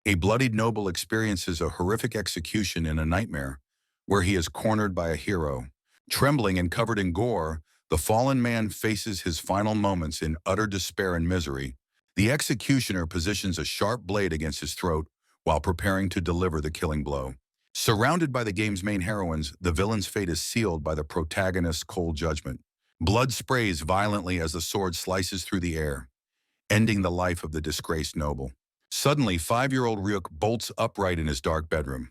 A bloodied noble experiences a horrific execution in a nightmare, where he is cornered by a hero. Trembling and covered in gore, the fallen man faces his final moments in utter despair and misery. The executioner positions a sharp blade against his throat while preparing to deliver the killing blow. Surrounded by the game's main heroines, the villain's fate is sealed by the protagonist's cold judgment. Blood sprays violently as the sword slices through the air, ending the life of the disgraced noble. Suddenly, 5-year-old Ryuk bolts upright in his dark bedroom,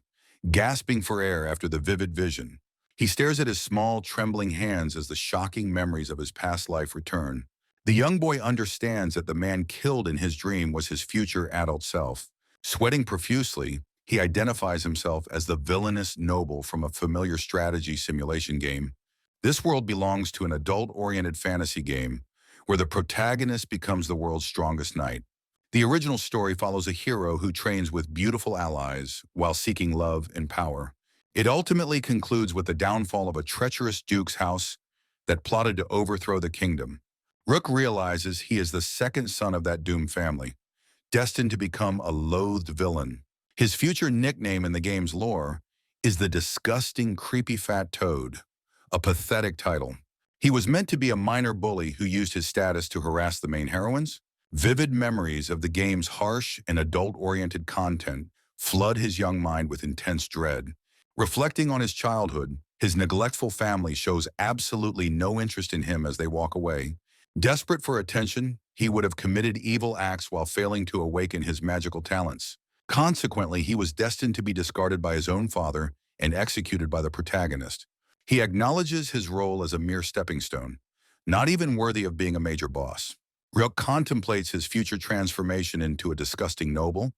gasping for air after the vivid vision. He stares at his small, trembling hands as the shocking memories of his past life return. The young boy understands that the man killed in his dream was his future adult self. Sweating profusely, he identifies himself as the villainous noble from a familiar strategy simulation game. This world belongs to an adult-oriented fantasy game where the protagonist becomes the world's strongest knight. The original story follows a hero who trains with beautiful allies while seeking love and power. It ultimately concludes with the downfall of a treacherous duke's house that plotted to overthrow the kingdom. Rook realizes he is the second son of that doomed family, destined to become a loathed villain. His future nickname in the game's lore is the disgusting, creepy fat toad, a pathetic title. He was meant to be a minor bully who used his status to harass the main heroines. Vivid memories of the game's harsh and adult-oriented content flood his young mind with intense dread. Reflecting on his childhood, his neglectful family shows absolutely no interest in him as they walk away. Desperate for attention, he would have committed evil acts while failing to awaken his magical talents. Consequently, he was destined to be discarded by his own father and executed by the protagonist. He acknowledges his role as a mere stepping stone, not even worthy of being a major boss. Ryuk contemplates his future transformation into a disgusting noble.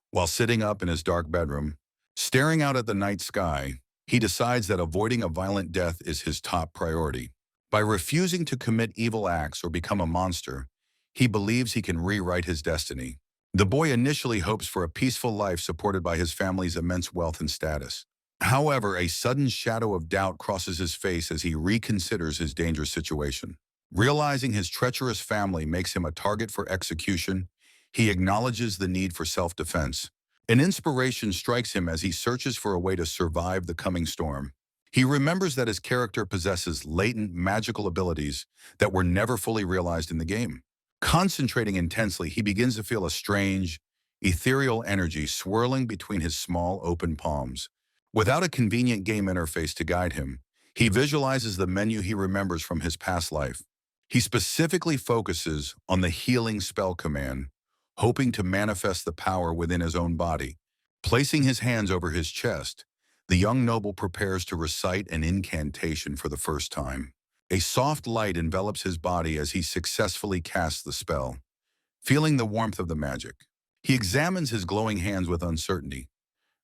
While sitting up in his dark bedroom, staring out at the night sky, he decides that avoiding a violent death is his top priority. By refusing to commit evil acts or become a monster, he believes he can rewrite his destiny. The boy initially hopes for a peaceful life supported by his family's immense wealth and status. However, a sudden shadow of doubt crosses his face as he reconsiders his dangerous situation. Realizing his treacherous family makes him a target for execution, he acknowledges the need for self-defense. An inspiration strikes him as he searches for a way to survive the coming storm. He remembers that his character possesses latent magical abilities that were never fully realized in the game. Concentrating intensely, he begins to feel a strange, ethereal energy swirling between his small, open palms. Without a convenient game interface to guide him, he visualizes the menu he remembers from his past life. He specifically focuses on the healing spell command, hoping to manifest the power within his own body. Placing his hands over his chest, the young noble prepares to recite an incantation for the first time. A soft light envelops his body as he successfully casts the spell. Feeling the warmth of the magic, he examines his glowing hands with uncertainty,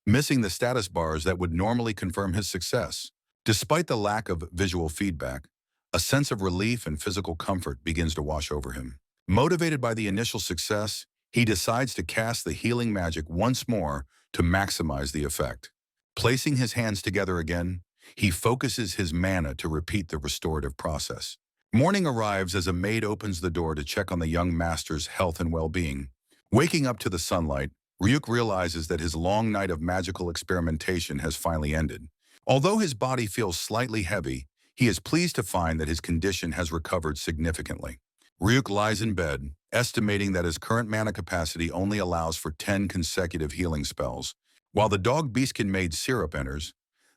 missing the status bars that would normally confirm his success. Despite the lack of visual feedback, a sense of relief and physical comfort begins to wash over him. Motivated by the initial success, he decides to cast the healing magic once more to maximize the effect. Placing his hands together again, he focuses his mana to repeat the restorative process. Morning arrives as a maid opens the door to check on the young master's health and well-being. Waking up to the sunlight, Ryuk realizes that his long night of magical experimentation has finally ended. Although his body feels slightly heavy, he is pleased to find that his condition has recovered significantly. Ryuk lies in bed, estimating that his current mana capacity only allows for 10 consecutive healing spells. While the dog Beastkin maid Syrup enters,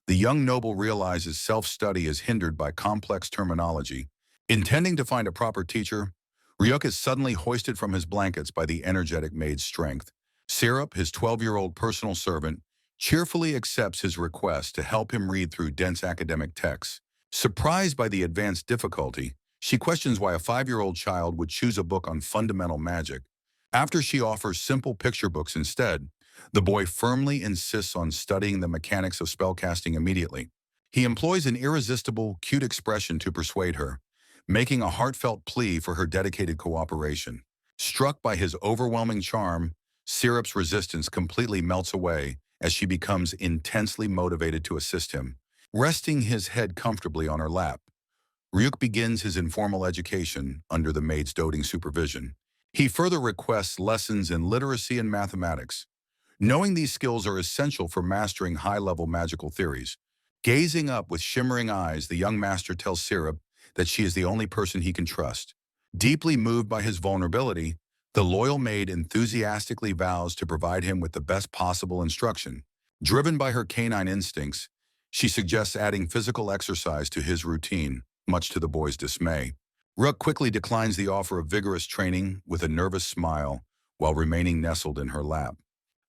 the young noble realizes self-study is hindered by complex terminology. Intending to find a proper teacher, Ryuk is suddenly hoisted from his blankets by the energetic maid's strength. Syrup, his 12-year-old personal servant, cheerfully accepts his request to help him read through dense academic texts. Surprised by the advanced difficulty, she questions why a 5-year-old child would choose a book on fundamental magic. After she offers simple picture books instead, the boy firmly insists on studying the mechanics of spellcasting immediately. He employs an irresistible, cute expression to persuade her, making a heartfelt plea for her dedicated cooperation. Struck by his overwhelming charm, Syrup's resistance completely melts away as she becomes intensely motivated to assist him. Resting his head comfortably on her lap, Ryuk begins his informal education under the maid's doting supervision. He further requests lessons in literacy and mathematics, Knowing these skills are essential for mastering high-level magical theories. Gazing up with shimmering eyes, the young master tells Syrup that she is the only person he can trust. Deeply moved by his vulnerability, the loyal maid enthusiastically vows to provide him with the best possible instruction. Driven by her canine instincts, she suggests adding physical exercise to his routine, much to the boy's dismay. Rook quickly declines the offer of vigorous training with a nervous smile while remaining nestled in her lap.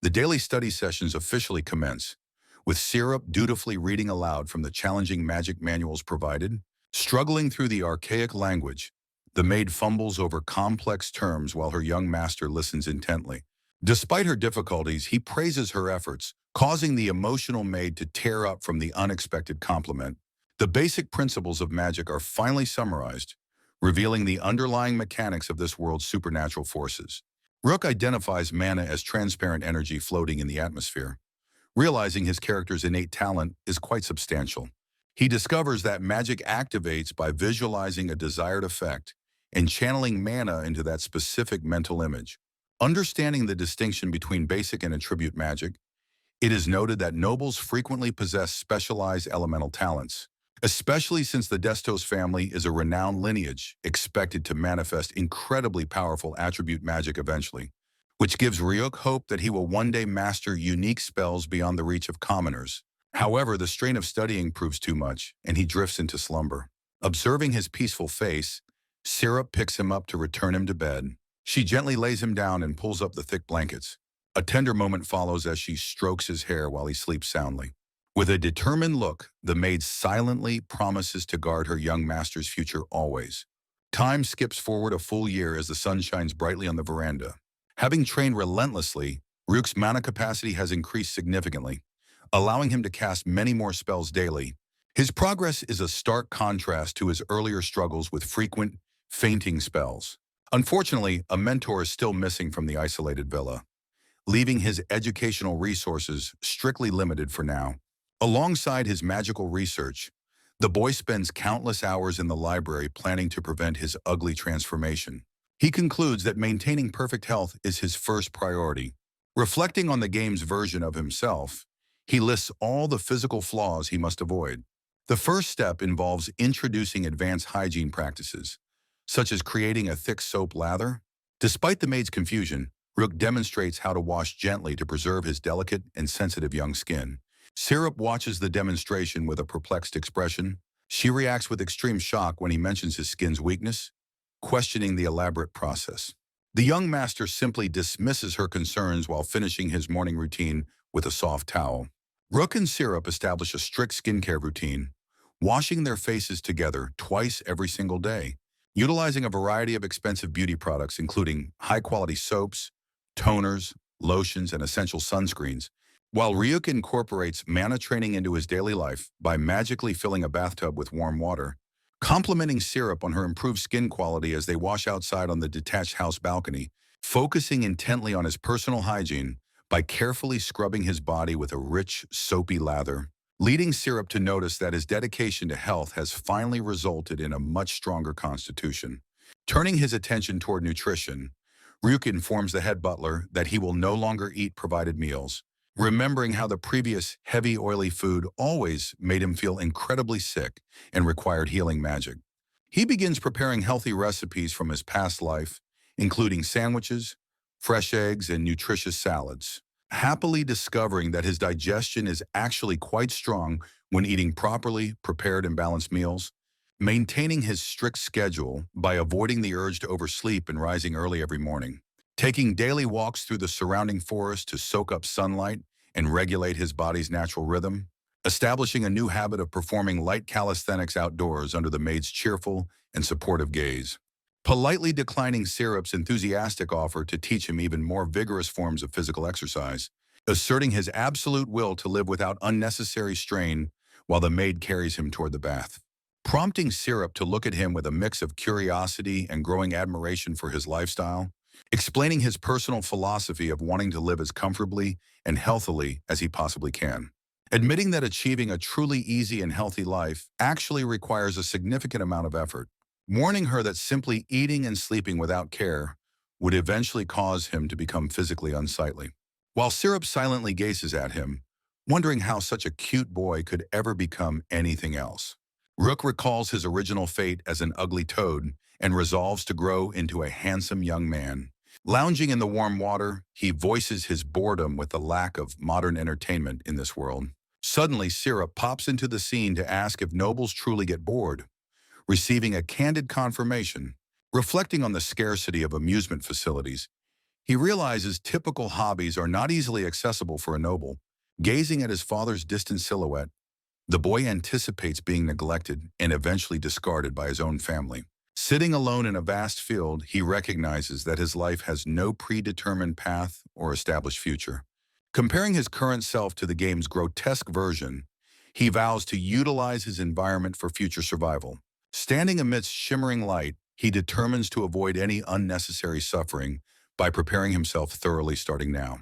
The daily study sessions officially commence, with Syrup dutifully reading aloud from the challenging magic manuals provided. Struggling through the archaic language, the maid fumbles over complex terms while her young master listens intently. Despite her difficulties, he praises her efforts, causing the emotional maid to tear up from the unexpected compliment. The basic principles of magic are finally summarized, revealing the underlying mechanics of this world's supernatural forces. Rook identifies mana as transparent energy floating in the atmosphere, realizing his character's innate talent is quite substantial. He discovers that magic activates by visualizing a desired effect and channeling mana into that specific mental image. Understanding the distinction between basic and attribute magic, it is noted that nobles frequently possess specialized elemental talents, especially since the Destos family is a renowned lineage expected to manifest incredibly powerful attribute magic eventually, which gives Ryuk hope that he will one day master unique spells beyond the reach of commoners. However, the strain of studying proves too much, and he drifts into slumber. Observing his peaceful face, Syrup picks him up to return him to bed. She gently lays him down and pulls up the thick blankets. A tender moment follows as she strokes his hair while he sleeps soundly. With a determined look, the maid silently promises to guard her young master's future always. Time skips forward a full year as the sun shines brightly on the veranda. Having trained relentlessly, Ryuk's mana capacity has increased significantly, allowing him to cast many more spells daily. His progress is a stark contrast to his earlier struggles with frequent, fainting spells. Unfortunately, a mentor is still missing from the isolated villa, leaving his educational resources strictly limited for now. Alongside his magical research, the boy spends countless hours in the library planning to prevent his ugly transformation. He concludes that maintaining perfect health is his first priority. Reflecting on the game's version of himself, he lists all the physical flaws he must avoid. The first step involves introducing advanced hygiene practices, such as creating a thick soap lather. Despite the maid's confusion, Rook demonstrates how to wash gently to preserve his delicate and sensitive young skin. Syrup watches the demonstration with a perplexed expression. She reacts with extreme shock when he mentions his skin's weakness, questioning the elaborate process. The young master simply dismisses her concerns while finishing his morning routine with a soft towel. Rook and Syrup establish a strict skincare routine, washing their faces together twice every single day, utilizing a variety of expensive beauty products including high-quality soaps, toners, lotions, and essential sunscreens. While Ryuk incorporates mana training into his daily life by magically filling a bathtub with warm water, complimenting Syrup on her improved skin quality as they wash outside on the detached house balcony, focusing intently on his personal hygiene by carefully scrubbing his body with a rich, soapy lather, leading Syrup to notice that his dedication to health has finally resulted in a much stronger constitution. Turning his attention toward nutrition, Ryuk informs the head butler that he will no longer eat provided meals, remembering how the previous heavy, oily food always made him feel incredibly sick and required healing magic. He begins preparing healthy recipes from his past life, including sandwiches, fresh eggs, and nutritious salads, happily discovering that his digestion is actually quite strong when eating properly prepared and balanced meals. Maintaining his strict schedule by avoiding the urge to oversleep and rising early every morning. Taking daily walks through the surrounding forest to soak up sunlight and regulate his body's natural rhythm. Establishing a new habit of performing light calisthenics outdoors under the maid's cheerful and supportive gaze. Politely declining Syrup's enthusiastic offer to teach him even more vigorous forms of physical exercise. Asserting his absolute will to live without unnecessary strain while the maid carries him toward the bath. Prompting Syrup to look at him with a mix of curiosity and growing admiration for his lifestyle, explaining his personal philosophy of wanting to live as comfortably and healthily as he possibly can. Admitting that achieving a truly easy and healthy life actually requires a significant amount of effort, warning her that simply eating and sleeping without care would eventually cause him to become physically unsightly. while Syrup silently gazes at him, wondering how such a cute boy could ever become anything else. Rook recalls his original fate as an ugly toad and resolves to grow into a handsome young man. Lounging in the warm water, he voices his boredom with the lack of modern entertainment in this world. Suddenly, Syrup pops into the scene to ask if nobles truly get bored, receiving a candid confirmation. Reflecting on the scarcity of amusement facilities, he realizes typical hobbies are not easily accessible for a noble. Gazing at his father's distant silhouette, the boy anticipates being neglected and eventually discarded by his own family. Sitting alone in a vast field, he recognizes that his life has no predetermined path or established future. Comparing his current self to the game's grotesque version, he vows to utilize his environment for future survival. Standing amidst shimmering light, he determines to avoid any unnecessary suffering by preparing himself thoroughly starting now.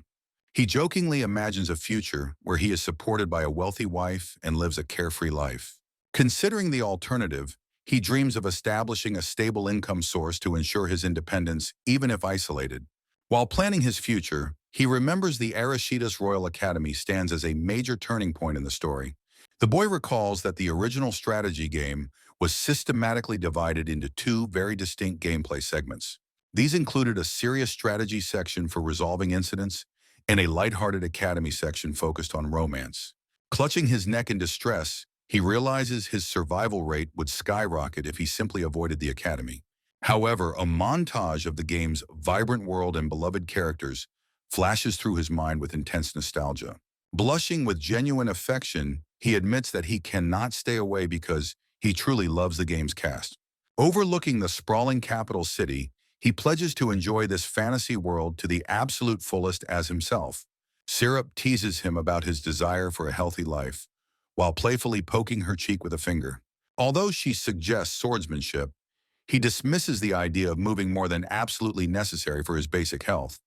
He jokingly imagines a future where he is supported by a wealthy wife and lives a carefree life. Considering the alternative, he dreams of establishing a stable income source to ensure his independence, even if isolated. While planning his future, he remembers the Arashida's Royal Academy stands as a major turning point in the story. The boy recalls that the original strategy game was systematically divided into two very distinct gameplay segments. These included a serious strategy section for resolving incidents and a lighthearted academy section focused on romance. Clutching his neck in distress, he realizes his survival rate would skyrocket if he simply avoided the academy. However, a montage of the game's vibrant world and beloved characters flashes through his mind with intense nostalgia. Blushing with genuine affection, he admits that he cannot stay away because he truly loves the game's cast. Overlooking the sprawling capital city, he pledges to enjoy this fantasy world to the absolute fullest as himself. Syrup teases him about his desire for a healthy life, while playfully poking her cheek with a finger. Although she suggests swordsmanship, he dismisses the idea of moving more than absolutely necessary for his basic health.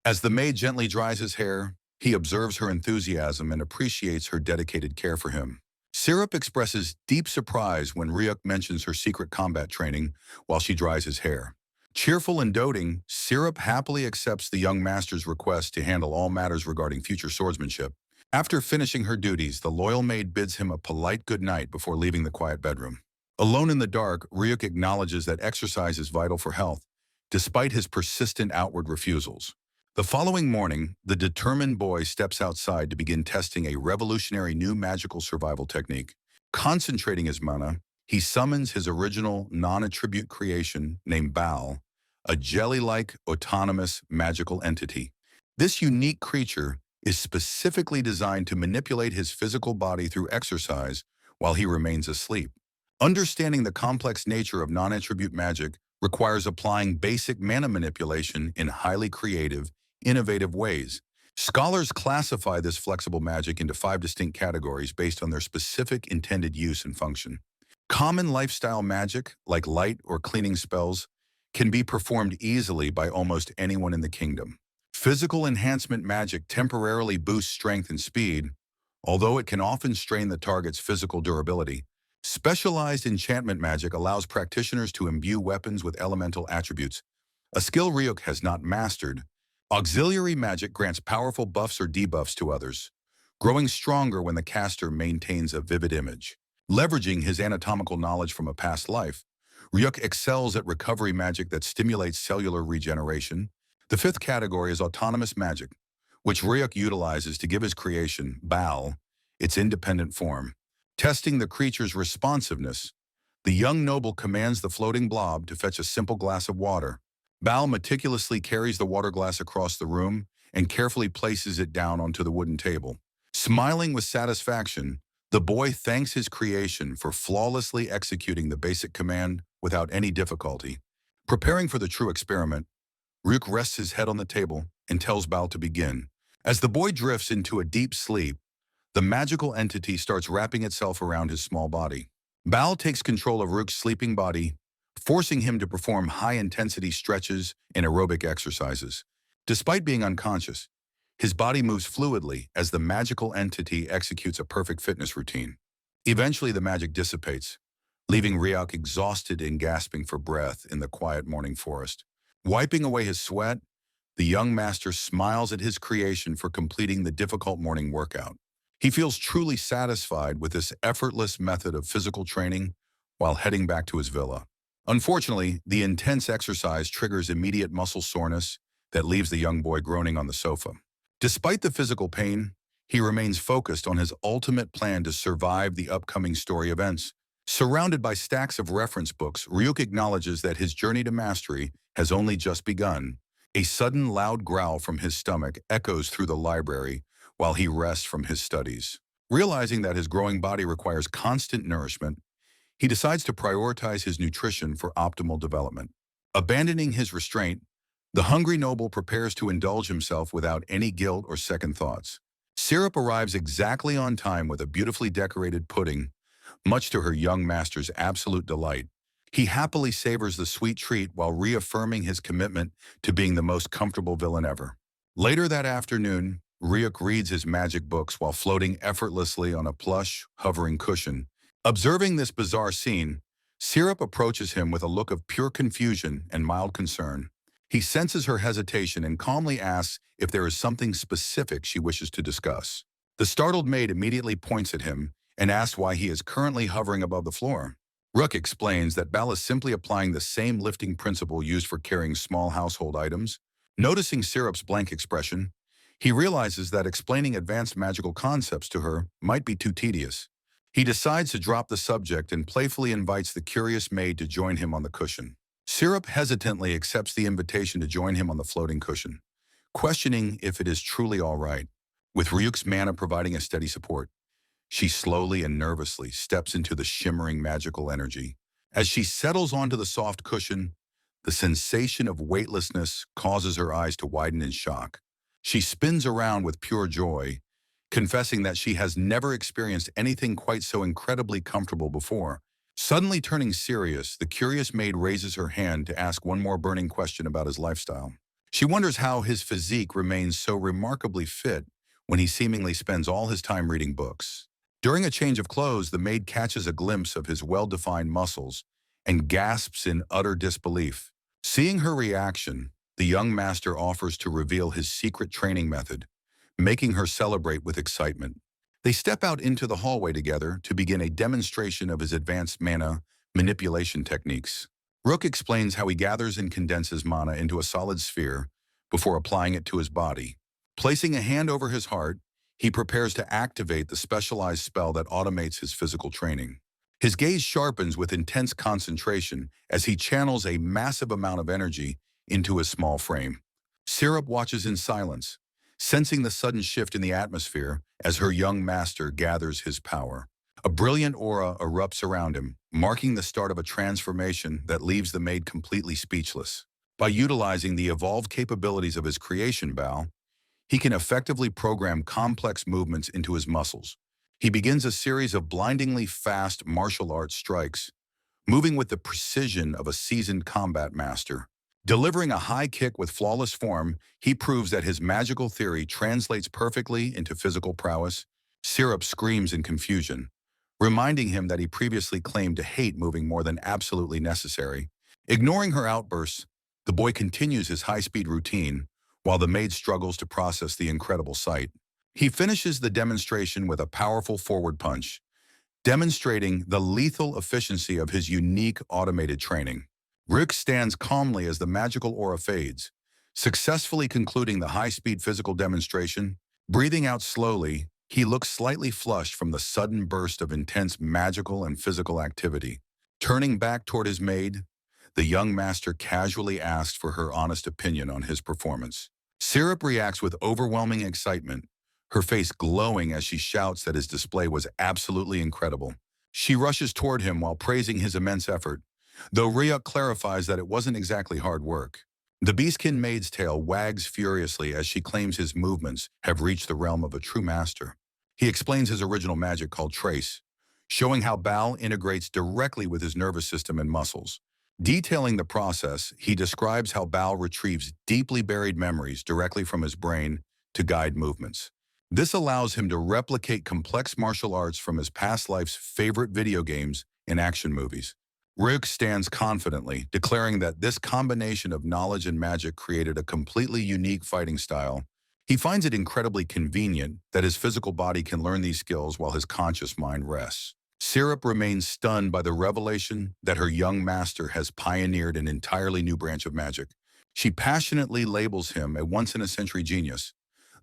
As the maid gently dries his hair, he observes her enthusiasm and appreciates her dedicated care for him. Syrup expresses deep surprise when Ryuk mentions her secret combat training while she dries his hair. Cheerful and doting, Syrup happily accepts the young master's request to handle all matters regarding future swordsmanship. After finishing her duties, the loyal maid bids him a polite goodnight before leaving the quiet bedroom. Alone in the dark, Ryuk acknowledges that exercise is vital for health, despite his persistent outward refusals. The following morning, the determined boy steps outside to begin testing a revolutionary new magical survival technique. Concentrating his mana, he summons his original non-attribute creation named Baal, a jelly-like autonomous magical entity. This unique creature is specifically designed to manipulate his physical body through exercise while he remains asleep. Understanding the complex nature of non-attribute magic requires applying basic mana manipulation in highly creative, innovative ways. Scholars classify this flexible magic into 5 distinct categories based on their specific intended use and function. Common lifestyle magic, like light or cleaning spells, can be performed easily by almost anyone in the kingdom. Physical enhancement magic temporarily boosts strength and speed, although it can often strain the target's physical durability. Specialized enchantment magic allows practitioners to imbue weapons with elemental attributes, a skill Ryuk has not mastered. Auxiliary magic grants powerful buffs or debuffs to others, growing stronger when the caster maintains a vivid image. Leveraging his anatomical knowledge from a past life, Ryuk excels at recovery magic that stimulates cellular regeneration. The 5th category is autonomous magic, which Ryuk utilizes to give his creation, Baal, its independent form. Testing the creature's responsiveness, the young noble commands the floating blob to fetch a simple glass of water. Baal meticulously carries the water glass across the room and carefully places it down onto the wooden table. Smiling with satisfaction, the boy thanks his creation for flawlessly executing the basic command without any difficulty. Preparing for the true experiment, Ryuk rests his head on the table and tells Baal to begin. As the boy drifts into a deep sleep, the magical entity starts wrapping itself around his small body. Baal takes control of Ryuk's sleeping body, forcing him to perform high-intensity stretches and aerobic exercises. Despite being unconscious, his body moves fluidly as the magical entity executes a perfect fitness routine. Eventually, the magic dissipates, leaving Ryuk exhausted and gasping for breath in the quiet morning forest. Wiping away his sweat, The young master smiles at his creation for completing the difficult morning workout. He feels truly satisfied with this effortless method of physical training while heading back to his villa. Unfortunately, the intense exercise triggers immediate muscle soreness that leaves the young boy groaning on the sofa. Despite the physical pain, he remains focused on his ultimate plan to survive the upcoming story events. Surrounded by stacks of reference books, Ryuk acknowledges that his journey to mastery has only just begun. A sudden loud growl from his stomach echoes through the library while he rests from his studies. Realizing that his growing body requires constant nourishment, he decides to prioritize his nutrition for optimal development. Abandoning his restraint, the hungry noble prepares to indulge himself without any guilt or second thoughts. Syrup arrives exactly on time with a beautifully decorated pudding, much to her young master's absolute delight. He happily savors the sweet treat while reaffirming his commitment to being the most comfortable villain ever. Later that afternoon, Ryuk reads his magic books while floating effortlessly on a plush, hovering cushion. Observing this bizarre scene, Syrup approaches him with a look of pure confusion and mild concern. He senses her hesitation and calmly asks if there is something specific she wishes to discuss. The startled maid immediately points at him and asks why he is currently hovering above the floor. Rook explains that Bal is simply applying the same lifting principle used for carrying small household items. Noticing Syrup's blank expression, he realizes that explaining advanced magical concepts to her might be too tedious. He decides to drop the subject and playfully invites the curious maid to join him on the cushion. Syrup hesitantly accepts the invitation to join him on the floating cushion, questioning if it is truly all right. With Ryuk's mana providing a steady support, she slowly and nervously steps into the shimmering magical energy. As she settles onto the soft cushion, the sensation of weightlessness causes her eyes to widen in shock. She spins around with pure joy, confessing that she has never experienced anything quite so incredibly comfortable before. Suddenly turning serious, the curious maid raises her hand to ask one more burning question about his lifestyle. She wonders how his physique remains so remarkably fit when he seemingly spends all his time reading books. During a change of clothes, the maid catches a glimpse of his well-defined muscles and gasps in utter disbelief. Seeing her reaction, the young master offers to reveal his secret training method, making her celebrate with excitement. They step out into the hallway together to begin a demonstration of his advanced mana manipulation techniques. Rook explains how he gathers and condenses mana into a solid sphere before applying it to his body. Placing a hand over his heart, he prepares to activate the specialized spell that automates his physical training. His gaze sharpens with intense concentration as he channels a massive amount of energy into his small frame. Syrup watches in silence, sensing the sudden shift in the atmosphere as her young master gathers his power. A brilliant aura erupts around him, marking the start of a transformation that leaves the maid completely speechless. By utilizing the evolved capabilities of his creation, Bao, he can effectively program complex movements into his muscles. He begins a series of blindingly fast martial arts strikes, moving with the precision of a seasoned combat master. Delivering a high kick with flawless form, he proves that his magical theory translates perfectly into physical prowess. Syrup screams in confusion, reminding him that he previously claimed to hate moving more than absolutely necessary. Ignoring her outbursts, the boy continues his high-speed routine, while the maid struggles to process the incredible sight. He finishes the demonstration with a powerful forward punch, demonstrating the lethal efficiency of his unique automated training. Rick stands calmly as the magical aura fades, successfully concluding the high-speed physical demonstration. Breathing out slowly, he looks slightly flushed from the sudden burst of intense magical and physical activity. Turning back toward his maid, the young master casually asked for her honest opinion on his performance. Syrup reacts with overwhelming excitement, her face glowing as she shouts that his display was absolutely incredible. She rushes toward him while praising his immense effort, though Ryuk clarifies that it wasn't exactly hard work. The Beastkin maid's tail wags furiously as she claims his movements have reached the realm of a true master. He explains his original magic called Trace, showing how Bal integrates directly with his nervous system and muscles. Detailing the process, he describes how Bal retrieves deeply buried memories directly from his brain to guide movements. This allows him to replicate complex martial arts from his past life's favorite video games and action movies. Ryuk stands confidently, declaring that this combination of knowledge and magic created a completely unique fighting style. He finds it incredibly convenient that his physical body can learn these skills while his conscious mind rests. Syrup remains stunned by the revelation that her young master has pioneered an entirely new branch of magic. She passionately labels him a once-in-a-century genius.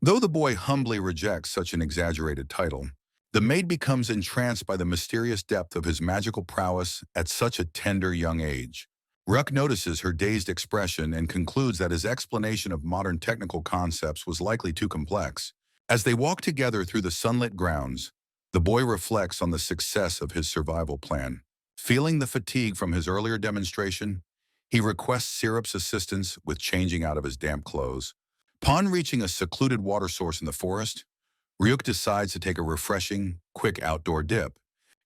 Though the boy humbly rejects such an exaggerated title, the maid becomes entranced by the mysterious depth of his magical prowess at such a tender young age. Ruck notices her dazed expression and concludes that his explanation of modern technical concepts was likely too complex. As they walk together through the sunlit grounds, the boy reflects on the success of his survival plan. Feeling the fatigue from his earlier demonstration, he requests Syrup's assistance with changing out of his damp clothes. Upon reaching a secluded water source in the forest, Ryuk decides to take a refreshing, quick outdoor dip.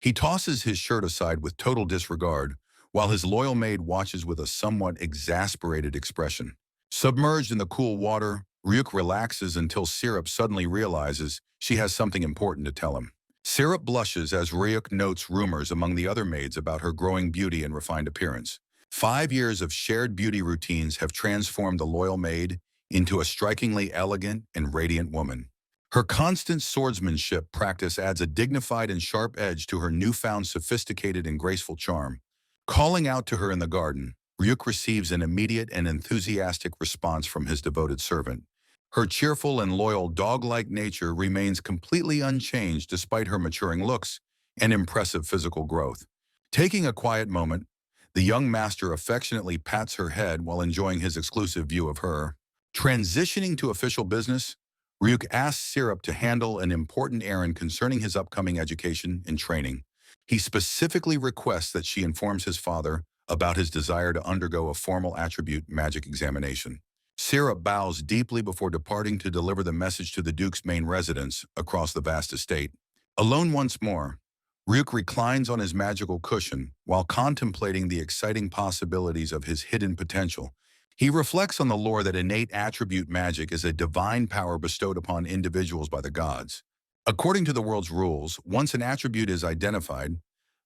He tosses his shirt aside with total disregard, while his loyal maid watches with a somewhat exasperated expression. Submerged in the cool water, Ryuk relaxes until Syrup suddenly realizes she has something important to tell him. Syrup blushes as Ryuk notes rumors among the other maids about her growing beauty and refined appearance. 5 years of shared beauty routines have transformed the loyal maid into a strikingly elegant and radiant woman. Her constant swordsmanship practice adds a dignified and sharp edge to her newfound sophisticated and graceful charm. Calling out to her in the garden, Ryuk receives an immediate and enthusiastic response from his devoted servant. Her cheerful and loyal dog-like nature remains completely unchanged despite her maturing looks and impressive physical growth. Taking a quiet moment, the young master affectionately pats her head while enjoying his exclusive view of her. Transitioning to official business, Ryuk asks Syrup to handle an important errand concerning his upcoming education and training. He specifically requests that she informs his father about his desire to undergo a formal attribute magic examination. Syrup bows deeply before departing to deliver the message to the Duke's main residence across the vast estate. Alone once more, Ryuk reclines on his magical cushion while contemplating the exciting possibilities of his hidden potential. He reflects on the lore that innate attribute magic is a divine power bestowed upon individuals by the gods. According to the world's rules, once an attribute is identified,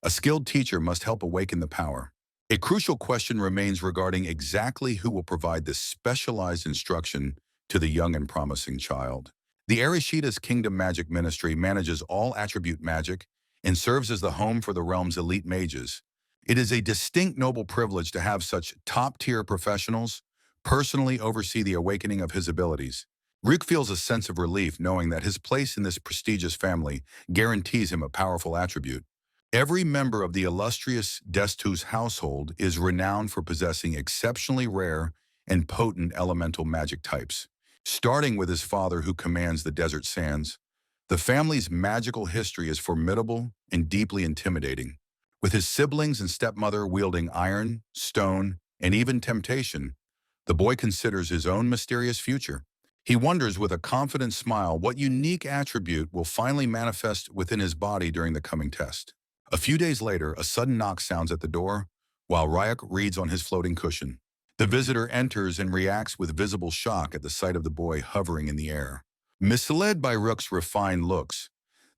a skilled teacher must help awaken the power. A crucial question remains regarding exactly who will provide this specialized instruction to the young and promising child. The Arishida's Kingdom Magic Ministry manages all attribute magic and serves as the home for the realm's elite mages. It is a distinct noble privilege to have such top-tier professionals personally oversee the awakening of his abilities. Ryuk feels a sense of relief knowing that his place in this prestigious family guarantees him a powerful attribute. Every member of the illustrious Destu's household is renowned for possessing exceptionally rare and potent elemental magic types. Starting with his father who commands the desert sands, the family's magical history is formidable and deeply intimidating. With his siblings and stepmother wielding iron, stone, and even temptation, the boy considers his own mysterious future. He wonders with a confident smile what unique attribute will finally manifest within his body during the coming test. A few days later, a sudden knock sounds at the door, while Ryuk reads on his floating cushion. The visitor enters and reacts with visible shock at the sight of the boy hovering in the air. Misled by Ryuk's refined looks,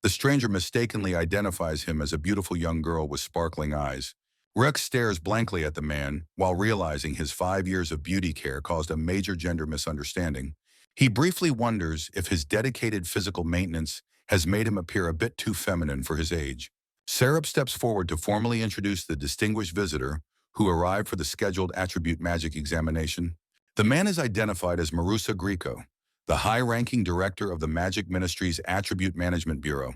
the stranger mistakenly identifies him as a beautiful young girl with sparkling eyes. Ryuk stares blankly at the man, while realizing his 5 years of beauty care caused a major gender misunderstanding. He briefly wonders if his dedicated physical maintenance has made him appear a bit too feminine for his age. Syrup steps forward to formally introduce the distinguished visitor who arrived for the scheduled attribute magic examination. The man is identified as Marusa Grieco, the high-ranking director of the Magic Ministry's Attribute Management Bureau.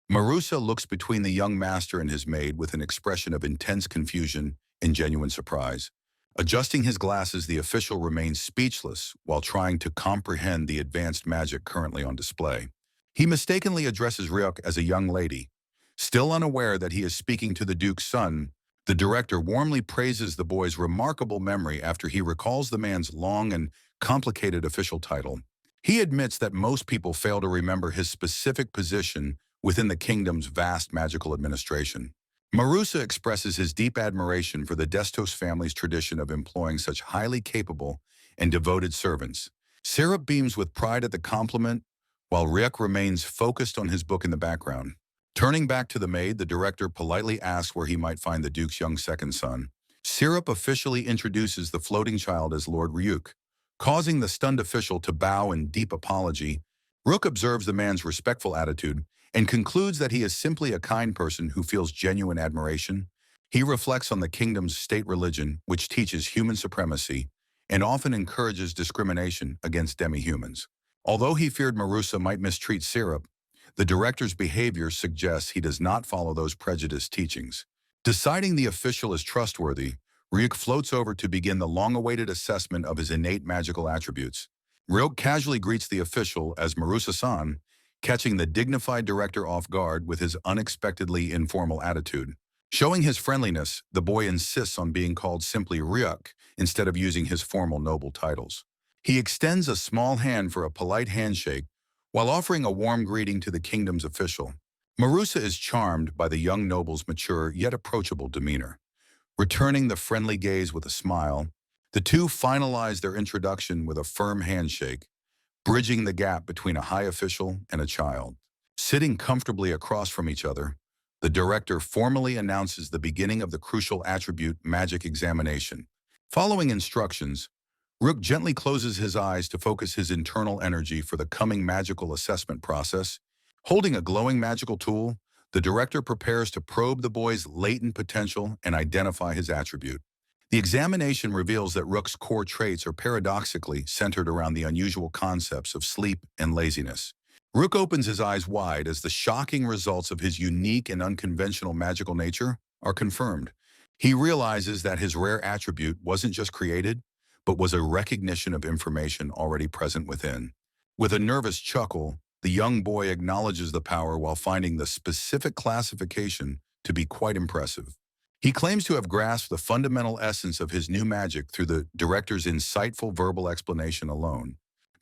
Marusa looks between the young master and his maid with an expression of intense confusion and genuine surprise. Adjusting his glasses, the official remains speechless while trying to comprehend the advanced magic currently on display. He mistakenly addresses Ryuk as a young lady. Still unaware that he is speaking to the Duke's son, the director warmly praises the boy's remarkable memory after he recalls the man's long and complicated official title. He admits that most people fail to remember his specific position within the kingdom's vast magical administration. Marusa expresses his deep admiration for the Destos family's tradition of employing such highly capable and devoted servants. Syrup beams with pride at the compliment, while Ryuk remains focused on his book in the background. Turning back to the maid, the director politely asks where he might find the Duke's young second son. Syrup officially introduces the floating child as Lord Ryuk, causing the stunned official to bow in deep apology. Rook observes the man's respectful attitude and concludes that he is simply a kind person who feels genuine admiration. He reflects on the kingdom's state religion, which teaches human supremacy and often encourages discrimination against demi-humans. Although he feared Marusa might mistreat Syrup, the director's behavior suggests he does not follow those prejudiced teachings. Deciding the official is trustworthy, Ryuk floats over to begin the long-awaited assessment of his innate magical attributes. Ryuk casually greets the official as Marusa-san, catching the dignified director off guard with his unexpectedly informal attitude. Showing his friendliness, the boy insists on being called simply Ryuk instead of using his formal noble titles. He extends a small hand for a polite handshake while offering a warm greeting to the kingdom's official. Marusa is charmed by the young noble's mature yet approachable demeanor. Returning the friendly gaze with a smile, the two finalize their introduction with a firm handshake, bridging the gap between a high official and a child. Sitting comfortably across from each other, the director formally announces the beginning of the crucial attribute magic examination. Following instructions, Rook gently closes his eyes to focus his internal energy for the coming magical assessment process. Holding a glowing magical tool, the director prepares to probe the boy's latent potential and identify his attribute. The examination reveals that Rook's core traits are paradoxically centered around the unusual concepts of sleep and laziness. Rook opens his eyes wide as the shocking results of his unique and unconventional magical nature are confirmed. He realizes that his rare attribute wasn't just created, but was a recognition of information already present within. With a nervous chuckle, the young boy acknowledges the power while finding the specific classification to be quite impressive. He claims to have grasped the fundamental essence of his new magic through the director's insightful verbal explanation alone.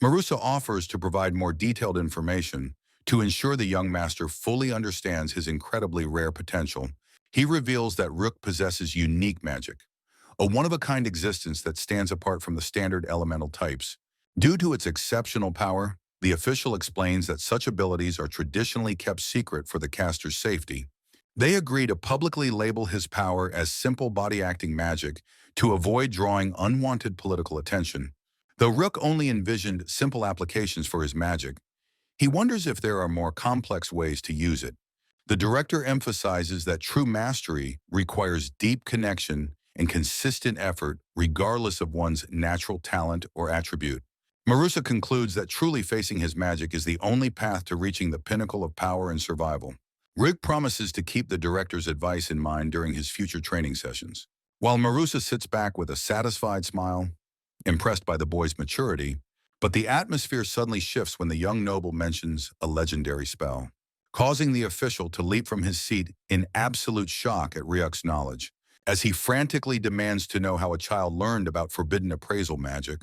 Marusa offers to provide more detailed information to ensure the young master fully understands his incredibly rare potential. He reveals that Rook possesses unique magic, a one-of-a-kind existence that stands apart from the standard elemental types. Due to its exceptional power, the official explains that such abilities are traditionally kept secret for the caster's safety. They agree to publicly label his power as simple body-acting magic to avoid drawing unwanted political attention. Though Rook only envisioned simple applications for his magic, he wonders if there are more complex ways to use it. The director emphasizes that true mastery requires deep connection and consistent effort regardless of one's natural talent or attribute. Marusa concludes that truly facing his magic is the only path to reaching the pinnacle of power and survival. Rig promises to keep the director's advice in mind during his future training sessions. While Marusa sits back with a satisfied smile, impressed by the boy's maturity, but the atmosphere suddenly shifts when the young noble mentions a legendary spell, causing the official to leap from his seat in absolute shock at Ryuk's knowledge. As he frantically demands to know how a child learned about forbidden appraisal magic,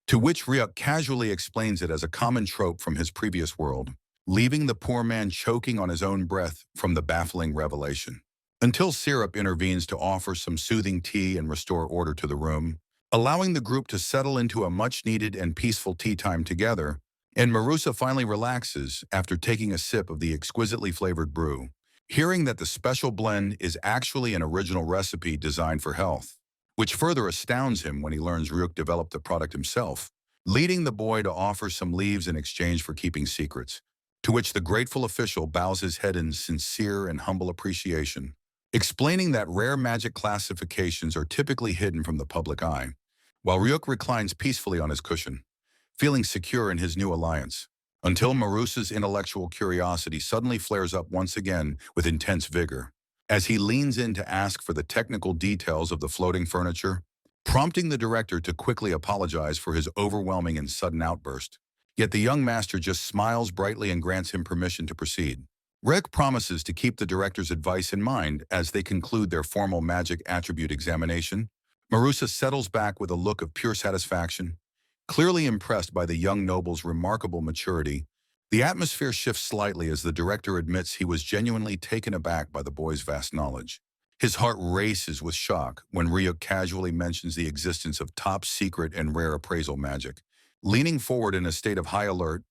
to which Ryuk casually explains it as a common trope from his previous world, leaving the poor man choking on his own breath from the baffling revelation. Until Syrup intervenes to offer some soothing tea and restore order to the room, allowing the group to settle into a much-needed and peaceful tea time together, and Marusa finally relaxes after taking a sip of the exquisitely flavored brew, hearing that the special blend is actually an original recipe designed for health, which further astounds him when he learns Ryuk developed the product himself, leading the boy to offer some leaves in exchange for keeping secrets, to which the grateful official bows his head in sincere and humble appreciation, explaining that rare magic classifications are typically hidden from the public eye, while Ryuk reclines peacefully on his cushion, feeling secure in his new alliance, until Marusa's intellectual curiosity suddenly flares up once again with intense vigor, as he leans in to ask for the technical details of the floating furniture, prompting the director to quickly apologize for his overwhelming and sudden outburst. Yet the young master just smiles brightly and grants him permission to proceed. Rek promises to keep the director's advice in mind as they conclude their formal magic attribute examination. Marusa settles back with a look of pure satisfaction, clearly impressed by the young noble's remarkable maturity. The atmosphere shifts slightly as the director admits he was genuinely taken aback by the boy's vast knowledge. His heart races with shock when Ryuk casually mentions the existence of top secret and rare appraisal magic. Leaning forward in a state of high alert,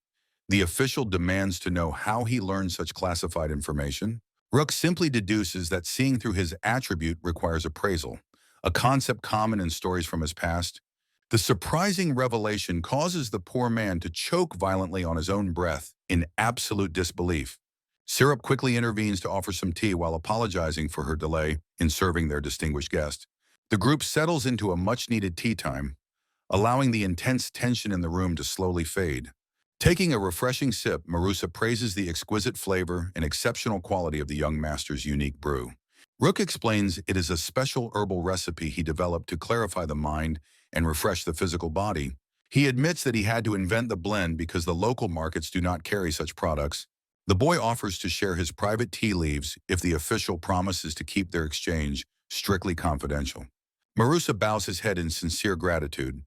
The official demands to know how he learned such classified information. Rook simply deduces that seeing through his attribute requires appraisal, a concept common in stories from his past. The surprising revelation causes the poor man to choke violently on his own breath in absolute disbelief. Syrup quickly intervenes to offer some tea while apologizing for her delay in serving their distinguished guest. The group settles into a much-needed tea time, allowing the intense tension in the room to slowly fade. Taking a refreshing sip, Marusa praises the exquisite flavor and exceptional quality of the young master's unique brew. Rook explains it is a special herbal recipe he developed to clarify the mind and refresh the physical body. He admits that he had to invent the blend because the local markets do not carry such products. The boy offers to share his private tea leaves if the official promises to keep their exchange strictly confidential. Marusa bows his head in sincere gratitude.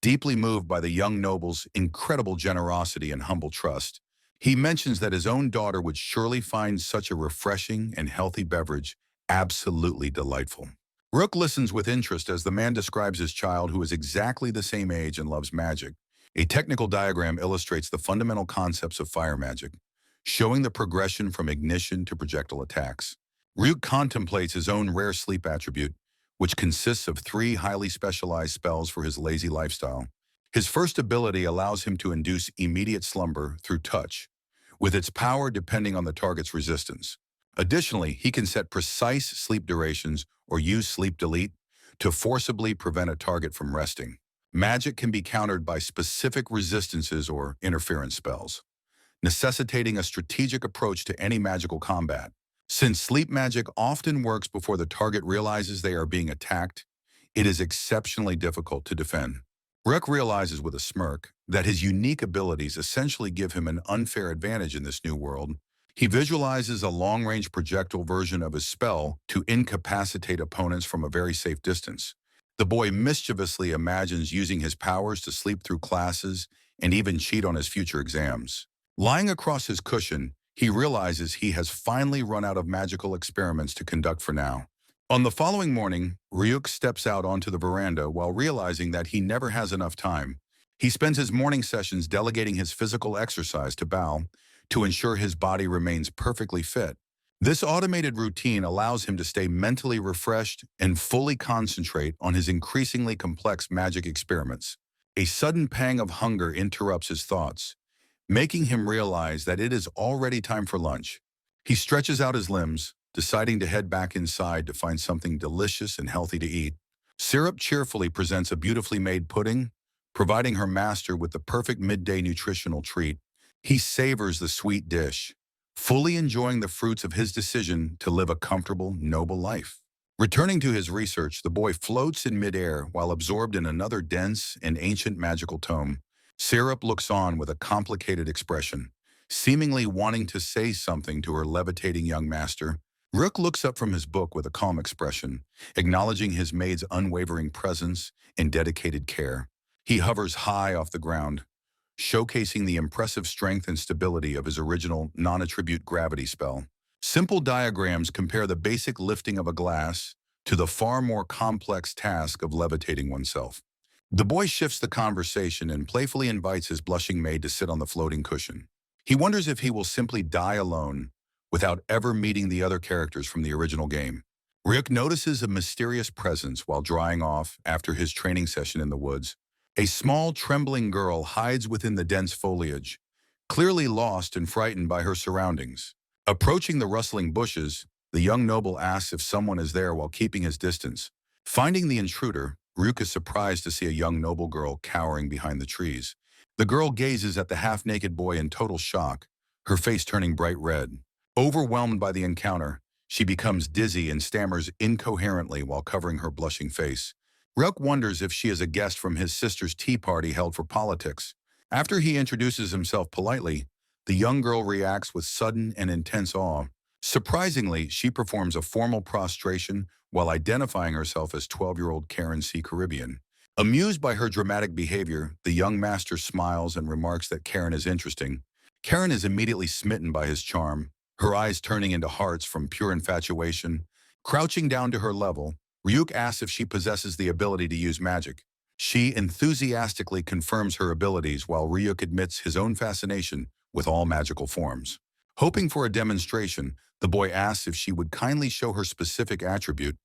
Deeply moved by the young noble's incredible generosity and humble trust, he mentions that his own daughter would surely find such a refreshing and healthy beverage absolutely delightful. Rook listens with interest as the man describes his child who is exactly the same age and loves magic. A technical diagram illustrates the fundamental concepts of fire magic, showing the progression from ignition to projectile attacks. Ryuk contemplates his own rare sleep attribute, which consists of 3 highly specialized spells for his lazy lifestyle. His first ability allows him to induce immediate slumber through touch, with its power depending on the target's resistance. Additionally, he can set precise sleep durations or use sleep delete to forcibly prevent a target from resting. Magic can be countered by specific resistances or interference spells, necessitating a strategic approach to any magical combat. Since sleep magic often works before the target realizes they are being attacked, it is exceptionally difficult to defend. Rook realizes with a smirk that his unique abilities essentially give him an unfair advantage in this new world. He visualizes a long-range projectile version of his spell to incapacitate opponents from a very safe distance. The boy mischievously imagines using his powers to sleep through classes and even cheat on his future exams. Lying across his cushion, he realizes he has finally run out of magical experiments to conduct for now. On the following morning, Ryuk steps out onto the veranda while realizing that he never has enough time. He spends his morning sessions delegating his physical exercise to Bao to ensure his body remains perfectly fit. This automated routine allows him to stay mentally refreshed and fully concentrate on his increasingly complex magic experiments. A sudden pang of hunger interrupts his thoughts, making him realize that it is already time for lunch. He stretches out his limbs, deciding to head back inside to find something delicious and healthy to eat. Syrup cheerfully presents a beautifully made pudding, providing her master with the perfect midday nutritional treat. He savors the sweet dish, fully enjoying the fruits of his decision to live a comfortable, noble life. Returning to his research, the boy floats in midair while absorbed in another dense and ancient magical tome. Syrup looks on with a complicated expression, seemingly wanting to say something to her levitating young master. Rook looks up from his book with a calm expression, acknowledging his maid's unwavering presence and dedicated care. He hovers high off the ground, showcasing the impressive strength and stability of his original non-attribute gravity spell. Simple diagrams compare the basic lifting of a glass to the far more complex task of levitating oneself. The boy shifts the conversation and playfully invites his blushing maid to sit on the floating cushion. He wonders if he will simply die alone without ever meeting the other characters from the original game. Ryuk notices a mysterious presence while drying off after his training session in the woods. A small, trembling girl hides within the dense foliage, clearly lost and frightened by her surroundings. Approaching the rustling bushes, the young noble asks if someone is there while keeping his distance. Finding the intruder, Ryuk is surprised to see a young noble girl cowering behind the trees. The girl gazes at the half-naked boy in total shock, her face turning bright red. Overwhelmed by the encounter, she becomes dizzy and stammers incoherently while covering her blushing face. Ryuk wonders if she is a guest from his sister's tea party held for politics. After he introduces himself politely, the young girl reacts with sudden and intense awe. Surprisingly, she performs a formal prostration while identifying herself as 12-year-old Karen C. Caribbean. Amused by her dramatic behavior, the young master smiles and remarks that Karen is interesting. Karen is immediately smitten by his charm, her eyes turning into hearts from pure infatuation. Crouching down to her level, Ryuk asks if she possesses the ability to use magic. She enthusiastically confirms her abilities while Ryuk admits his own fascination with all magical forms. Hoping for a demonstration, the boy asks if she would kindly show her specific attribute.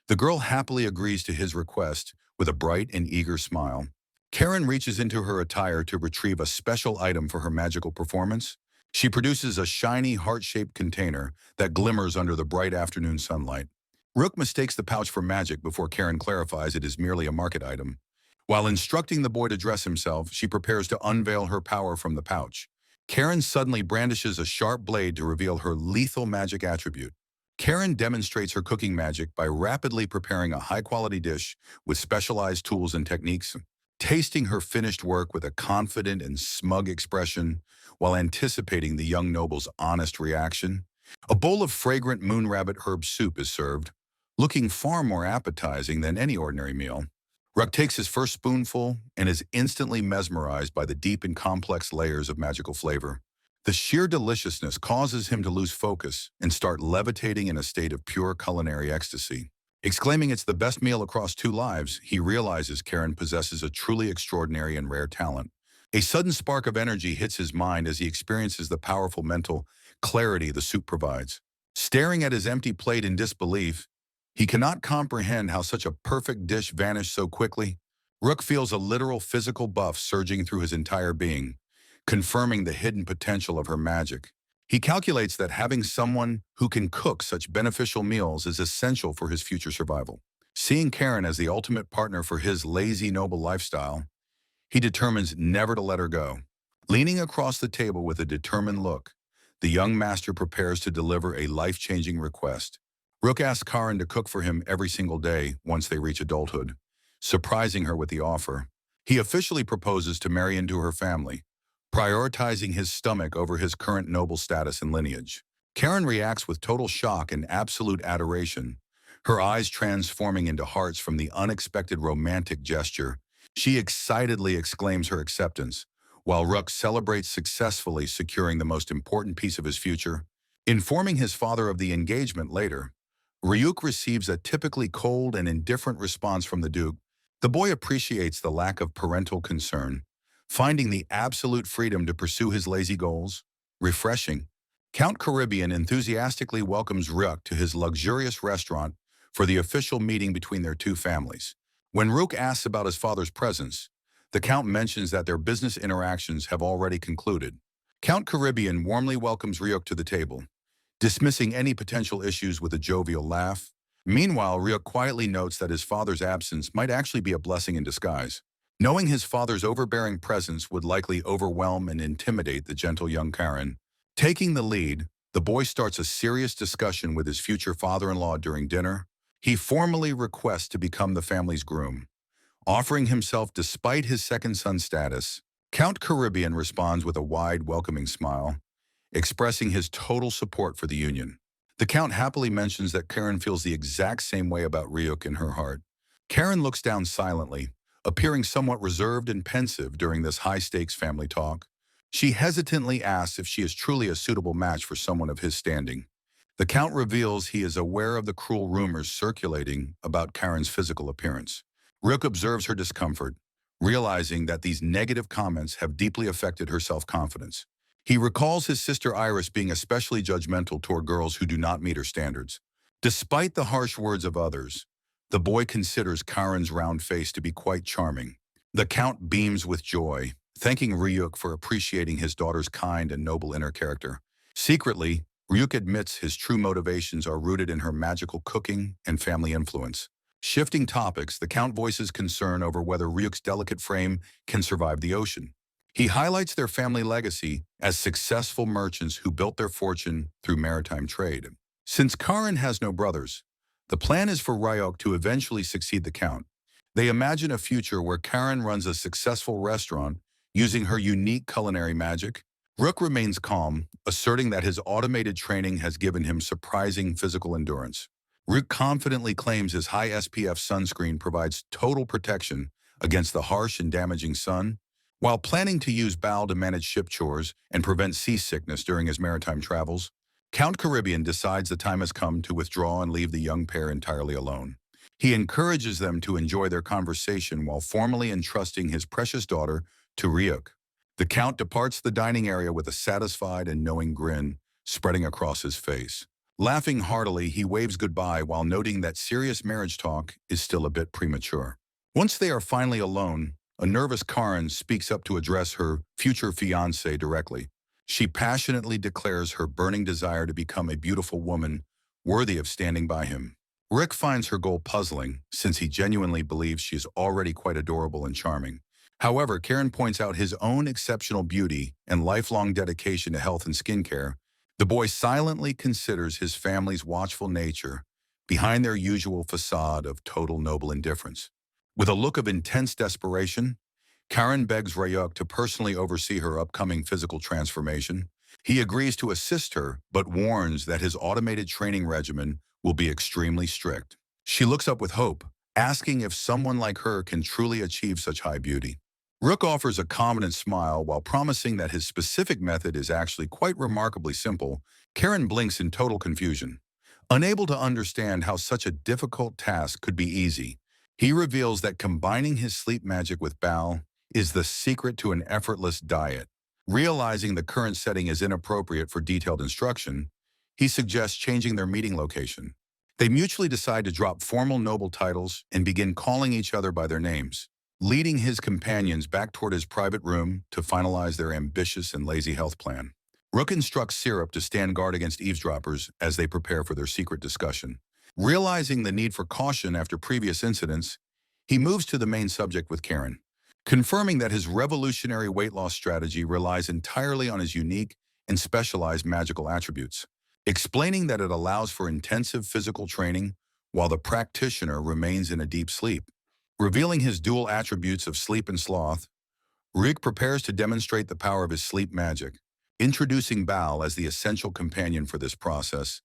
The girl happily agrees to his request with a bright and eager smile. Karen reaches into her attire to retrieve a special item for her magical performance. She produces a shiny heart-shaped container that glimmers under the bright afternoon sunlight. Rook mistakes the pouch for magic before Karen clarifies it is merely a market item. While instructing the boy to dress himself, she prepares to unveil her power from the pouch. Karen suddenly brandishes a sharp blade to reveal her lethal magic attribute. Karen demonstrates her cooking magic by rapidly preparing a high-quality dish with specialized tools and techniques, tasting her finished work with a confident and smug expression while anticipating the young noble's honest reaction. A bowl of fragrant moon rabbit herb soup is served, looking far more appetizing than any ordinary meal. Ruck takes his first spoonful and is instantly mesmerized by the deep and complex layers of magical flavor. The sheer deliciousness causes him to lose focus and start levitating in a state of pure culinary ecstasy. Exclaiming it's the best meal across two lives, he realizes Karen possesses a truly extraordinary and rare talent. A sudden spark of energy hits his mind as he experiences the powerful mental clarity the soup provides. Staring at his empty plate in disbelief, he cannot comprehend how such a perfect dish vanished so quickly. Rook feels a literal physical buff surging through his entire being, confirming the hidden potential of her magic. He calculates that having someone who can cook such beneficial meals is essential for his future survival. Seeing Karen as the ultimate partner for his lazy, noble lifestyle, he determines never to let her go. Leaning across the table with a determined look, the young master prepares to deliver a life-changing request. Rook asks Karen to cook for him every single day once they reach adulthood, surprising her with the offer. He officially proposes to marry into her family, prioritizing his stomach over his current noble status and lineage. Karen reacts with total shock and absolute adoration, her eyes transforming into hearts from the unexpected romantic gesture. She excitedly exclaims her acceptance, while Rook celebrates successfully securing the most important piece of his future. Informing his father of the engagement later, Ryuk receives a typically cold and indifferent response from the Duke. The boy appreciates the lack of parental concern, finding the absolute freedom to pursue his lazy goals refreshing. Count Caribbean enthusiastically welcomes Ryuk to his luxurious restaurant for the official meeting between their two families. When Ryuk asks about his father's presence, the Count mentions that their business interactions have already concluded. Count Caribbean warmly welcomes Ryuk to the table, dismissing any potential issues with a jovial laugh. Meanwhile, Ryuk quietly notes that his father's absence might actually be a blessing in disguise. Knowing his father's overbearing presence would likely overwhelm and intimidate the gentle young Karen. Taking the lead, the boy starts a serious discussion with his future father-in-law during dinner. He formally requests to become the family's groom, offering himself despite his second son status. Count Caribbean responds with a wide, welcoming smile, expressing his total support for the union. The Count happily mentions that Karen feels the exact same way about Ryuk in her heart. Karen looks down silently, appearing somewhat reserved and pensive during this high-stakes family talk. She hesitantly asks if she is truly a suitable match for someone of his standing. The Count reveals he is aware of the cruel rumors circulating about Karen's physical appearance. Ryuk observes her discomfort, realizing that these negative comments have deeply affected her self-confidence. He recalls his sister Iris being especially judgmental toward girls who do not meet her standards. Despite the harsh words of others, the boy considers Karen's round face to be quite charming. The Count beams with joy, thanking Ryuk for appreciating his daughter's kind and noble inner character. Secretly, Ryuk admits his true motivations are rooted in her magical cooking and family influence. Shifting topics, the Count voices concern over whether Ryuk's delicate frame can survive the ocean. He highlights their family legacy as successful merchants who built their fortune through maritime trade. Since Karen has no brothers, the plan is for Ryuk to eventually succeed the Count. They imagine a future where Karen runs a successful restaurant using her unique culinary magic. Rook remains calm, asserting that his automated training has given him surprising physical endurance. Rook confidently claims his high SPF sunscreen provides total protection against the harsh and damaging sun. While planning to use Bao to manage ship chores and prevent seasickness during his maritime travels, Count Caribbean decides the time has come to withdraw and leave the young pair entirely alone. He encourages them to enjoy their conversation while formally entrusting his precious daughter to Ryuk. The Count departs the dining area with a satisfied and knowing grin spreading across his face. Laughing heartily, he waves goodbye while noting that serious marriage talk is still a bit premature. Once they are finally alone, a nervous Karen speaks up to address her future fiancé directly. She passionately declares her burning desire to become a beautiful woman worthy of standing by him. Rick finds her goal puzzling, since he genuinely believes she is already quite adorable and charming. However, Karen points out his own exceptional beauty and lifelong dedication to health and skincare. The boy silently considers his family's watchful nature behind their usual facade of total noble indifference. With a look of intense desperation, Karen begs Ryuk to personally oversee her upcoming physical transformation. He agrees to assist her, but warns that his automated training regimen will be extremely strict. She looks up with hope, asking if someone like her can truly achieve such high beauty. Rook offers a confident smile while promising that his specific method is actually quite remarkably simple. Karen blinks in total confusion. Unable to understand how such a difficult task could be easy, he reveals that combining his sleep magic with Bao is the secret to an effortless diet. Realizing the current setting is inappropriate for detailed instruction, he suggests changing their meeting location. They mutually decide to drop formal noble titles and begin calling each other by their names, leading his companions back toward his private room to finalize their ambitious and lazy health plan. Rook instructs Syrup to stand guard against eavesdroppers as they prepare for their secret discussion. Realizing the need for caution after previous incidents, he moves to the main subject with Karen, confirming that his revolutionary weight loss strategy relies entirely on his unique and specialized magical attributes, explaining that it allows for intensive physical training while the practitioner remains in a deep sleep. Revealing his dual attributes of sleep and sloth, Rick prepares to demonstrate the power of his sleep magic, introducing Bao as the essential companion for this process,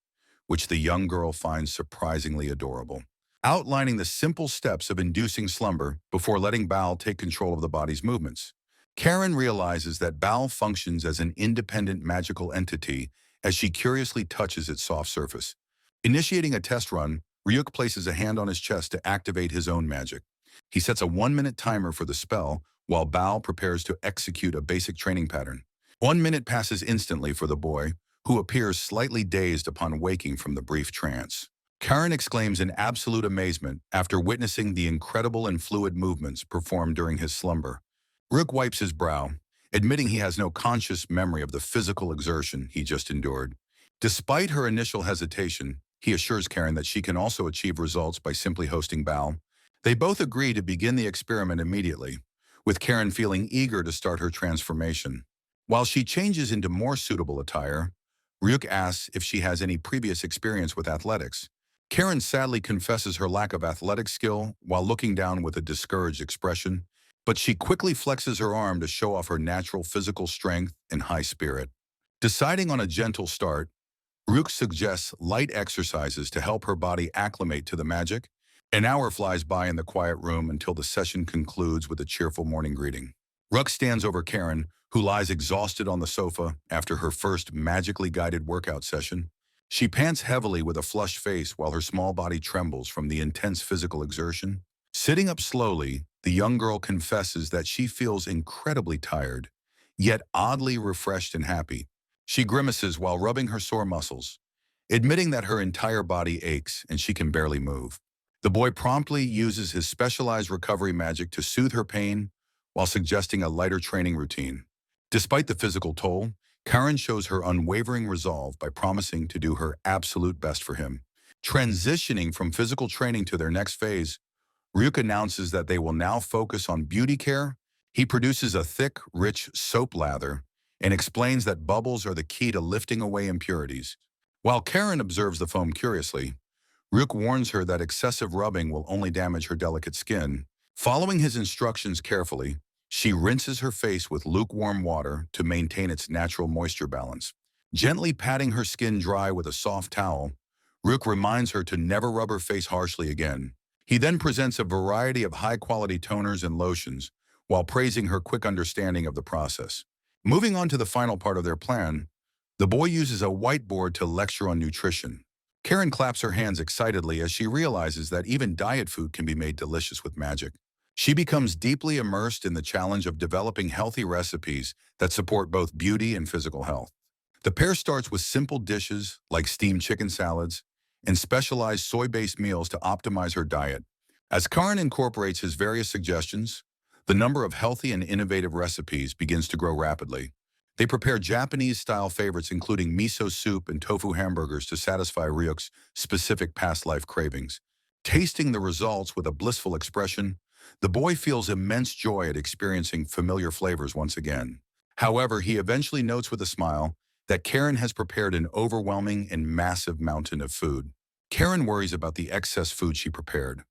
which the young girl finds surprisingly adorable. Outlining the simple steps of inducing slumber before letting Bao take control of the body's movements. Karen realizes that Bao functions as an independent magical entity as she curiously touches its soft surface. Initiating a test run, Ryuk places a hand on his chest to activate his own magic. He sets a 1-minute timer for the spell, while Bao prepares to execute a basic training pattern. 1 minute passes instantly for the boy, who appears slightly dazed upon waking from the brief trance. Karen exclaims in absolute amazement after witnessing the incredible and fluid movements performed during his slumber. Rook wipes his brow, admitting he has no conscious memory of the physical exertion he just endured. Despite her initial hesitation, he assures Karen that she can also achieve results by simply hosting Bao. They both agree to begin the experiment immediately, with Karen feeling eager to start her transformation. While she changes into more suitable attire, Ryuk asks if she has any previous experience with athletics. Karen sadly confesses her lack of athletic skill while looking down with a discouraged expression, but she quickly flexes her arm to show off her natural physical strength and high spirit. Deciding on a gentle start, Ryuk suggests light exercises to help her body acclimate to the magic. An hour flies by in the quiet room until the session concludes with a cheerful morning greeting. Ryuk stands over Karen, who lies exhausted on the sofa after her first magically guided workout session. She pants heavily with a flushed face while her small body trembles from the intense physical exertion. Sitting up slowly, the young girl confesses that she feels incredibly tired, yet oddly refreshed and happy. She grimaces while rubbing her sore muscles, admitting that her entire body aches and she can barely move. The boy promptly uses his specialized recovery magic to soothe her pain while suggesting a lighter training routine. Despite the physical toll, Karen shows her unwavering resolve by promising to do her absolute best for him. Transitioning from physical training to their next phase, Ryuk announces that they will now focus on beauty care. He produces a thick, rich soap lather and explains that bubbles are the key to lifting away impurities. While Karen observes the foam curiously, Ryuk warns her that excessive rubbing will only damage her delicate skin. Following his instructions carefully, she rinses her face with lukewarm water to maintain its natural moisture balance. Gently patting her skin dry with a soft towel, Ryuk reminds her to never rub her face harshly again. He then presents a variety of high-quality toners and lotions while praising her quick understanding of the process. Moving on to the final part of their plan, the boy uses a whiteboard to lecture on nutrition. Karen claps her hands excitedly as she realizes that even diet food can be made delicious with magic. She becomes deeply immersed in the challenge of developing healthy recipes that support both beauty and physical health. The pair starts with simple dishes like steamed chicken salads and specialized soy-based meals to optimize her diet. As Karan incorporates his various suggestions, the number of healthy and innovative recipes begins to grow rapidly. They prepare Japanese-style favorites including miso soup and tofu hamburgers to satisfy Ryuk's specific past life cravings. Tasting the results with a blissful expression, the boy feels immense joy at experiencing familiar flavors once again. However, he eventually notes with a smile that Karen has prepared an overwhelming and massive mountain of food. Karen worries about the excess food she prepared,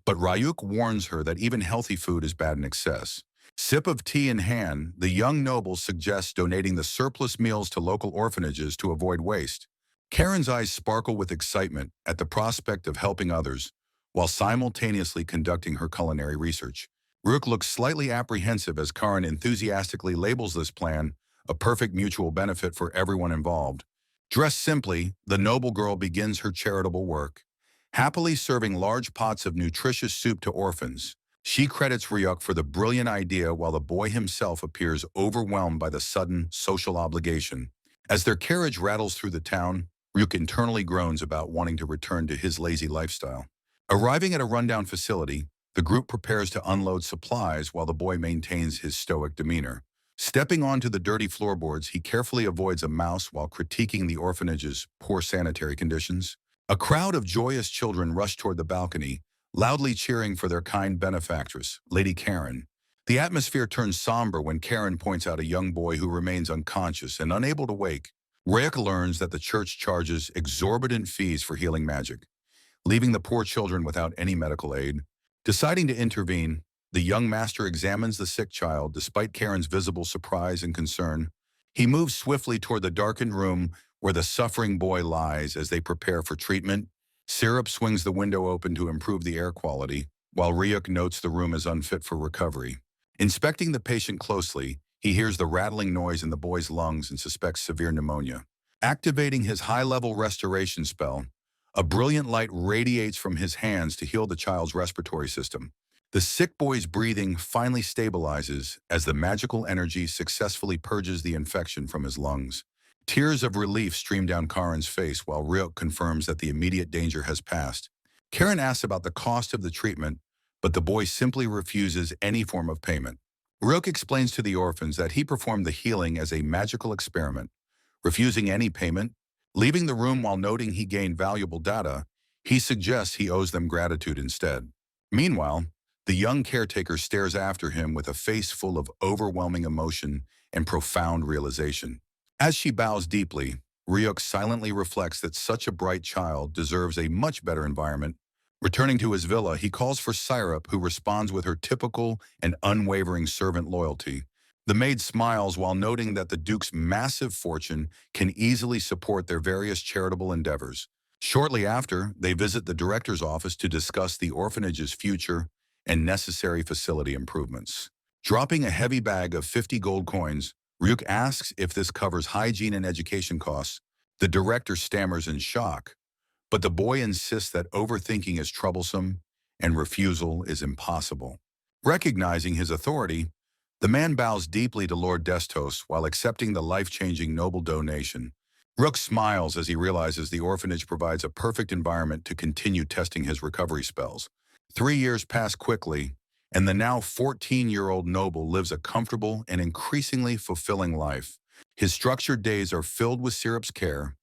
but Ryuk warns her that even healthy food is bad in excess. Sip of tea in hand, the young noble suggests donating the surplus meals to local orphanages to avoid waste. Karen's eyes sparkle with excitement at the prospect of helping others, while simultaneously conducting her culinary research. Ryuk looks slightly apprehensive as Karen enthusiastically labels this plan a perfect mutual benefit for everyone involved. Dressed simply, the noble girl begins her charitable work, happily serving large pots of nutritious soup to orphans. She credits Ryuk for the brilliant idea while the boy himself appears overwhelmed by the sudden social obligation. As their carriage rattles through the town, Ryuk internally groans about wanting to return to his lazy lifestyle. Arriving at a rundown facility, the group prepares to unload supplies while the boy maintains his stoic demeanor. Stepping onto the dirty floorboards, he carefully avoids a mouse while critiquing the orphanage's poor sanitary conditions. A crowd of joyous children rush toward the balcony, loudly cheering for their kind benefactress, Lady Karen. The atmosphere turns somber when Karen points out a young boy who remains unconscious and unable to wake. Ryuk learns that the church charges exorbitant fees for healing magic, leaving the poor children without any medical aid. Deciding to intervene, the young master examines the sick child despite Karen's visible surprise and concern. He moves swiftly toward the darkened room where the suffering boy lies as they prepare for treatment. Syrup swings the window open to improve the air quality, while Ryuk notes the room is unfit for recovery. Inspecting the patient closely, he hears the rattling noise in the boy's lungs and suspects severe pneumonia. Activating his high-level restoration spell, a brilliant light radiates from his hands to heal the child's respiratory system. The sick boy's breathing finally stabilizes as the magical energy successfully purges the infection from his lungs. Tears of relief stream down Karen's face while Ryuk confirms that the immediate danger has passed. Karen asks about the cost of the treatment, but the boy simply refuses any form of payment. Ryuk explains to the orphans that he performed the healing as a magical experiment. Refusing any payment, leaving the room while noting he gained valuable data, he suggests he owes them gratitude instead. Meanwhile, the young caretaker stares after him with a face full of overwhelming emotion and profound realization. As she bows deeply, Ryuk silently reflects that such a bright child deserves a much better environment. Returning to his villa, he calls for Syrup, who responds with her typical and unwavering servant loyalty. The maid smiles while noting that the Duke's massive fortune can easily support their various charitable endeavors. Shortly after, they visit the director's office to discuss the orphanage's future and necessary facility improvements. Dropping a heavy bag of 50 gold coins, Ryuk asks if this covers hygiene and education costs. The director stammers in shock, but the boy insists that overthinking is troublesome and refusal is impossible. Recognizing his authority, the man bows deeply to Lord Destos while accepting the life-changing noble donation. Rook smiles as he realizes the orphanage provides a perfect environment to continue testing his recovery spells. 3 years pass quickly, and the now 14-year-old noble lives a comfortable and increasingly fulfilling life. His structured days are filled with Syrup's care,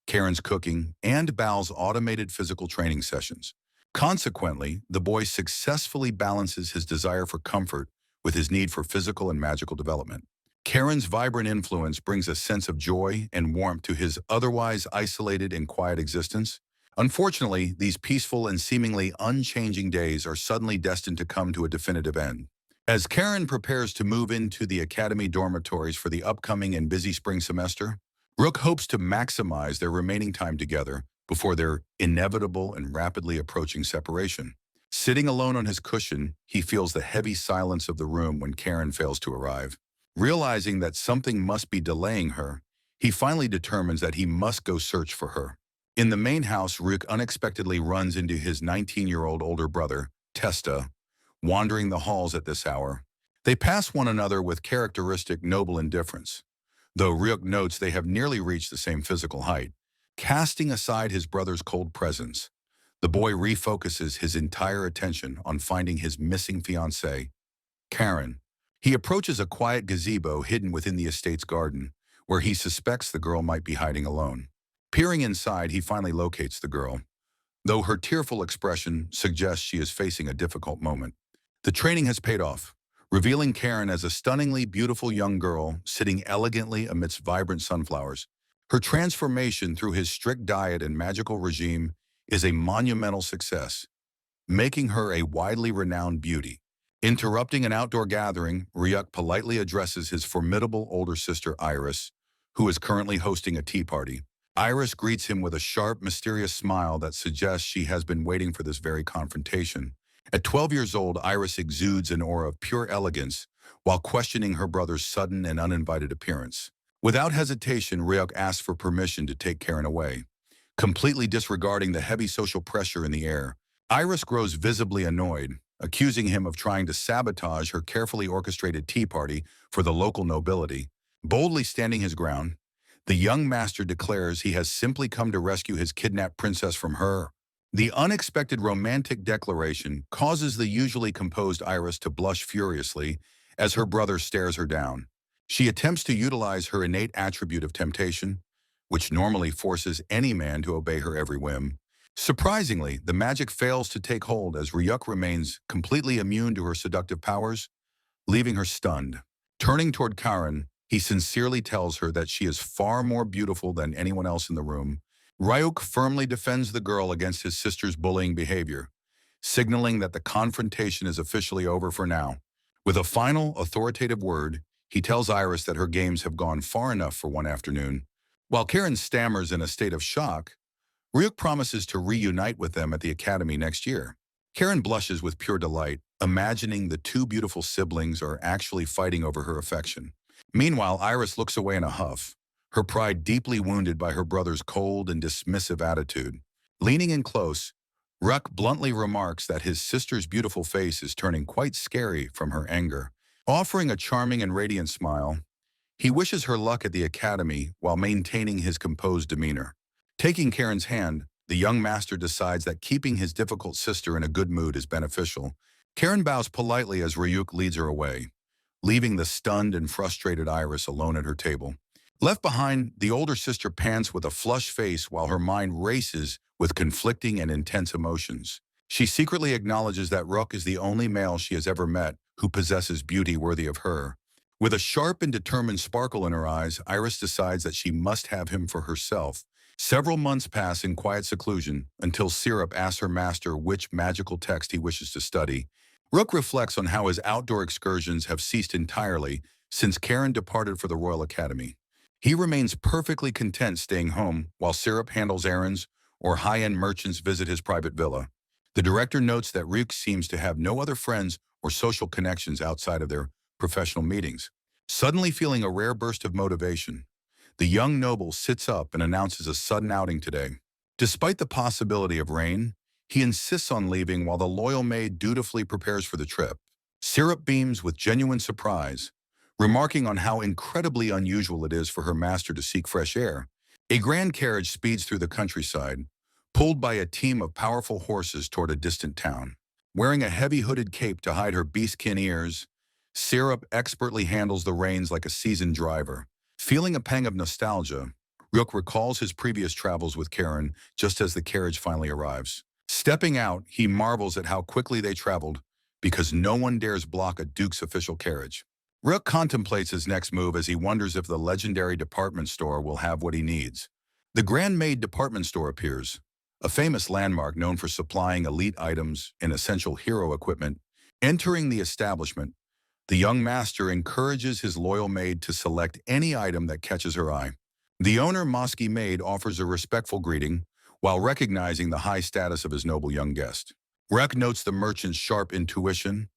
Karen's cooking, and Bal's automated physical training sessions. Consequently, the boy successfully balances his desire for comfort with his need for physical and magical development. Karen's vibrant influence brings a sense of joy and warmth to his otherwise isolated and quiet existence. Unfortunately, these peaceful and seemingly unchanging days are suddenly destined to come to a definitive end. As Karen prepares to move into the academy dormitories for the upcoming and busy spring semester, Rook hopes to maximize their remaining time together before their inevitable and rapidly approaching separation. Sitting alone on his cushion, he feels the heavy silence of the room when Karen fails to arrive. Realizing that something must be delaying her, he finally determines that he must go search for her. In the main house, Ryuk unexpectedly runs into his 19-year-old older brother, Testa, wandering the halls at this hour. They pass one another with characteristic noble indifference, though Ryuk notes they have nearly reached the same physical height. Casting aside his brother's cold presence, the boy refocuses his entire attention on finding his missing fiancée, Karen. He approaches a quiet gazebo hidden within the estate's garden, where he suspects the girl might be hiding alone. Peering inside, he finally locates the girl, though her tearful expression suggests she is facing a difficult moment. The training has paid off, revealing Karen as a stunningly beautiful young girl sitting elegantly amidst vibrant sunflowers. Her transformation through his strict diet and magical regime is a monumental success, making her a widely renowned beauty. Interrupting an outdoor gathering, Ryuk politely addresses his formidable older sister Iris, who is currently hosting a tea party. Iris greets him with a sharp, mysterious smile that suggests she has been waiting for this very confrontation. At 12 years old, Iris exudes an aura of pure elegance while questioning her brother's sudden and uninvited appearance. Without hesitation, Ryuk asks for permission to take Karen away. Completely disregarding the heavy social pressure in the air, Iris grows visibly annoyed, accusing him of trying to sabotage her carefully orchestrated tea party for the local nobility. Boldly standing his ground, the young master declares he has simply come to rescue his kidnapped princess from her. The unexpected romantic declaration causes the usually composed Iris to blush furiously as her brother stares her down. She attempts to utilize her innate attribute of temptation, which normally forces any man to obey her every whim. Surprisingly, the magic fails to take hold as Ryuk remains completely immune to her seductive powers, leaving her stunned. Turning toward Karen, he sincerely tells her that she is far more beautiful than anyone else in the room. Ryuk firmly defends the girl against his sister's bullying behavior, signaling that the confrontation is officially over for now. With a final, authoritative word, he tells Iris that her games have gone far enough for one afternoon. While Karen stammers in a state of shock, Ryuk promises to reunite with them at the academy next year. Karen blushes with pure delight, imagining the two beautiful siblings are actually fighting over her affection. Meanwhile, Iris looks away in a huff, her pride deeply wounded by her brother's cold and dismissive attitude. Leaning in close, Ryuk bluntly remarks that his sister's beautiful face is turning quite scary from her anger. Offering a charming and radiant smile, he wishes her luck at the academy while maintaining his composed demeanor. Taking Karen's hand, the young master decides that keeping his difficult sister in a good mood is beneficial. Karen bows politely as Ryuk leads her away, leaving the stunned and frustrated Iris alone at her table. Left behind, the older sister pants with a flushed face while her mind races with conflicting and intense emotions. She secretly acknowledges that Ryuk is the only male she has ever met who possesses beauty worthy of her. With a sharp and determined sparkle in her eyes, Iris decides that she must have him for herself. Several months pass in quiet seclusion until Syrup asks her master which magical text he wishes to study. Ryuk reflects on how his outdoor excursions have ceased entirely since Karen departed for the Royal Academy. He remains perfectly content staying home while Syrup handles errands or high-end merchants visit his private villa. The director notes that Ryuk seems to have no other friends or social connections outside of their professional meetings. Suddenly feeling a rare burst of motivation, the young noble sits up and announces a sudden outing today. Despite the possibility of rain, he insists on leaving while the loyal maid dutifully prepares for the trip. Syrup beams with genuine surprise, remarking on how incredibly unusual it is for her master to seek fresh air. A grand carriage speeds through the countryside, pulled by a team of powerful horses toward a distant town. Wearing a heavy hooded cape to hide her beastkin ears, Syrup expertly handles the reins like a seasoned driver. Feeling a pang of nostalgia, Ryuk recalls his previous travels with Karen just as the carriage finally arrives. Stepping out, he marvels at how quickly they traveled because no one dares block a Duke's official carriage. Ryuk contemplates his next move as he wonders if the legendary department store will have what he needs. The Grand Maid department store appears, a famous landmark known for supplying elite items and essential hero equipment. Entering the establishment, the young master encourages his loyal maid to select any item that catches her eye. The owner, Mosky Maid, offers a respectful greeting while recognizing the high status of his noble young guest. Ryuk notes the merchant's sharp intuition,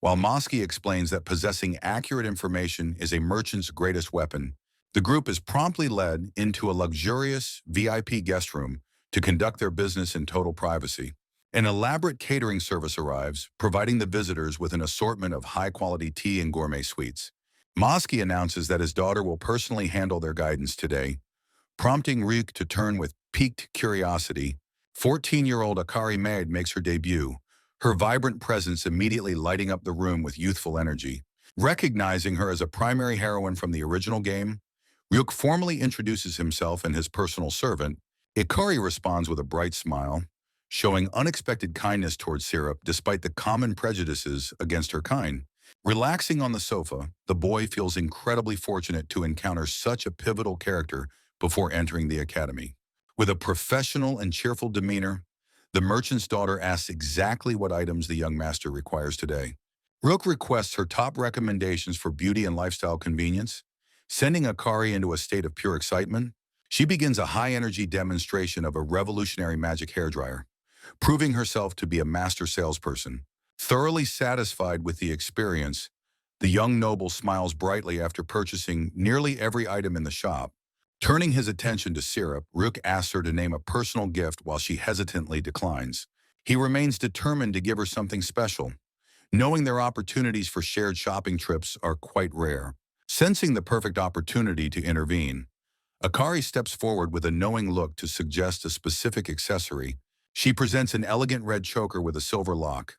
while Mosky explains that possessing accurate information is a merchant's greatest weapon. The group is promptly led into a luxurious VIP guest room to conduct their business in total privacy. An elaborate catering service arrives, providing the visitors with an assortment of high-quality tea and gourmet sweets. Moski announces that his daughter will personally handle their guidance today, prompting Ryuk to turn with piqued curiosity. 14-year-old Akari Maid makes her debut, her vibrant presence immediately lighting up the room with youthful energy. Recognizing her as a primary heroine from the original game, Ryuk formally introduces himself and his personal servant. Ikari responds with a bright smile, showing unexpected kindness towards Syrup despite the common prejudices against her kind. Relaxing on the sofa, the boy feels incredibly fortunate to encounter such a pivotal character before entering the academy. With a professional and cheerful demeanor, the merchant's daughter asks exactly what items the young master requires today. Rook requests her top recommendations for beauty and lifestyle convenience, sending Akari into a state of pure excitement. She begins a high-energy demonstration of a revolutionary magic hairdryer, proving herself to be a master salesperson. Thoroughly satisfied with the experience, the young noble smiles brightly after purchasing nearly every item in the shop. Turning his attention to Syrup, Rook asks her to name a personal gift while she hesitantly declines. He remains determined to give her something special, knowing their opportunities for shared shopping trips are quite rare. Sensing the perfect opportunity to intervene, Akari steps forward with a knowing look to suggest a specific accessory. She presents an elegant red choker with a silver lock,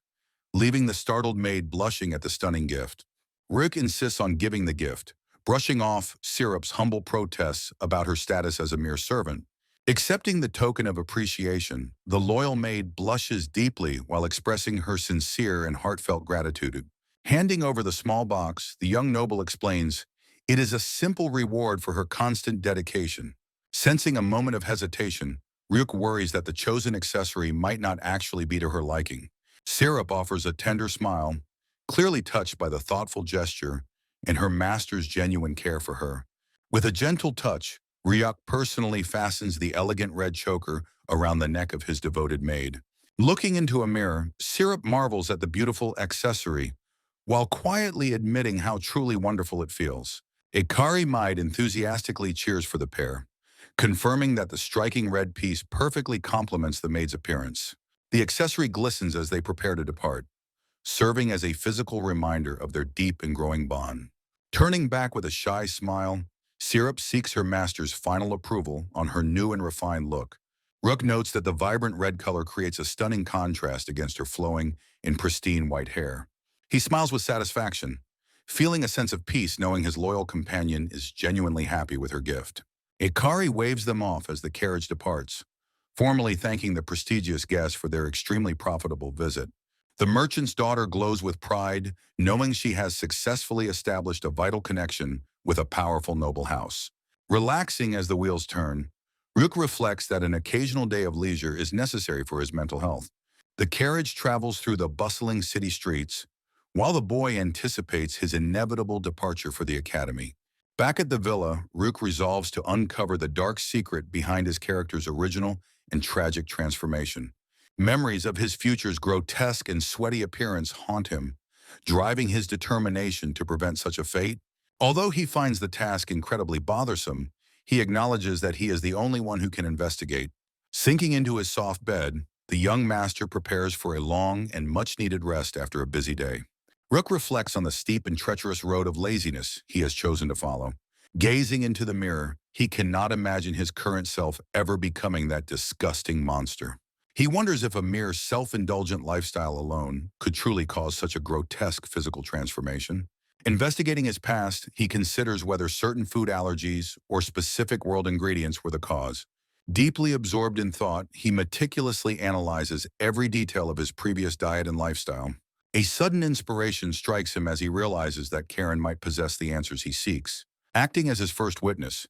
leaving the startled maid blushing at the stunning gift. Rick insists on giving the gift, brushing off Syrup's humble protests about her status as a mere servant. Accepting the token of appreciation, the loyal maid blushes deeply while expressing her sincere and heartfelt gratitude. Handing over the small box, the young noble explains, "It is a simple reward for her constant dedication." Sensing a moment of hesitation, Ryuk worries that the chosen accessory might not actually be to her liking. Syrup offers a tender smile, clearly touched by the thoughtful gesture and her master's genuine care for her. With a gentle touch, Ryuk personally fastens the elegant red choker around the neck of his devoted maid. Looking into a mirror, Syrup marvels at the beautiful accessory, while quietly admitting how truly wonderful it feels. Ikari Maid enthusiastically cheers for the pair, confirming that the striking red piece perfectly complements the maid's appearance. The accessory glistens as they prepare to depart, serving as a physical reminder of their deep and growing bond. Turning back with a shy smile, Syrup seeks her master's final approval on her new and refined look. Rook notes that the vibrant red color creates a stunning contrast against her flowing and pristine white hair. He smiles with satisfaction, feeling a sense of peace knowing his loyal companion is genuinely happy with her gift. Ikari waves them off as the carriage departs, formally thanking the prestigious guests for their extremely profitable visit. The merchant's daughter glows with pride, knowing she has successfully established a vital connection with a powerful noble house. Relaxing as the wheels turn, Rook reflects that an occasional day of leisure is necessary for his mental health. The carriage travels through the bustling city streets, while the boy anticipates his inevitable departure for the academy. Back at the villa, Rook resolves to uncover the dark secret behind his character's original and tragic transformation. Memories of his future's grotesque and sweaty appearance haunt him, driving his determination to prevent such a fate. Although he finds the task incredibly bothersome, he acknowledges that he is the only one who can investigate. Sinking into his soft bed, the young master prepares for a long and much-needed rest after a busy day. Rook reflects on the steep and treacherous road of laziness he has chosen to follow. Gazing into the mirror, he cannot imagine his current self ever becoming that disgusting monster. He wonders if a mere self-indulgent lifestyle alone could truly cause such a grotesque physical transformation. Investigating his past, he considers whether certain food allergies or specific world ingredients were the cause. Deeply absorbed in thought, he meticulously analyzes every detail of his previous diet and lifestyle. A sudden inspiration strikes him as he realizes that Karen might possess the answers he seeks. Acting as his first witness,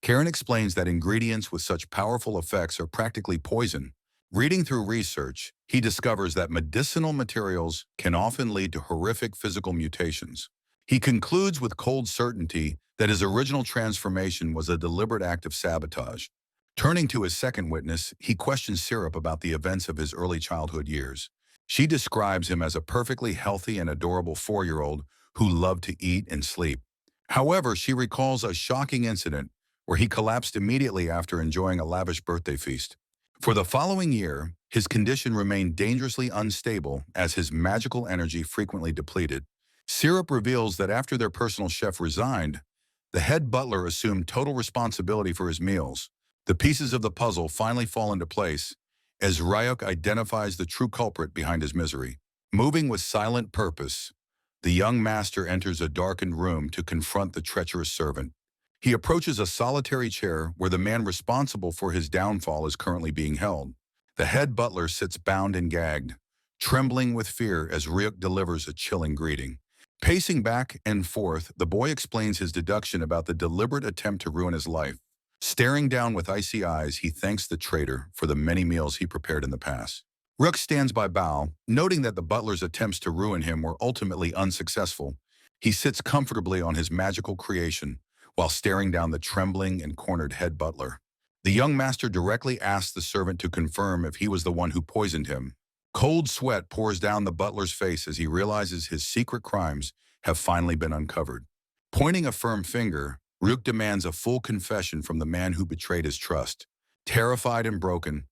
Karen explains that ingredients with such powerful effects are practically poison. Reading through research, he discovers that medicinal materials can often lead to horrific physical mutations. He concludes with cold certainty that his original transformation was a deliberate act of sabotage. Turning to his second witness, he questions Syrup about the events of his early childhood years. She describes him as a perfectly healthy and adorable 4-year-old who loved to eat and sleep. However, she recalls a shocking incident where he collapsed immediately after enjoying a lavish birthday feast. For the following year, His condition remained dangerously unstable as his magical energy frequently depleted. Syrup reveals that after their personal chef resigned, the head butler assumed total responsibility for his meals. The pieces of the puzzle finally fall into place as Ryuk identifies the true culprit behind his misery. Moving with silent purpose, the young master enters a darkened room to confront the treacherous servant. He approaches a solitary chair where the man responsible for his downfall is currently being held. The head butler sits bound and gagged, trembling with fear as Ryuk delivers a chilling greeting. Pacing back and forth, the boy explains his deduction about the deliberate attempt to ruin his life. Staring down with icy eyes, he thanks the traitor for the many meals he prepared in the past. Ryuk stands by Bao, noting that the butler's attempts to ruin him were ultimately unsuccessful. He sits comfortably on his magical creation while staring down the trembling and cornered head butler. The young master directly asks the servant to confirm if he was the one who poisoned him. Cold sweat pours down the butler's face as he realizes his secret crimes have finally been uncovered. Pointing a firm finger, Ryuk demands a full confession from the man who betrayed his trust. Terrified and broken,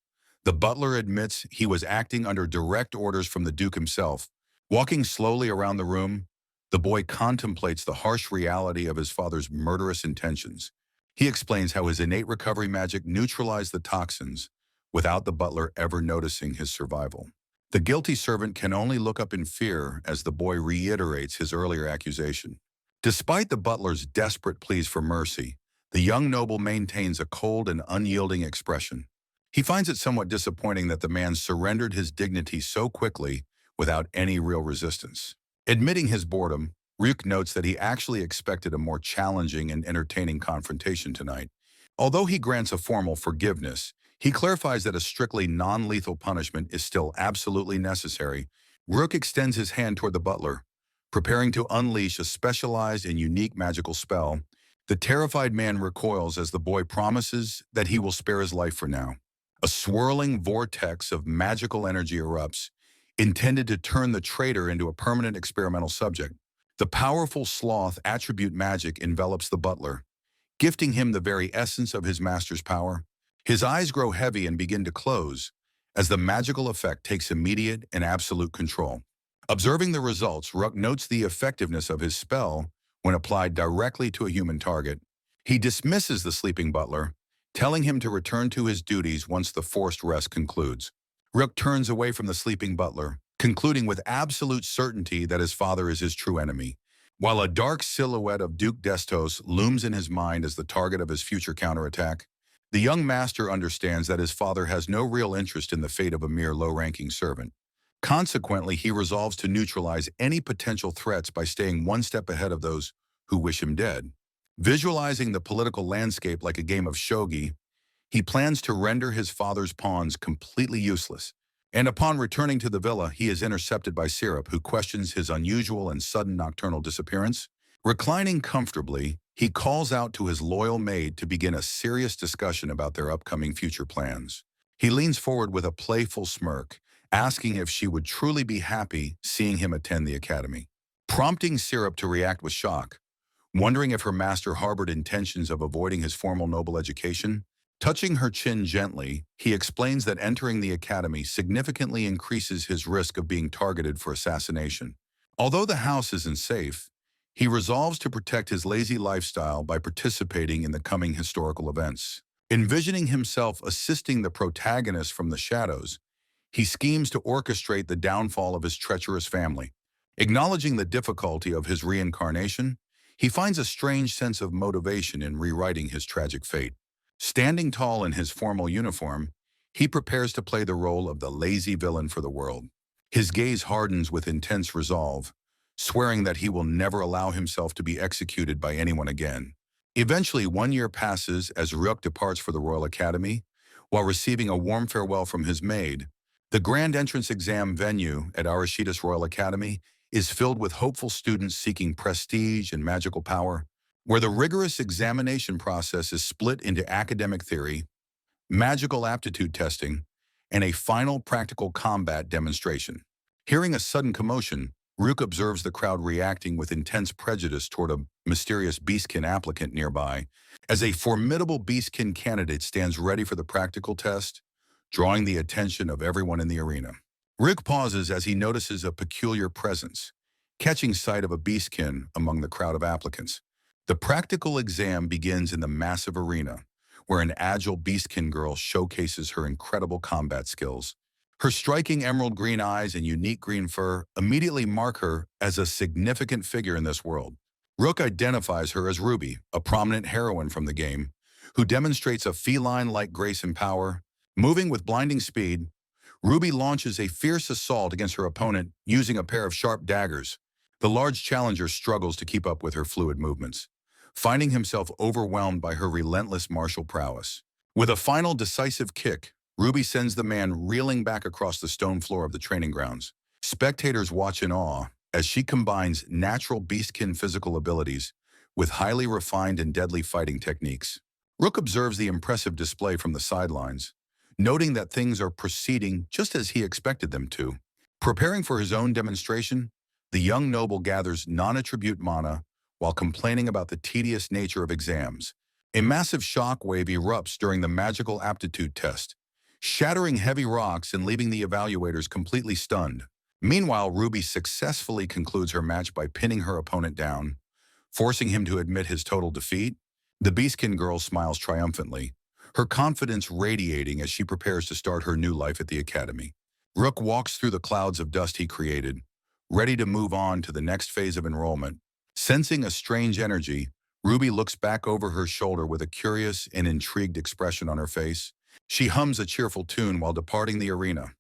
the butler admits he was acting under direct orders from the Duke himself. Walking slowly around the room, the boy contemplates the harsh reality of his father's murderous intentions. He explains how his innate recovery magic neutralized the toxins without the butler ever noticing his survival. The guilty servant can only look up in fear as the boy reiterates his earlier accusation. Despite the butler's desperate pleas for mercy, the young noble maintains a cold and unyielding expression. He finds it somewhat disappointing that the man surrendered his dignity so quickly without any real resistance. Admitting his boredom, Ryuk notes that he actually expected a more challenging and entertaining confrontation tonight. Although he grants a formal forgiveness, he clarifies that a strictly non-lethal punishment is still absolutely necessary. Ryuk extends his hand toward the butler, preparing to unleash a specialized and unique magical spell. The terrified man recoils as the boy promises that he will spare his life for now. A swirling vortex of magical energy erupts, intended to turn the traitor into a permanent experimental subject. The powerful sloth attribute magic envelops the butler, gifting him the very essence of his master's power. His eyes grow heavy and begin to close as the magical effect takes immediate and absolute control. Observing the results, Ryuk notes the effectiveness of his spell when applied directly to a human target. He dismisses the sleeping butler, telling him to return to his duties once the forced rest concludes. Ryuk turns away from the sleeping butler, concluding with absolute certainty that his father is his true enemy. While a dark silhouette of Duke Destos looms in his mind as the target of his future counterattack, the young master understands that his father has no real interest in the fate of a mere low-ranking servant. Consequently, he resolves to neutralize any potential threats by staying one step ahead of those who wish him dead. Visualizing the political landscape like a game of shogi, he plans to render his father's pawns completely useless. And upon returning to the villa, he is intercepted by Syrup, who questions his unusual and sudden nocturnal disappearance. Reclining comfortably, he calls out to his loyal maid to begin a serious discussion about their upcoming future plans. He leans forward with a playful smirk, asking if she would truly be happy seeing him attend the academy, prompting Syrup to react with shock, wondering if her master harbored intentions of avoiding his formal noble education. Touching her chin gently, he explains that entering the academy significantly increases his risk of being targeted for assassination. Although the house isn't safe, he resolves to protect his lazy lifestyle by participating in the coming historical events. Envisioning himself assisting the protagonist from the shadows, he schemes to orchestrate the downfall of his treacherous family. Acknowledging the difficulty of his reincarnation, he finds a strange sense of motivation in rewriting his tragic fate. Standing tall in his formal uniform, he prepares to play the role of the lazy villain for the world. His gaze hardens with intense resolve, swearing that he will never allow himself to be executed by anyone again. Eventually, 1 year passes as Ryuk departs for the Royal Academy, while receiving a warm farewell from his maid. The grand entrance exam venue at Arashida's Royal Academy is filled with hopeful students seeking prestige and magical power, where the rigorous examination process is split into academic theory, magical aptitude testing, and a final practical combat demonstration. Hearing a sudden commotion, Ryuk observes the crowd reacting with intense prejudice toward a mysterious beastkin applicant nearby. As a formidable beastkin candidate stands ready for the practical test, drawing the attention of everyone in the arena. Rick pauses as he notices a peculiar presence, catching sight of a beastkin among the crowd of applicants. The practical exam begins in the massive arena, where an agile beastkin girl showcases her incredible combat skills. Her striking emerald green eyes and unique green fur immediately mark her as a significant figure in this world. Rook identifies her as Ruby, a prominent heroine from the game, who demonstrates a feline-like grace and power. Moving with blinding speed, Ruby launches a fierce assault against her opponent using a pair of sharp daggers. The large challenger struggles to keep up with her fluid movements, finding himself overwhelmed by her relentless martial prowess. With a final decisive kick, Ruby sends the man reeling back across the stone floor of the training grounds. Spectators watch in awe as she combines natural beastkin physical abilities with highly refined and deadly fighting techniques. Rook observes the impressive display from the sidelines, noting that things are proceeding just as he expected them to. Preparing for his own demonstration, the young noble gathers non-attribute mana while complaining about the tedious nature of exams. A massive shockwave erupts during the magical aptitude test, shattering heavy rocks and leaving the evaluators completely stunned. Meanwhile, Ruby successfully concludes her match by pinning her opponent down, forcing him to admit his total defeat. The Beastkin girl smiles triumphantly, her confidence radiating as she prepares to start her new life at the academy. Rook walks through the clouds of dust he created, ready to move on to the next phase of enrollment. Sensing a strange energy, Ruby looks back over her shoulder with a curious and intrigued expression on her face. She hums a cheerful tune while departing the arena,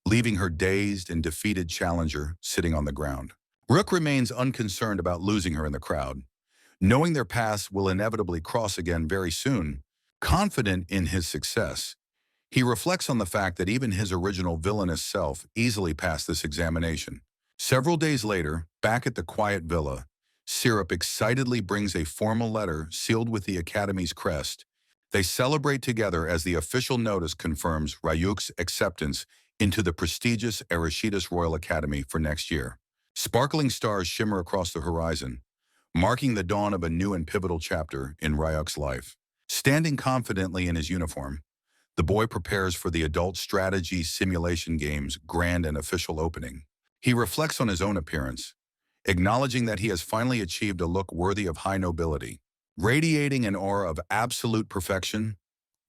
leaving her dazed and defeated challenger sitting on the ground. Rook remains unconcerned about losing her in the crowd, knowing their paths will inevitably cross again very soon. Confident in his success, he reflects on the fact that even his original villainous self easily passed this examination. Several days later, back at the quiet villa, Syrup excitedly brings a formal letter sealed with the Academy's crest. They celebrate together as the official notice confirms Ryuk's acceptance into the prestigious Erishidas Royal Academy for next year. Sparkling stars shimmer across the horizon, marking the dawn of a new and pivotal chapter in Ryuk's life. Standing confidently in his uniform, the boy prepares for the adult strategy simulation game's grand and official opening. He reflects on his own appearance, acknowledging that he has finally achieved a look worthy of high nobility. Radiating an aura of absolute perfection,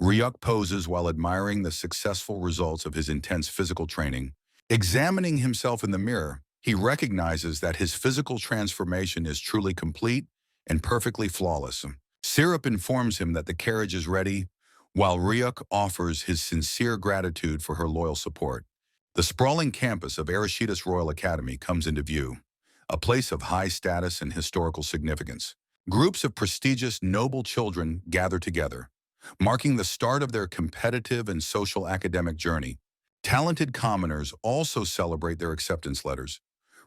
Ryuk poses while admiring the successful results of his intense physical training. Examining himself in the mirror, he recognizes that his physical transformation is truly complete and perfectly flawless. Syrup informs him that the carriage is ready, while Ryuk offers his sincere gratitude for her loyal support. The sprawling campus of Erishidas Royal Academy comes into view, a place of high status and historical significance. Groups of prestigious, noble children gather together, marking the start of their competitive and social academic journey. Talented commoners also celebrate their acceptance letters,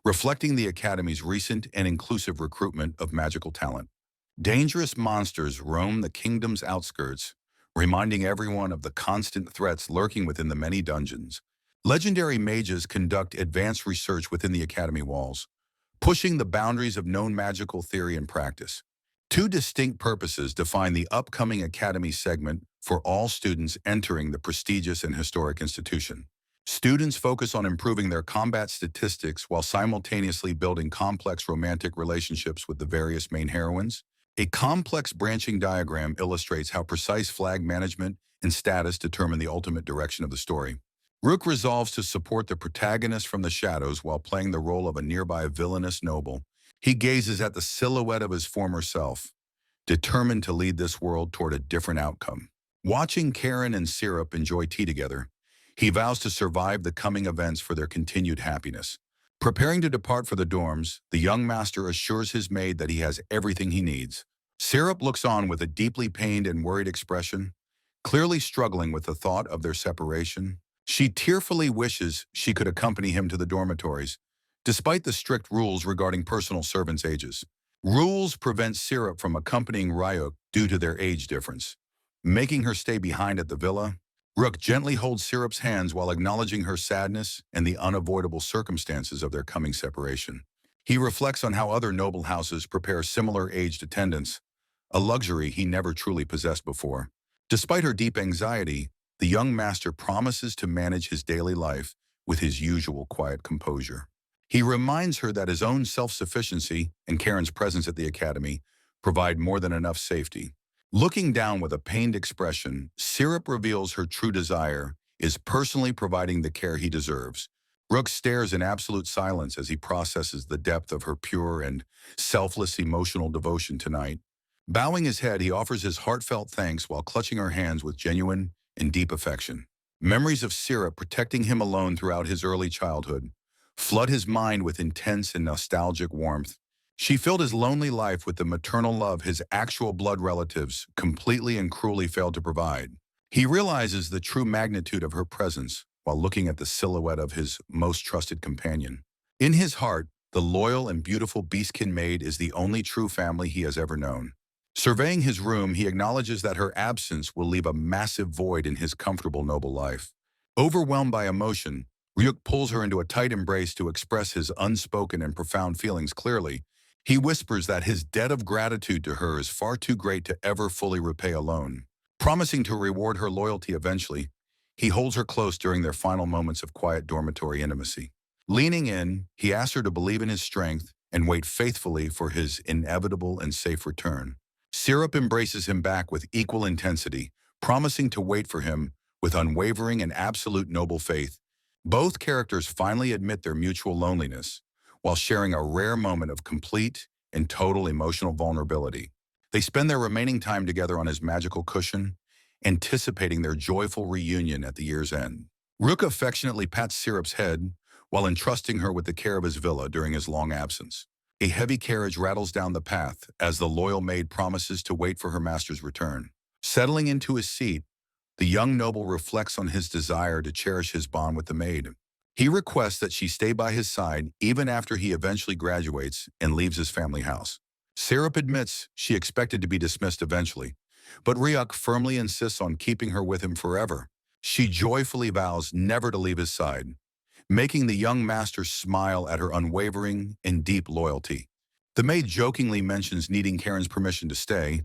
reflecting the Academy's recent and inclusive recruitment of magical talent. Dangerous monsters roam the kingdom's outskirts, reminding everyone of the constant threats lurking within the many dungeons. Legendary mages conduct advanced research within the Academy walls, pushing the boundaries of known magical theory and practice. Two distinct purposes define the upcoming Academy segment for all students entering the prestigious and historic institution. Students focus on improving their combat statistics while simultaneously building complex romantic relationships with the various main heroines. A complex branching diagram illustrates how precise flag management and status determine the ultimate direction of the story. Rook resolves to support the protagonist from the shadows while playing the role of a nearby villainous noble. He gazes at the silhouette of his former self, determined to lead this world toward a different outcome. Watching Karen and Syrup enjoy tea together, he vows to survive the coming events for their continued happiness. Preparing to depart for the dorms, the young master assures his maid that he has everything he needs. Syrup looks on with a deeply pained and worried expression, clearly struggling with the thought of their separation. She tearfully wishes she could accompany him to the dormitories, despite the strict rules regarding personal servants' ages. Rules prevent Syrup from accompanying Ryuk due to their age difference, making her stay behind at the villa. Rook gently holds Syrup's hands while acknowledging her sadness and the unavoidable circumstances of their coming separation. He reflects on how other noble houses prepare similar aged attendants, a luxury he never truly possessed before. Despite her deep anxiety, the young master promises to manage his daily life with his usual quiet composure. He reminds her that his own self-sufficiency and Karen's presence at the academy provide more than enough safety. Looking down with a pained expression, Syrup reveals her true desire is personally providing the care he deserves. Rook stares in absolute silence as he processes the depth of her pure and selfless emotional devotion tonight. Bowing his head, he offers his heartfelt thanks while clutching her hands with genuine and deep affection. Memories of Syrup protecting him alone throughout his early childhood flood his mind with intense and nostalgic warmth. She filled his lonely life with the maternal love his actual blood relatives completely and cruelly failed to provide. He realizes the true magnitude of her presence while looking at the silhouette of his most trusted companion. In his heart, the loyal and beautiful Beastkin maid is the only true family he has ever known. Surveying his room, he acknowledges that her absence will leave a massive void in his comfortable noble life. Overwhelmed by emotion, Ryuk pulls her into a tight embrace to express his unspoken and profound feelings clearly. He whispers that his debt of gratitude to her is far too great to ever fully repay alone. Promising to reward her loyalty eventually, he holds her close during their final moments of quiet dormitory intimacy. Leaning in, he asks her to believe in his strength and wait faithfully for his inevitable and safe return. Syrup embraces him back with equal intensity, promising to wait for him with unwavering and absolute noble faith. Both characters finally admit their mutual loneliness, while sharing a rare moment of complete and total emotional vulnerability. They spend their remaining time together on his magical cushion, anticipating their joyful reunion at the year's end. Rook affectionately pats Syrup's head while entrusting her with the care of his villa during his long absence. A heavy carriage rattles down the path as the loyal maid promises to wait for her master's return. Settling into his seat, the young noble reflects on his desire to cherish his bond with the maid. He requests that she stay by his side even after he eventually graduates and leaves his family house. Syrup admits she expected to be dismissed eventually, but Ryuk firmly insists on keeping her with him forever. She joyfully vows never to leave his side, making the young master smile at her unwavering and deep loyalty. The maid jokingly mentions needing Karen's permission to stay,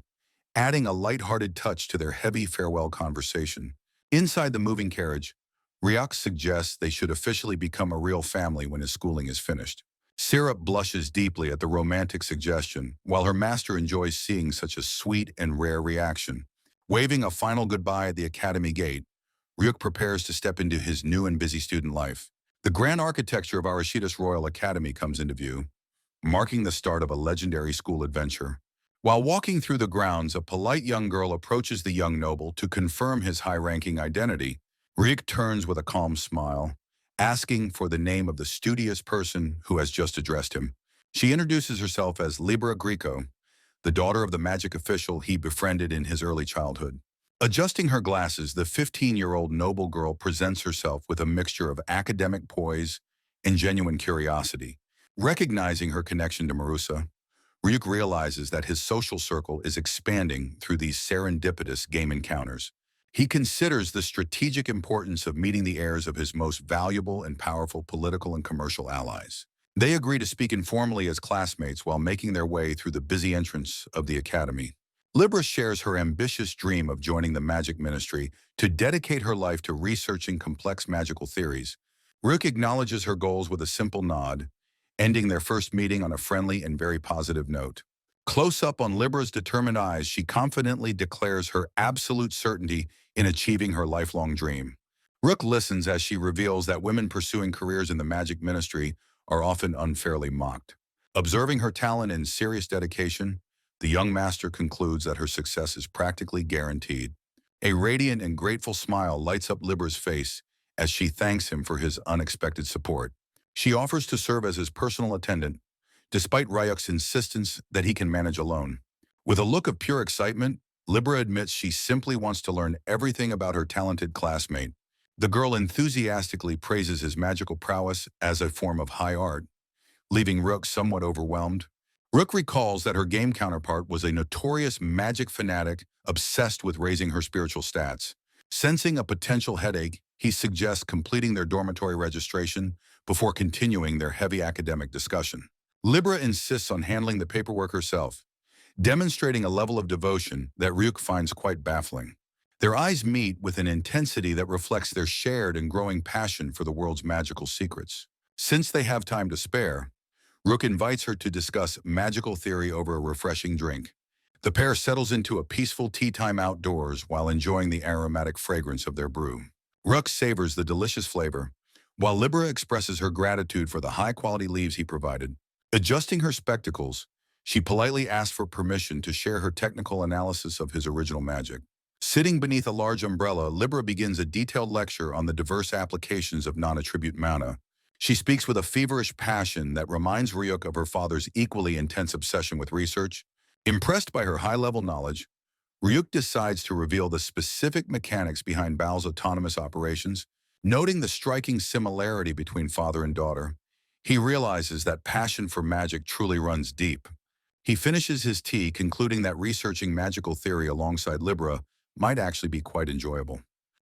adding a light-hearted touch to their heavy farewell conversation. Inside the moving carriage, Ryuk suggests they should officially become a real family when his schooling is finished. Syrup blushes deeply at the romantic suggestion, while her master enjoys seeing such a sweet and rare reaction. Waving a final goodbye at the academy gate, Ryuk prepares to step into his new and busy student life. The grand architecture of Arashida's Royal Academy comes into view, marking the start of a legendary school adventure. While walking through the grounds, a polite young girl approaches the young noble to confirm his high-ranking identity. Ryuk turns with a calm smile, asking for the name of the studious person who has just addressed him. She introduces herself as Libra Greco, the daughter of the magic official he befriended in his early childhood. Adjusting her glasses, the 15-year-old noble girl presents herself with a mixture of academic poise and genuine curiosity. Recognizing her connection to Marusa, Ryuk realizes that his social circle is expanding through these serendipitous game encounters. He considers the strategic importance of meeting the heirs of his most valuable and powerful political and commercial allies. They agree to speak informally as classmates while making their way through the busy entrance of the academy. Libra shares her ambitious dream of joining the magic ministry to dedicate her life to researching complex magical theories. Ryuk acknowledges her goals with a simple nod, ending their first meeting on a friendly and very positive note. Close up on Libra's determined eyes, she confidently declares her absolute certainty in achieving her lifelong dream. Rook listens as she reveals that women pursuing careers in the magic ministry are often unfairly mocked. Observing her talent and serious dedication, the young master concludes that her success is practically guaranteed. A radiant and grateful smile lights up Libra's face as she thanks him for his unexpected support. She offers to serve as his personal attendant, despite Ryuk's insistence that he can manage alone. With a look of pure excitement, Libra admits she simply wants to learn everything about her talented classmate. The girl enthusiastically praises his magical prowess as a form of high art, leaving Rook somewhat overwhelmed. Rook recalls that her game counterpart was a notorious magic fanatic obsessed with raising her spiritual stats. Sensing a potential headache, he suggests completing their dormitory registration before continuing their heavy academic discussion. Libra insists on handling the paperwork herself, demonstrating a level of devotion that Ryuk finds quite baffling. Their eyes meet with an intensity that reflects their shared and growing passion for the world's magical secrets. Since they have time to spare, Rook invites her to discuss magical theory over a refreshing drink. The pair settles into a peaceful tea time outdoors while enjoying the aromatic fragrance of their brew. Rook savors the delicious flavor, while Libera expresses her gratitude for the high-quality leaves he provided. Adjusting her spectacles, she politely asks for permission to share her technical analysis of his original magic. Sitting beneath a large umbrella, Libera begins a detailed lecture on the diverse applications of non-attribute mana. She speaks with a feverish passion that reminds Ryuk of her father's equally intense obsession with research. Impressed by her high-level knowledge, Ryuk decides to reveal the specific mechanics behind Bao's autonomous operations. Noting the striking similarity between father and daughter, he realizes that passion for magic truly runs deep. He finishes his tea, concluding that researching magical theory alongside Libera might actually be quite enjoyable.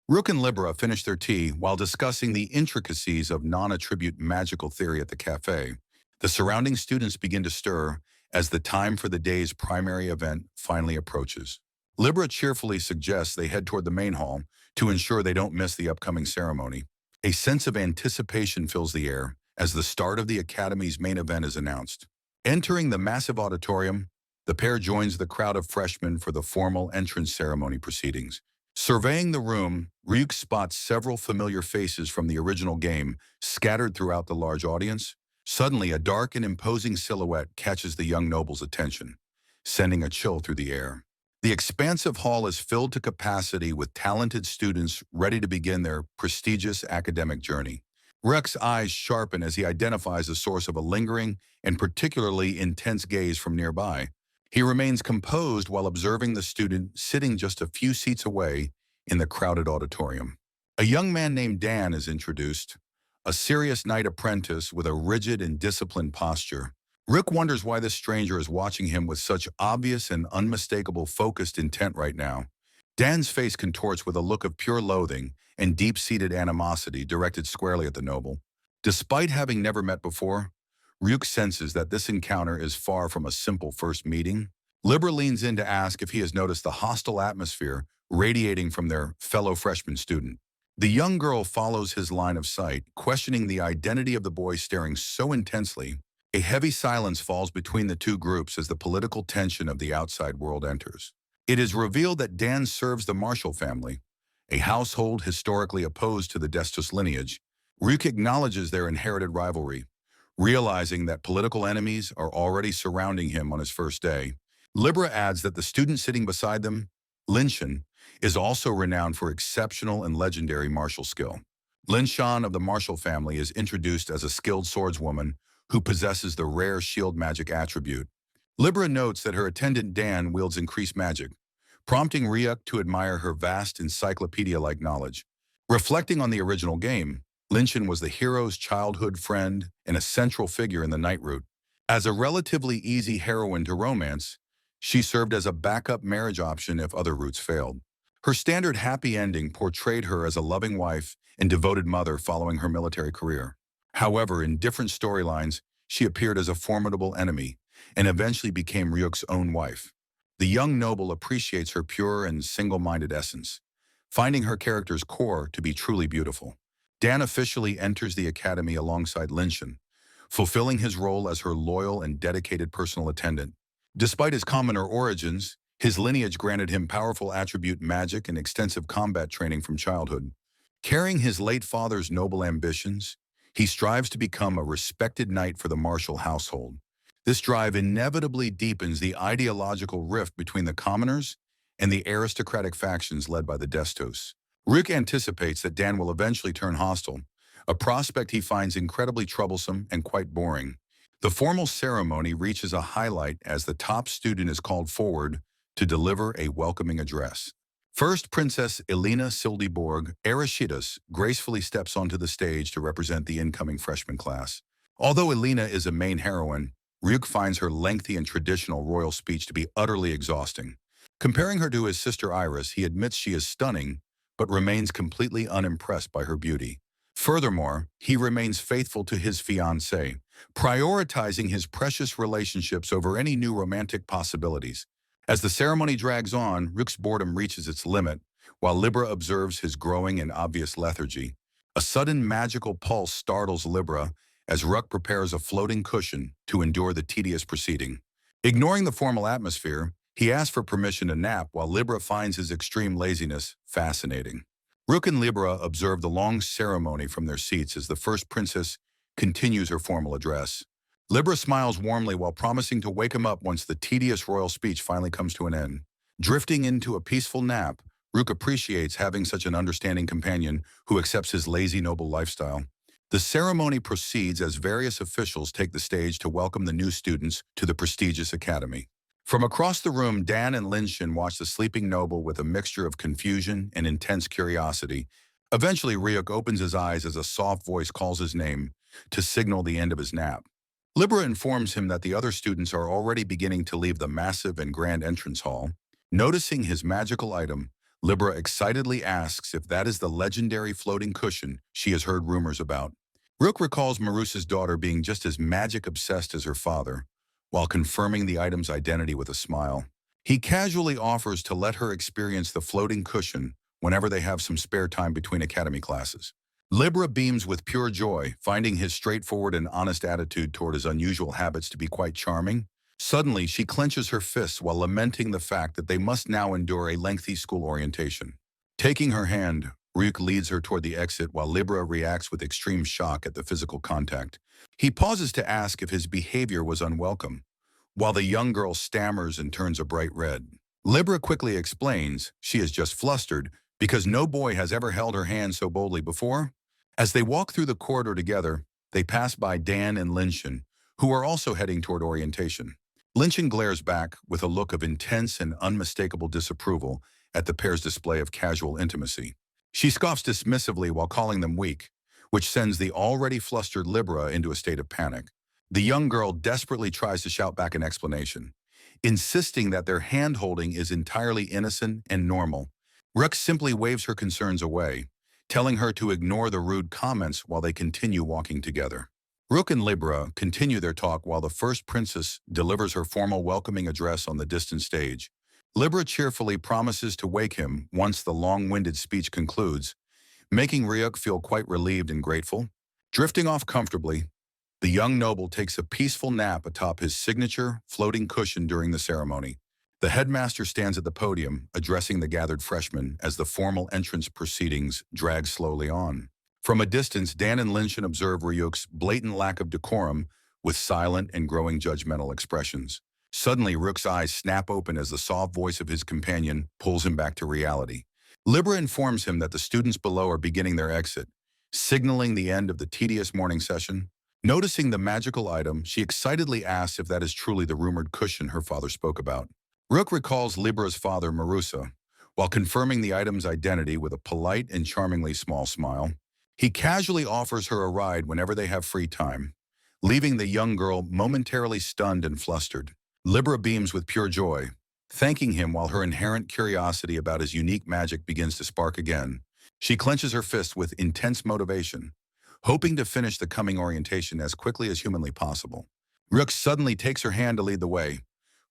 Rook and Libera finish their tea while discussing the intricacies of non-attribute magical theory at the cafe. The surrounding students begin to stir as the time for the day's primary event finally approaches. Libera cheerfully suggests they head toward the main hall to ensure they don't miss the upcoming ceremony. A sense of anticipation fills the air as the start of the Academy's main event is announced. Entering the massive auditorium, the pair joins the crowd of freshmen for the formal entrance ceremony proceedings. Surveying the room, Ryuk spots several familiar faces from the original game scattered throughout the large audience. Suddenly, a dark and imposing silhouette catches the young noble's attention, sending a chill through the air. The expansive hall is filled to capacity with talented students ready to begin their prestigious academic journey. Ryuk's eyes sharpen as he identifies the source of a lingering and particularly intense gaze from nearby. He remains composed while observing the student sitting just a few seats away in the crowded auditorium. A young man named Dan is introduced, a serious knight apprentice with a rigid and disciplined posture. Ryuk wonders why this stranger is watching him with such obvious and unmistakable focused intent right now. Dan's face contorts with a look of pure loathing and deep-seated animosity directed squarely at the noble. Despite having never met before, Ryuk senses that this encounter is far from a simple first meeting. Libera leans in to ask if he has noticed the hostile atmosphere radiating from their fellow freshman student. The young girl follows his line of sight, questioning the identity of the boy staring so intensely. A heavy silence falls between the two groups as the political tension of the outside world enters. It is revealed that Dan serves the Marshall family, a household historically opposed to the Destos lineage. Ryuk acknowledges their inherited rivalry, realizing that political enemies are already surrounding him on his first day. Libera adds that the student sitting beside them, Linshan, is also renowned for exceptional and legendary martial skill. Linshan of the Marshall family is introduced as a skilled swordswoman who possesses the rare shield magic attribute. Libera notes that her attendant Dan wields increased magic, prompting Ryuk to admire her vast encyclopedia-like knowledge. Reflecting on the original game, Linshan was the hero's childhood friend and a central figure in the Night Route. As a relatively easy heroine to romance, she served as a backup marriage option if other routes failed. Her standard happy ending portrayed her as a loving wife and devoted mother following her military career. However, in different storylines, she appeared as a formidable enemy and eventually became Ryuk's own wife. The young noble appreciates her pure and single-minded essence, finding her character's core to be truly beautiful. Dan officially enters the academy alongside Linshan, fulfilling his role as her loyal and dedicated personal attendant. Despite his commoner origins, his lineage granted him powerful attribute magic and extensive combat training from childhood. Carrying his late father's noble ambitions, he strives to become a respected knight for the Marshall household. This drive inevitably deepens the ideological rift between the commoners and the aristocratic factions led by the Destos. Ryuk anticipates that Dan will eventually turn hostile, a prospect he finds incredibly troublesome and quite boring. The formal ceremony reaches a highlight as the top student is called forward to deliver a welcoming address. First, Princess Elena Sildiborg Arashidas gracefully steps onto the stage to represent the incoming freshman class. Although Elena is a main heroine, Ryuk finds her lengthy and traditional royal speech to be utterly exhausting. Comparing her to his sister Iris, he admits she is stunning, but remains completely unimpressed by her beauty. Furthermore, he remains faithful to his fiancée, prioritizing his precious relationships over any new romantic possibilities. As the ceremony drags on, Ryuk's boredom reaches its limit while Libra observes his growing and obvious lethargy. A sudden magical pulse startles Libra as Rook prepares a floating cushion to endure the tedious proceeding. Ignoring the formal atmosphere, he asks for permission to nap while Libra finds his extreme laziness fascinating. Rook and Libra observe the long ceremony from their seats as the first princess continues her formal address. Libra smiles warmly while promising to wake him up once the tedious royal speech finally comes to an end. Drifting into a peaceful nap, Rook appreciates having such an understanding companion who accepts his lazy, noble lifestyle. The ceremony proceeds as various officials take the stage to welcome the new students to the prestigious academy. From across the room, Dan and Linshin watch the sleeping noble with a mixture of confusion and intense curiosity. Eventually, Ryuk opens his eyes as a soft voice calls his name to signal the end of his nap. Libra informs him that the other students are already beginning to leave the massive and grand entrance hall. Noticing his magical item, Libra excitedly asks if that is the legendary floating cushion she has heard rumors about. Rook recalls Marusa's daughter being just as magic-obsessed as her father, while confirming the item's identity with a smile. He casually offers to let her experience the floating cushion whenever they have some spare time between academy classes. Libra beams with pure joy, finding his straightforward and honest attitude toward his unusual habits to be quite charming. Suddenly, she clenches her fists while lamenting the fact that they must now endure a lengthy school orientation. Taking her hand, Ryuk leads her toward the exit while Libra reacts with extreme shock at the physical contact. He pauses to ask if his behavior was unwelcome, while the young girl stammers and turns a bright red. Libra quickly explains she is just flustered because no boy has ever held her hand so boldly before. As they walk through the corridor together, they pass by Dan and Linshin, who are also heading toward orientation. Linshin glares back with a look of intense and unmistakable disapproval at the pair's display of casual intimacy. She scoffs dismissively while calling them weak, which sends the already flustered Libra into a state of panic. The young girl desperately tries to shout back an explanation, insisting that their hand-holding is entirely innocent and normal. Rook simply waves her concerns away, telling her to ignore the rude comments while they continue walking together. Rook and Libra continue their talk while the first princess delivers her formal welcoming address on the distant stage. Libra cheerfully promises to wake him once the long-winded speech concludes, making Ryuk feel quite relieved and grateful. Drifting off comfortably, the young noble takes a peaceful nap atop his signature floating cushion during the ceremony. The headmaster stands at the podium, addressing the gathered freshmen as the formal entrance proceedings drag slowly on. From a distance, Dan and Linshin observe Ryuk's blatant lack of decorum with silent and growing judgmental expressions. Suddenly, Rook's eyes snap open as the soft voice of his companion pulls him back to reality. Libra informs him that the students below are beginning their exit, signaling the end of the tedious morning session. Noticing the magical item, she excitedly asks if that is truly the rumored cushion her father spoke about. Rook recalls Libra's father, Marusa, while confirming the item's identity with a polite and charmingly small smile. He casually offers her a ride whenever they have free time, leaving the young girl momentarily stunned and flustered. Libra beams with pure joy, thanking him while her inherent curiosity about his unique magic begins to spark again. She clenches her fists with intense motivation, hoping to finish the coming orientation as quickly as humanly possible. Rook suddenly takes her hand to lead the way,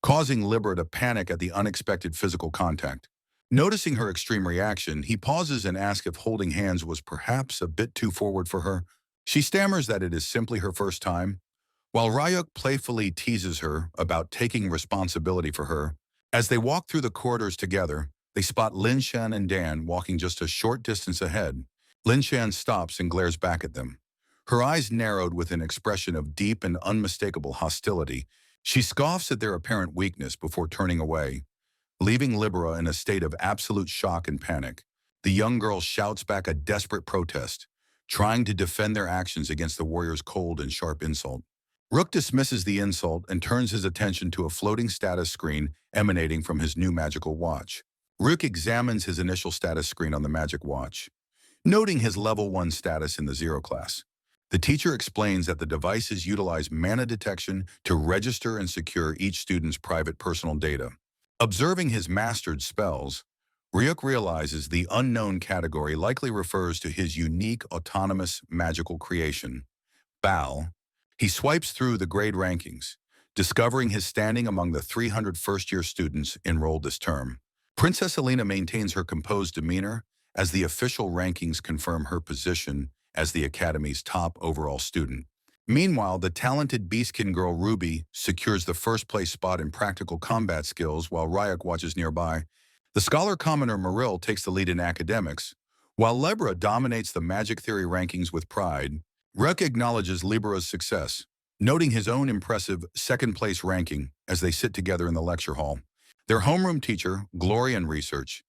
causing Libra to panic at the unexpected physical contact. Noticing her extreme reaction, he pauses and asks if holding hands was perhaps a bit too forward for her. She stammers that it is simply her first time, while Ryuk playfully teases her about taking responsibility for her. As they walk through the corridors together, they spot Linshan and Dan walking just a short distance ahead. Linshan stops and glares back at them, her eyes narrowed with an expression of deep and unmistakable hostility. She scoffs at their apparent weakness before turning away, leaving Libra in a state of absolute shock and panic. The young girl shouts back a desperate protest, trying to defend their actions against the warrior's cold and sharp insult. Rook dismisses the insult and turns his attention to a floating status screen emanating from his new magical watch. Rook examines his initial status screen on the magic watch, noting his level 1 status in the Zero class. The teacher explains that the devices utilize mana detection to register and secure each student's private personal data. Observing his mastered spells, Ryuk realizes the unknown category likely refers to his unique autonomous magical creation, Bal. He swipes through the grade rankings, discovering his standing among the 300 first-year students enrolled this term. Princess Alina maintains her composed demeanor as the official rankings confirm her position as the Academy's top overall student. Meanwhile, the talented Beastkin girl Ruby secures the first-place spot in practical combat skills while Ryuk watches nearby. The scholar commoner Maril takes the lead in academics, while Lebra dominates the magic theory rankings with pride. Ryuk acknowledges Libra's success, noting his own impressive second-place ranking as they sit together in the lecture hall. Their homeroom teacher, Glorian Research,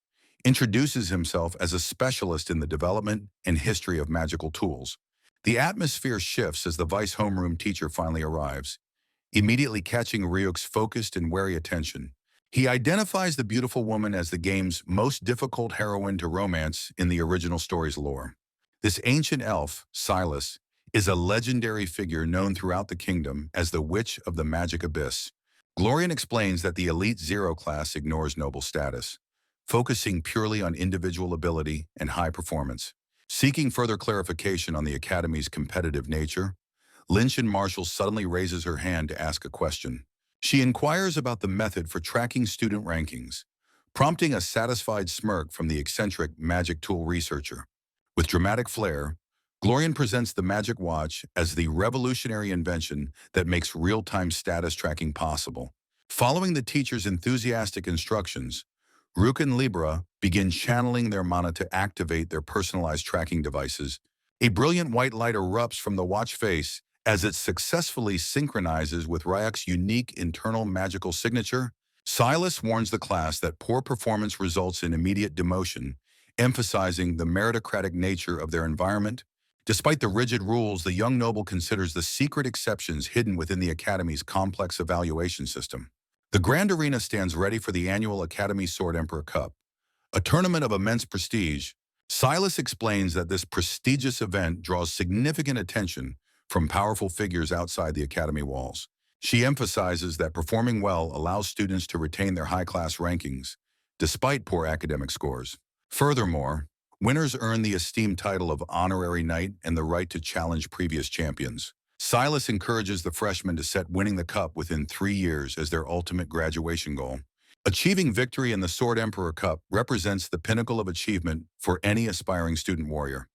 introduces himself as a specialist in the development and history of magical tools. The atmosphere shifts as the vice homeroom teacher finally arrives, immediately catching Ryuk's focused and wary attention. He identifies the beautiful woman as the game's most difficult heroine to romance in the original story's lore. This ancient elf, Silas, is a legendary figure known throughout the kingdom as the Witch of the Magic Abyss. Glorian explains that the Elite Zero class ignores noble status, focusing purely on individual ability and high performance. Seeking further clarification on the Academy's competitive nature, Lynchen Marshall suddenly raises her hand to ask a question. She inquires about the method for tracking student rankings, prompting a satisfied smirk from the eccentric magic tool researcher. With dramatic flair, Glorian presents the Magic Watch as the revolutionary invention that makes real-time status tracking possible. Following the teacher's enthusiastic instructions, Rook and Libra begin channeling their mana to activate their personalized tracking devices. A brilliant white light erupts from the watch face as it successfully synchronizes with Ryuk's unique internal magical signature. Silas warns the class that poor performance results in immediate demotion, emphasizing the meritocratic nature of their environment. Despite the rigid rules, the young noble considers the secret exceptions hidden within the Academy's complex evaluation system. The Grand Arena stands ready for the annual Academy Sword Emperor Cup, a tournament of immense prestige. Silas explains that this prestigious event draws significant attention from powerful figures outside the Academy walls. She emphasizes that performing well allows students to retain their high-class rankings, despite poor academic scores. Furthermore, winners earn the esteemed title of Honorary Knight and the right to challenge previous champions. Silas encourages the freshmen to set winning the cup within 3 years as their ultimate graduation goal. Achieving victory in the Sword Emperor Cup represents the pinnacle of achievement for any aspiring student warrior.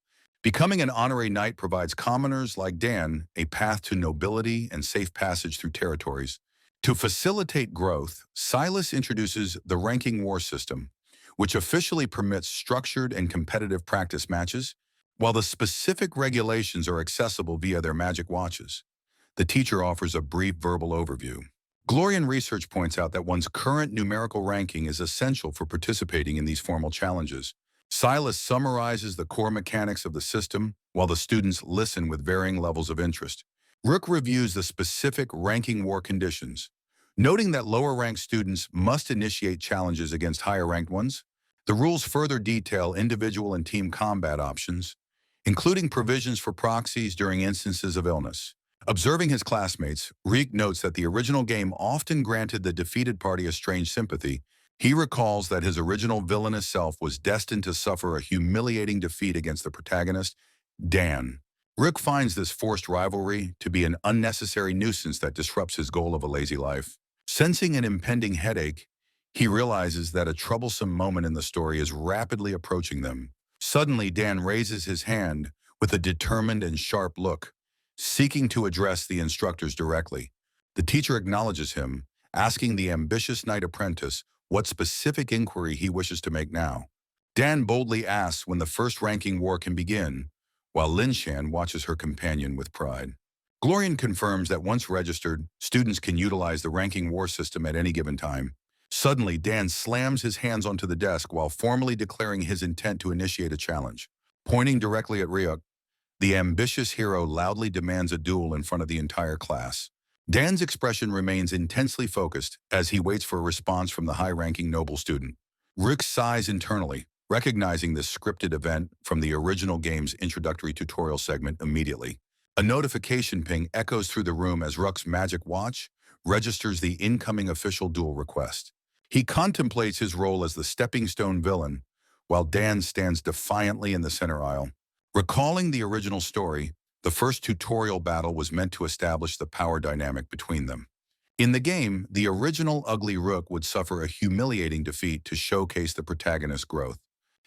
Becoming an honorary knight provides commoners like Dan a path to nobility and safe passage through territories. To facilitate growth, Silas introduces the ranking war system, which officially permits structured and competitive practice matches, while the specific regulations are accessible via their magic watches. The teacher offers a brief verbal overview. Glorian Research points out that one's current numerical ranking is essential for participating in these formal challenges. Silas summarizes the core mechanics of the system, while the students listen with varying levels of interest. Rook reviews the specific ranking war conditions, noting that lower-ranked students must initiate challenges against higher-ranked ones. The rules further detail individual and team combat options, including provisions for proxies during instances of illness. Observing his classmates, Reek notes that the original game often granted the defeated party a strange sympathy. He recalls that his original villainous self was destined to suffer a humiliating defeat against the protagonist, Dan. Rick finds this forced rivalry to be an unnecessary nuisance that disrupts his goal of a lazy life. Sensing an impending headache, he realizes that a troublesome moment in the story is rapidly approaching them. Suddenly, Dan raises his hand with a determined and sharp look, seeking to address the instructors directly. The teacher acknowledges him, asking the ambitious knight apprentice what specific inquiry he wishes to make now. Dan boldly asks when the first ranking war can begin, while Lin Shan watches her companion with pride. Glorian confirms that once registered, students can utilize the ranking war system at any given time. Suddenly, Dan slams his hands onto the desk while formally declaring his intent to initiate a challenge. Pointing directly at Ryuk, the ambitious hero loudly demands a duel in front of the entire class. Dan's expression remains intensely focused as he waits for a response from the high-ranking noble student. Ryuk sighs internally, recognizing this scripted event from the original game's introductory tutorial segment immediately. A notification ping echoes through the room as Ryuk's magic watch registers the incoming official duel request. He contemplates his role as the stepping stone villain, while Dan stands defiantly in the center aisle. Recalling the original story, the first tutorial battle was meant to establish the power dynamic between them. In the game, the original Ugly Rook would suffer a humiliating defeat to showcase the protagonist's growth.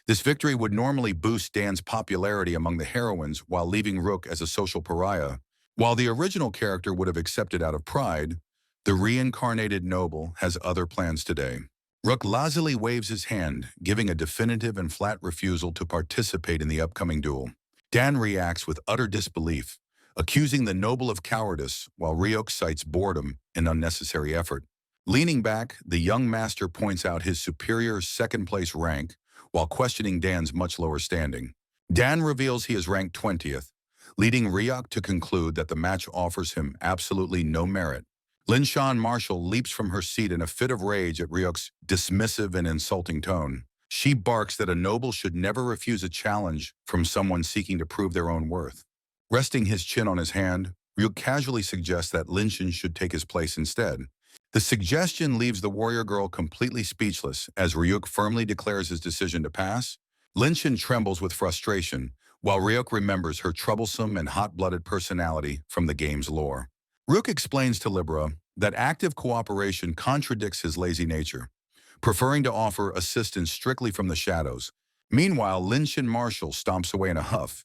This victory would normally boost Dan's popularity among the heroines while leaving Rook as a social pariah. While the original character would have accepted out of pride, the reincarnated noble has other plans today. Rook lazily waves his hand, giving a definitive and flat refusal to participate in the upcoming duel. Dan reacts with utter disbelief, accusing the noble of cowardice, while Ryuk cites boredom and unnecessary effort. Leaning back, the young master points out his superior second-place rank while questioning Dan's much lower standing. Dan reveals he is ranked 20th, leading Ryuk to conclude that the match offers him absolutely no merit. Linshan Marshall leaps from her seat in a fit of rage at Ryuk's dismissive and insulting tone. She barks that a noble should never refuse a challenge from someone seeking to prove their own worth. Resting his chin on his hand, Ryuk casually suggests that Linshan should take his place instead. The suggestion leaves the warrior girl completely speechless as Ryuk firmly declares his decision to pass. Linshan trembles with frustration, while Ryuk remembers her troublesome and hot-blooded personality from the game's lore. Ryuk explains to Libra that active cooperation contradicts his lazy nature, preferring to offer assistance strictly from the shadows. Meanwhile, Linshan Marshall stomps away in a huff.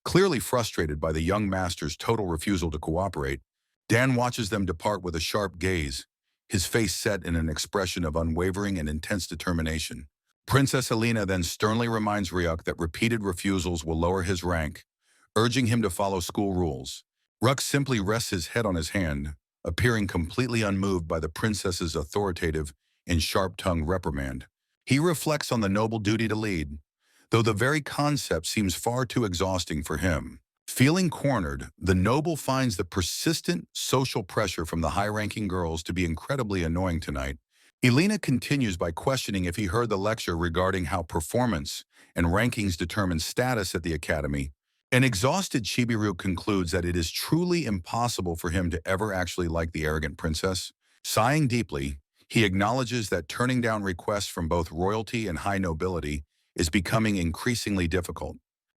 Clearly frustrated by the young master's total refusal to cooperate, Dan watches them depart with a sharp gaze, his face set in an expression of unwavering and intense determination. Princess Alina then sternly reminds Ryuk that repeated refusals will lower his rank, urging him to follow school rules. Ryuk simply rests his head on his hand, appearing completely unmoved by the princess's authoritative and sharp-tongued reprimand. He reflects on the noble duty to lead, though the very concept seems far too exhausting for him. Feeling cornered, the noble finds the persistent social pressure from the high-ranking girls to be incredibly annoying tonight. Elena continues by questioning if he heard the lecture regarding how performance and rankings determine status at the academy. An exhausted Chibiru concludes that it is truly impossible for him to ever actually like the arrogant princess. Sighing deeply, he acknowledges that turning down requests from both royalty and high nobility is becoming increasingly difficult.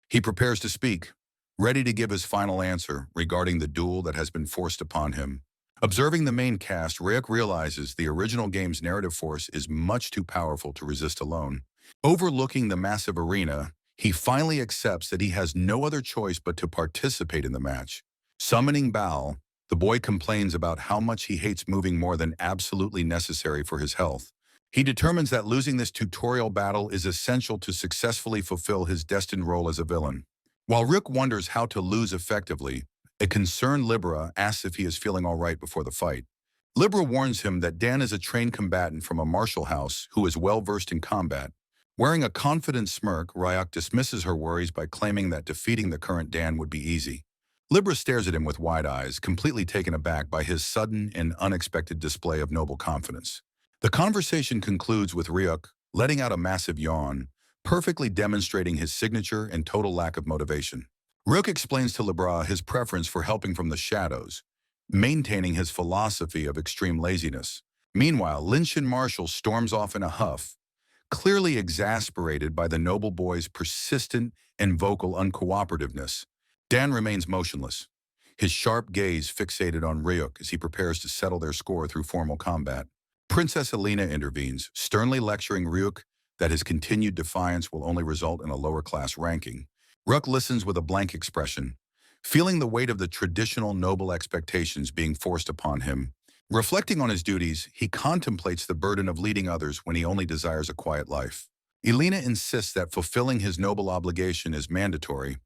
He prepares to speak, ready to give his final answer regarding the duel that has been forced upon him. Observing the main cast, Ryuk realizes the original game's narrative force is much too powerful to resist alone. Overlooking the massive arena, he finally accepts that he has no other choice but to participate in the match. Summoning Baal, the boy complains about how much he hates moving more than absolutely necessary for his health. He determines that losing this tutorial battle is essential to successfully fulfill his destined role as a villain. While Ryuk wonders how to lose effectively, a concerned Libra asks if he is feeling all right before the fight. Libra warns him that Dan is a trained combatant from a martial house who is well-versed in combat. Wearing a confident smirk, Ryuk dismisses her worries by claiming that defeating the current Dan would be easy. Libra stares at him with wide eyes, completely taken aback by his sudden and unexpected display of noble confidence. The conversation concludes with Ryuk letting out a massive yawn, perfectly demonstrating his signature and total lack of motivation. Ryuk explains to Libra his preference for helping from the shadows, maintaining his philosophy of extreme laziness. Meanwhile, Linshan Marshall storms off in a huff, clearly exasperated by the noble boy's persistent and vocal uncooperativeness. Dan remains motionless, his sharp gaze fixated on Ryuk as he prepares to settle their score through formal combat. Princess Alina intervenes, sternly lecturing Ryuk that his continued defiance will only result in a lower-class ranking. Ryuk listens with a blank expression, feeling the weight of the traditional noble expectations being forced upon him. Reflecting on his duties, he contemplates the burden of leading others when he only desires a quiet life. Elena insists that fulfilling his noble obligation is mandatory,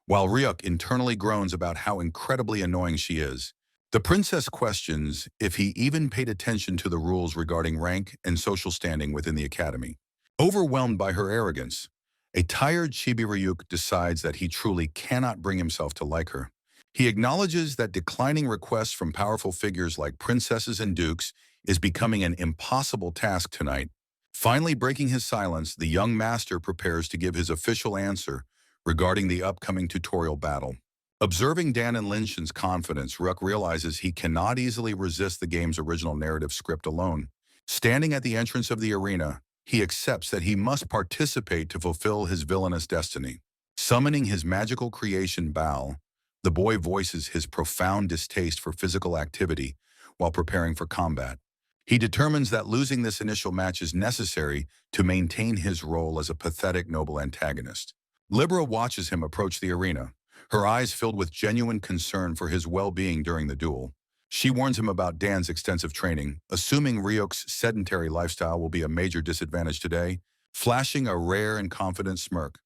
while Ryuk internally groans about how incredibly annoying she is. The princess questions if he even paid attention to the rules regarding rank and social standing within the academy. Overwhelmed by her arrogance, a tired Chibi-Ryuk decides that he truly cannot bring himself to like her. He acknowledges that declining requests from powerful figures like princesses and dukes is becoming an impossible task tonight. Finally breaking his silence, the young master prepares to give his official answer regarding the upcoming tutorial battle. Observing Dan and Linshan's confidence, Ryuk realizes he cannot easily resist the game's original narrative script alone. Standing at the entrance of the arena, he accepts that he must participate to fulfill his villainous destiny. Summoning his magical creation Baal, the boy voices his profound distaste for physical activity, while preparing for combat. He determines that losing this initial match is necessary to maintain his role as a pathetic noble antagonist. Libra watches him approach the arena, her eyes filled with genuine concern for his well-being during the duel. She warns him about Dan's extensive training, assuming Ryuk's sedentary lifestyle will be a major disadvantage today, flashing a rare and confident smirk.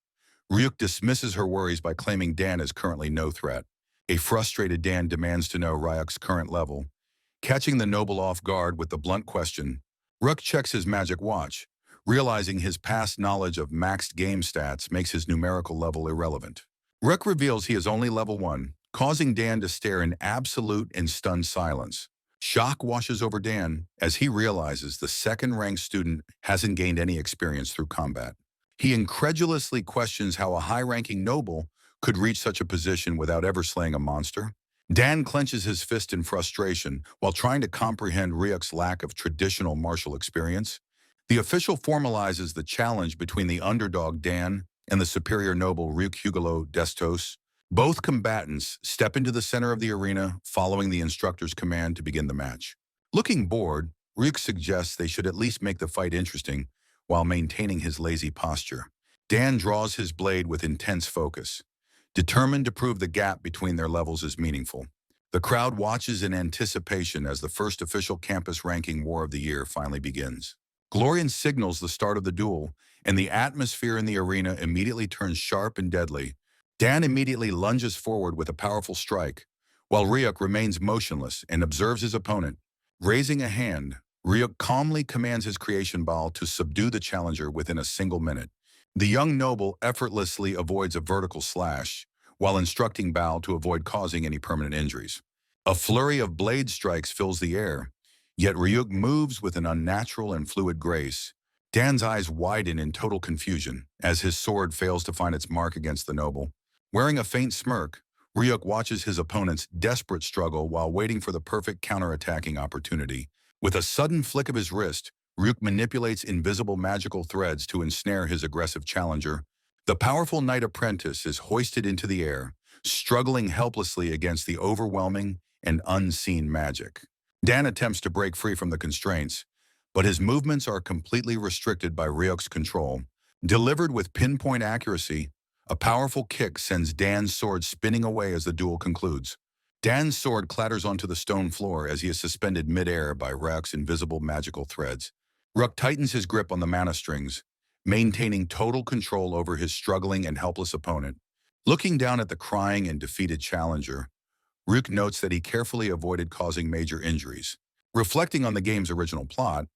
Ryuk dismisses her worries by claiming Dan is currently no threat. A frustrated Dan demands to know Ryuk's current level, catching the noble off guard with the blunt question. Ryuk checks his magic watch, realizing his past knowledge of maxed game stats makes his numerical level irrelevant. Ryuk reveals he is only level 1, causing Dan to stare in absolute and stunned silence. Shock washes over Dan as he realizes the second-ranked student hasn't gained any experience through combat. He incredulously questions how a high-ranking noble could reach such a position without ever slaying a monster. Dan clenches his fist in frustration while trying to comprehend Ryuk's lack of traditional martial experience. The official formalizes the challenge between the underdog Dan and the superior noble Ryuk Hugelo Destos. Both combatants step into the center of the arena following the instructor's command to begin the match. Looking bored, Ryuk suggests they should at least make the fight interesting while maintaining his lazy posture. Dan draws his blade with intense focus, determined to prove the gap between their levels is meaningful. The crowd watches in anticipation as the first official campus ranking war of the year finally begins. Glorian signals the start of the duel, and the atmosphere in the arena immediately turns sharp and deadly. Dan immediately lunges forward with a powerful strike, while Ryuk remains motionless and observes his opponent. Raising a hand, Ryuk calmly commands his creation ball to subdue the challenger within a single minute. The young noble effortlessly avoids a vertical slash, while instructing Bao to avoid causing any permanent injuries. A flurry of blade strikes fills the air, yet Ryuk moves with an unnatural and fluid grace. Dan's eyes widen in total confusion as his sword fails to find its mark against the noble. Wearing a faint smirk, Ryuk watches his opponent's desperate struggle while waiting for the perfect counterattacking opportunity. With a sudden flick of his wrist, Ryuk manipulates invisible magical threads to ensnare his aggressive challenger. The powerful knight apprentice is hoisted into the air, struggling helplessly against the overwhelming and unseen magic. Dan attempts to break free from the constraints, but his movements are completely restricted by Ryuk's control. Delivered with pinpoint accuracy, a powerful kick sends Dan's sword spinning away as the duel concludes. Dan's sword clatters onto the stone floor as he is suspended mid-air by Ryuk's invisible magical threads. Ryuk tightens his grip on the mana strings, maintaining total control over his struggling and helpless opponent. Looking down at the crying and defeated challenger, Ryuk notes that he carefully avoided causing major injuries. Reflecting on the game's original plot,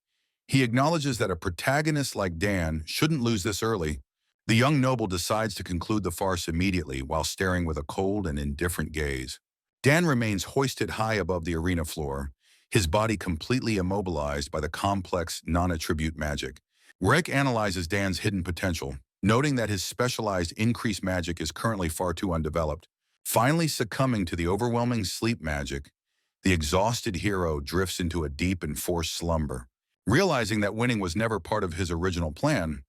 he acknowledges that a protagonist like Dan shouldn't lose this early. The young noble decides to conclude the farce immediately while staring with a cold and indifferent gaze. Dan remains hoisted high above the arena floor, his body completely immobilized by the complex non-attribute magic. Ryuk analyzes Dan's hidden potential, noting that his specialized increased magic is currently far too undeveloped. Finally succumbing to the overwhelming sleep magic, the exhausted hero drifts into a deep and forced slumber. Realizing that winning was never part of his original plan,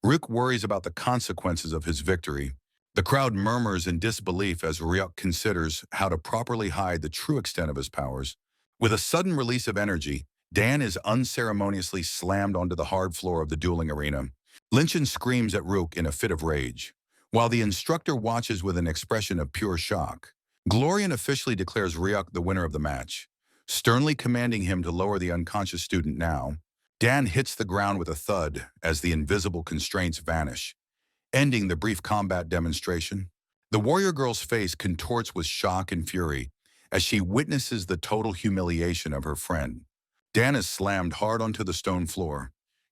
Ryuk worries about the consequences of his victory. The crowd murmurs in disbelief as Ryuk considers how to properly hide the true extent of his powers. With a sudden release of energy, Dan is unceremoniously slammed onto the hard floor of the dueling arena. Lynchen screams at Ryuk in a fit of rage, while the instructor watches with an expression of pure shock. Glorian officially declares Ryuk the winner of the match, sternly commanding him to lower the unconscious student now. Dan hits the ground with a thud as the invisible constraints vanish, ending the brief combat demonstration. The warrior girl's face contorts with shock and fury as she witnesses the total humiliation of her friend. Dan is slammed hard onto the stone floor,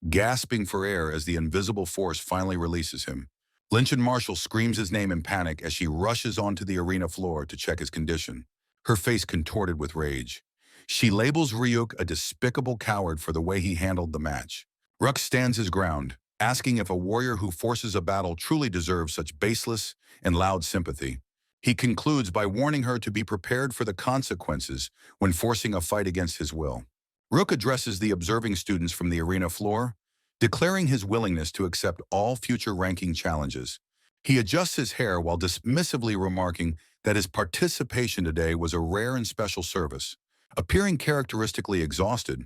gasping for air as the invisible force finally releases him. Lynchen Marshall screams his name in panic as she rushes onto the arena floor to check his condition, her face contorted with rage. She labels Ryuk a despicable coward for the way he handled the match. Ryuk stands his ground, asking if a warrior who forces a battle truly deserves such baseless and loud sympathy. He concludes by warning her to be prepared for the consequences when forcing a fight against his will. Ryuk addresses the observing students from the arena floor, declaring his willingness to accept all future ranking challenges. He adjusts his hair while dismissively remarking that his participation today was a rare and special service. Appearing characteristically exhausted,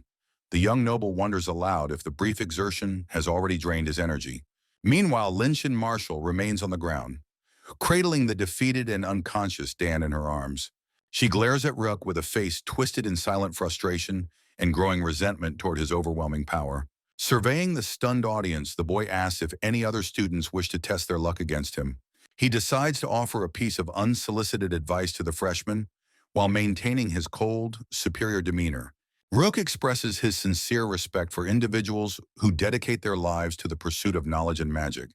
the young noble wonders aloud if the brief exertion has already drained his energy. Meanwhile, Linshin Marshall remains on the ground, cradling the defeated and unconscious Dan in her arms. She glares at Rook with a face twisted in silent frustration and growing resentment toward his overwhelming power. Surveying the stunned audience, the boy asks if any other students wish to test their luck against him. He decides to offer a piece of unsolicited advice to the freshman while maintaining his cold, superior demeanor. Rook expresses his sincere respect for individuals who dedicate their lives to the pursuit of knowledge and magic.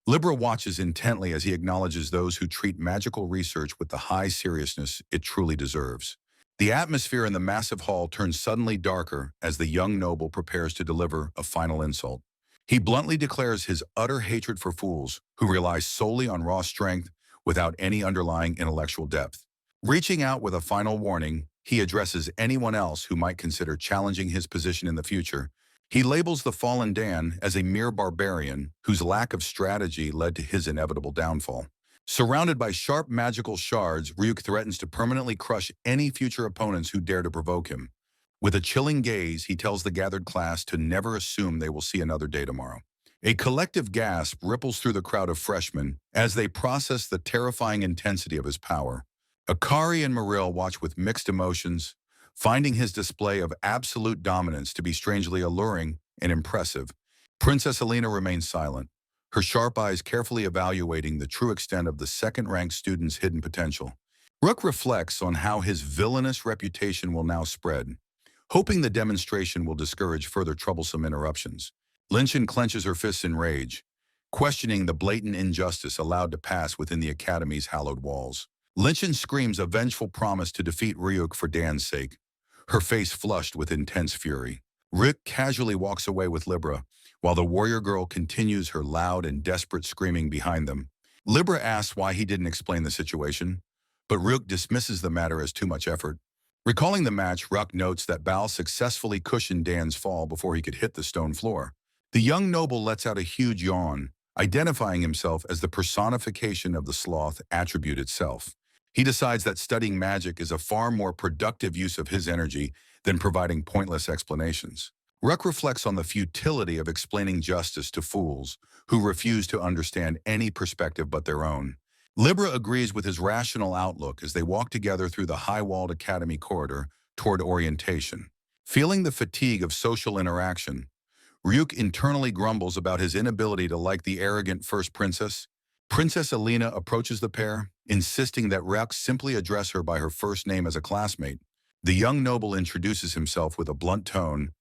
Libra watches intently as he acknowledges those who treat magical research with the high seriousness it truly deserves. The atmosphere in the massive hall turns suddenly darker as the young noble prepares to deliver a final insult. He bluntly declares his utter hatred for fools who rely solely on raw strength without any underlying intellectual depth. Reaching out with a final warning, he addresses anyone else who might consider challenging his position in the future. He labels the fallen Dan as a mere barbarian whose lack of strategy led to his inevitable downfall. Surrounded by sharp magical shards, Ryuk threatens to permanently crush any future opponents who dare to provoke him. With a chilling gaze, he tells the gathered class to never assume they will see another day tomorrow. A collective gasp ripples through the crowd of freshmen as they process the terrifying intensity of his power. Akari and Moril watch with mixed emotions, finding his display of absolute dominance to be strangely alluring and impressive. Princess Alina remains silent, her sharp eyes carefully evaluating the true extent of the second-ranked student's hidden potential. Rook reflects on how his villainous reputation will now spread, hoping the demonstration will discourage further troublesome interruptions. Linshin clenches her fists in rage, questioning the blatant injustice allowed to pass within the Academy's hallowed walls. Linshin screams a vengeful promise to defeat Ryuk for Dan's sake, her face flushed with intense fury. Ryuk casually walks away with Libra, while the warrior girl continues her loud and desperate screaming behind them. Libra asks why he didn't explain the situation, but Ryuk dismisses the matter as too much effort. Recalling the match, Ryuk notes that Bao successfully cushioned Dan's fall before he could hit the stone floor. The young noble lets out a huge yawn, identifying himself as the personification of the sloth attribute itself. He decides that studying magic is a far more productive use of his energy than providing pointless explanations. Ryuk reflects on the futility of explaining justice to fools who refuse to understand any perspective but their own. Libra agrees with his rational outlook as they walk together through the high-walled academy corridor toward orientation. Feeling the fatigue of social interaction, Ryuk internally grumbles about his inability to like the arrogant first princess. Princess Alina approaches the pair, insisting that Ryuk simply address her by her first name as a classmate. The young noble introduces himself with a blunt tone,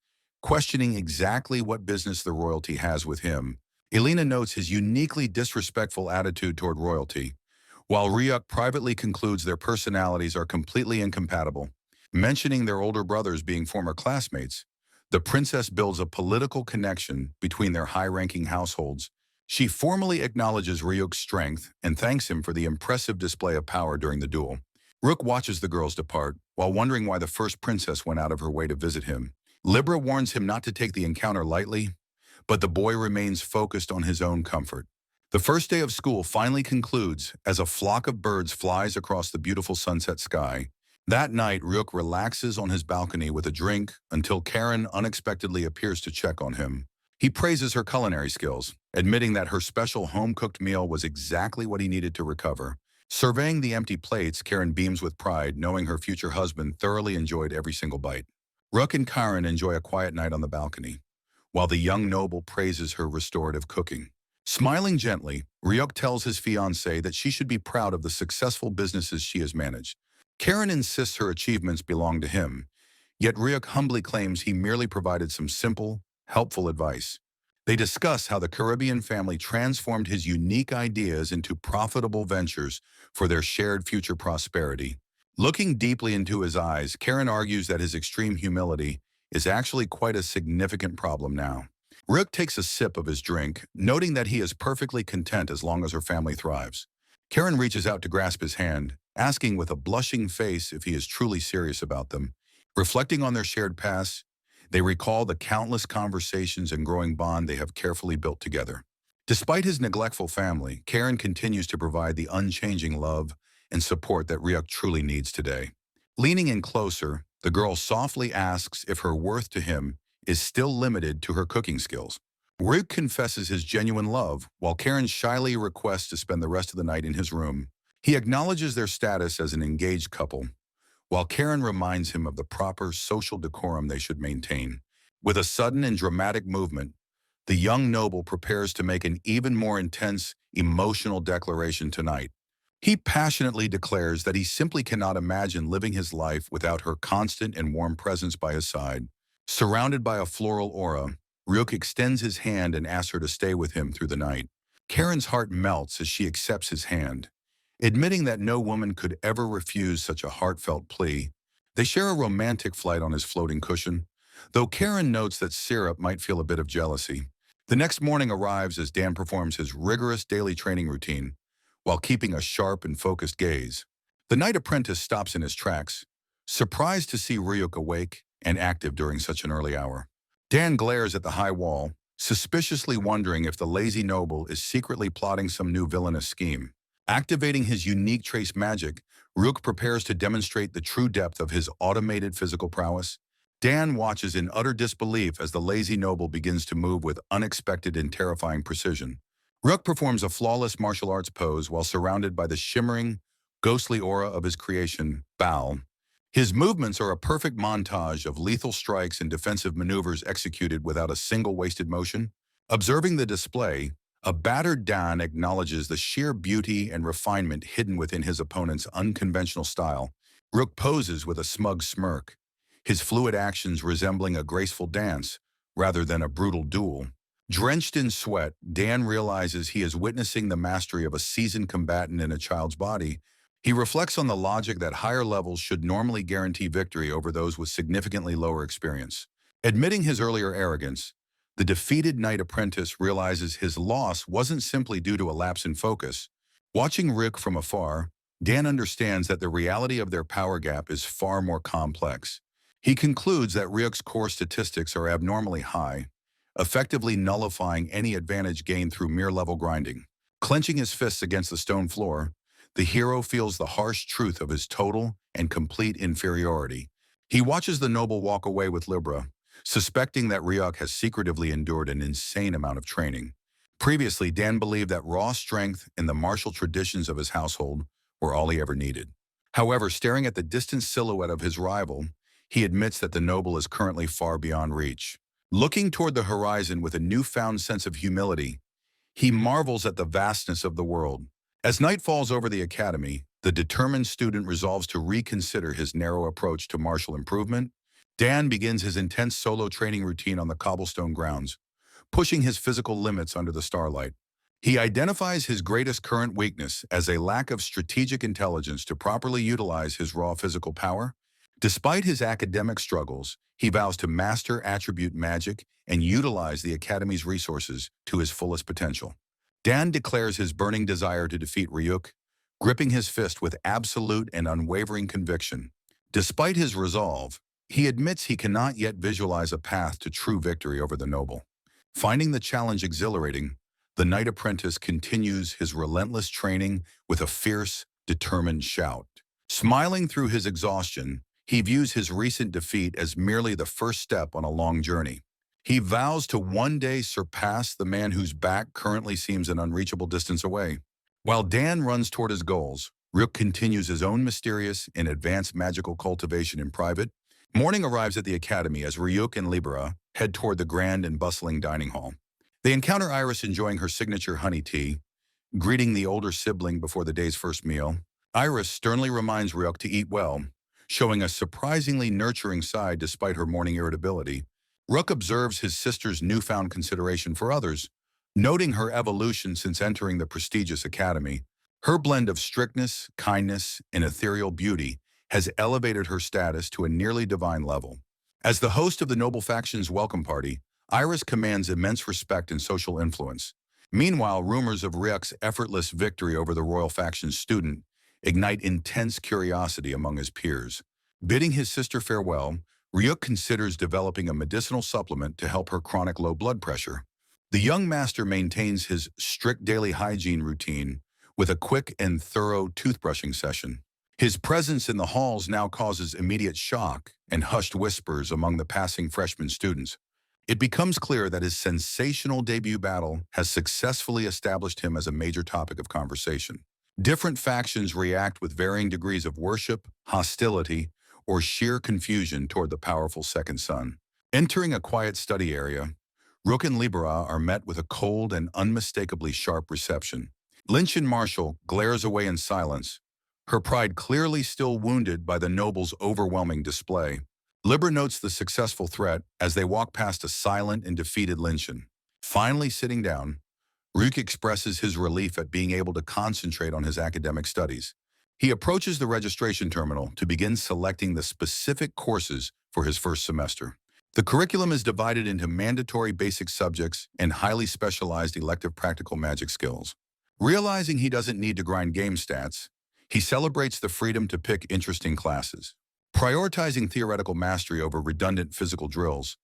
questioning exactly what business the royalty has with him. Alina notes his uniquely disrespectful attitude toward royalty, while Ryuk privately concludes their personalities are completely incompatible. Mentioning their older brothers being former classmates, the princess builds a political connection between their high-ranking households. She formally acknowledges Ryuk's strength and thanks him for the impressive display of power during the duel. Rook watches the girls depart, while wondering why the first princess went out of her way to visit him. Libra warns him not to take the encounter lightly, but the boy remains focused on his own comfort. The first day of school finally concludes as a flock of birds flies across the beautiful sunset sky. That night, Ryuk relaxes on his balcony with a drink until Karen unexpectedly appears to check on him. He praises her culinary skills, admitting that her special home-cooked meal was exactly what he needed to recover. Surveying the empty plates, Karen beams with pride, knowing her future husband thoroughly enjoyed every single bite. Rook and Karen enjoy a quiet night on the balcony, while the young noble praises her restorative cooking. Smiling gently, Ryuk tells his fiancée that she should be proud of the successful businesses she has managed. Karen insists her achievements belong to him, yet Ryuk humbly claims he merely provided some simple, helpful advice. They discuss how the Caribbean family transformed his unique ideas into profitable ventures for their shared future prosperity. Looking deeply into his eyes, Karen argues that his extreme humility is actually quite a significant problem now. Ryuk takes a sip of his drink, noting that he is perfectly content as long as her family thrives. Karen reaches out to grasp his hand, asking with a blushing face if he is truly serious about them. Reflecting on their shared past, they recall the countless conversations and growing bond they have carefully built together. Despite his neglectful family, Karen continues to provide the unchanging love and support that Ryuk truly needs today. Leaning in closer, The girl softly asks if her worth to him is still limited to her cooking skills. Ryuk confesses his genuine love, while Karen shyly requests to spend the rest of the night in his room. He acknowledges their status as an engaged couple, while Karen reminds him of the proper social decorum they should maintain. With a sudden and dramatic movement, the young noble prepares to make an even more intense, emotional declaration tonight. He passionately declares that he simply cannot imagine living his life without her constant and warm presence by his side. Surrounded by a floral aura, Ryuk extends his hand and asks her to stay with him through the night. Karen's heart melts as she accepts his hand. Admitting that no woman could ever refuse such a heartfelt plea, they share a romantic flight on his floating cushion, though Karen notes that Syrup might feel a bit of jealousy. The next morning arrives as Dan performs his rigorous daily training routine, while keeping a sharp and focused gaze. The night apprentice stops in his tracks, surprised to see Ryuk awake and active during such an early hour. Dan glares at the high wall, suspiciously wondering if the lazy noble is secretly plotting some new villainous scheme. Activating his unique trace magic, Ryuk prepares to demonstrate the true depth of his automated physical prowess. Dan watches in utter disbelief as the lazy noble begins to move with unexpected and terrifying precision. Ryuk performs a flawless martial arts pose while surrounded by the shimmering, ghostly aura of his creation, Baal. His movements are a perfect montage of lethal strikes and defensive maneuvers executed without a single wasted motion. Observing the display, a battered Dan acknowledges the sheer beauty and refinement hidden within his opponent's unconventional style. Ryuk poses with a smug smirk, his fluid actions resembling a graceful dance rather than a brutal duel. Drenched in sweat, Dan realizes he is witnessing the mastery of a seasoned combatant in a child's body. He reflects on the logic that higher levels should normally guarantee victory over those with significantly lower experience. Admitting his earlier arrogance, the defeated knight apprentice realizes his loss wasn't simply due to a lapse in focus. Watching Ryuk from afar, Dan understands that the reality of their power gap is far more complex. He concludes that Ryuk's core statistics are abnormally high, effectively nullifying any advantage gained through mere level grinding. Clenching his fists against the stone floor, the hero feels the harsh truth of his total and complete inferiority. He watches the noble walk away with Libra, suspecting that Ryuk has secretively endured an insane amount of training. Previously, Dan believed that raw strength and the martial traditions of his household were all he ever needed. However, staring at the distant silhouette of his rival, he admits that the noble is currently far beyond reach. Looking toward the horizon with a newfound sense of humility, he marvels at the vastness of the world. As night falls over the academy, the determined student resolves to reconsider his narrow approach to martial improvement. Dan begins his intense solo training routine on the cobblestone grounds, pushing his physical limits under the starlight. He identifies his greatest current weakness as a lack of strategic intelligence to properly utilize his raw physical power. Despite his academic struggles, he vows to master attribute magic and utilize the Academy's resources to his fullest potential. Dan declares his burning desire to defeat Ryuk, gripping his fist with absolute and unwavering conviction. Despite his resolve, he admits he cannot yet visualize a path to true victory over the noble. Finding the challenge exhilarating, the knight apprentice continues his relentless training with a fierce, determined shout. Smiling through his exhaustion, he views his recent defeat as merely the first step on a long journey. He vows to one day surpass the man whose back currently seems an unreachable distance away. While Dan runs toward his goals, Ryuk continues his own mysterious and advanced magical cultivation in private. Morning arrives at the academy as Ryuk and Libera head toward the grand and bustling dining hall. They encounter Iris enjoying her signature honey tea, greeting the older sibling before the day's first meal. Iris sternly reminds Ryuk to eat well, showing a surprisingly nurturing side despite her morning irritability. Ryuk observes his sister's newfound consideration for others, noting her evolution since entering the prestigious academy. Her blend of strictness, kindness, and ethereal beauty has elevated her status to a nearly divine level. As the host of the noble faction's welcome party, Iris commands immense respect and social influence. Meanwhile, rumors of Ryuk's effortless victory over the royal faction's student ignite intense curiosity among his peers. Bidding his sister farewell, Ryuk considers developing a medicinal supplement to help her chronic low blood pressure. The young master maintains his strict daily hygiene routine with a quick and thorough toothbrushing session. His presence in the halls now causes immediate shock and hushed whispers among the passing freshman students. It becomes clear that his sensational debut battle has successfully established him as a major topic of conversation. Different factions react with varying degrees of worship, hostility, or sheer confusion toward the powerful second son. Entering a quiet study area, Rook and Libera are met with a cold and unmistakably sharp reception. Lynch and Marshall glares away in silence, her pride clearly still wounded by the noble's overwhelming display. Libera notes the successful threat as they walk past a silent and defeated Lynchen. Finally sitting down, Rook expresses his relief at being able to concentrate on his academic studies. He approaches the registration terminal to begin selecting the specific courses for his first semester. The curriculum is divided into mandatory basic subjects and highly specialized elective practical magic skills. Realizing he doesn't need to grind game stats, he celebrates the freedom to pick interesting classes. Prioritizing theoretical mastery over redundant physical drills,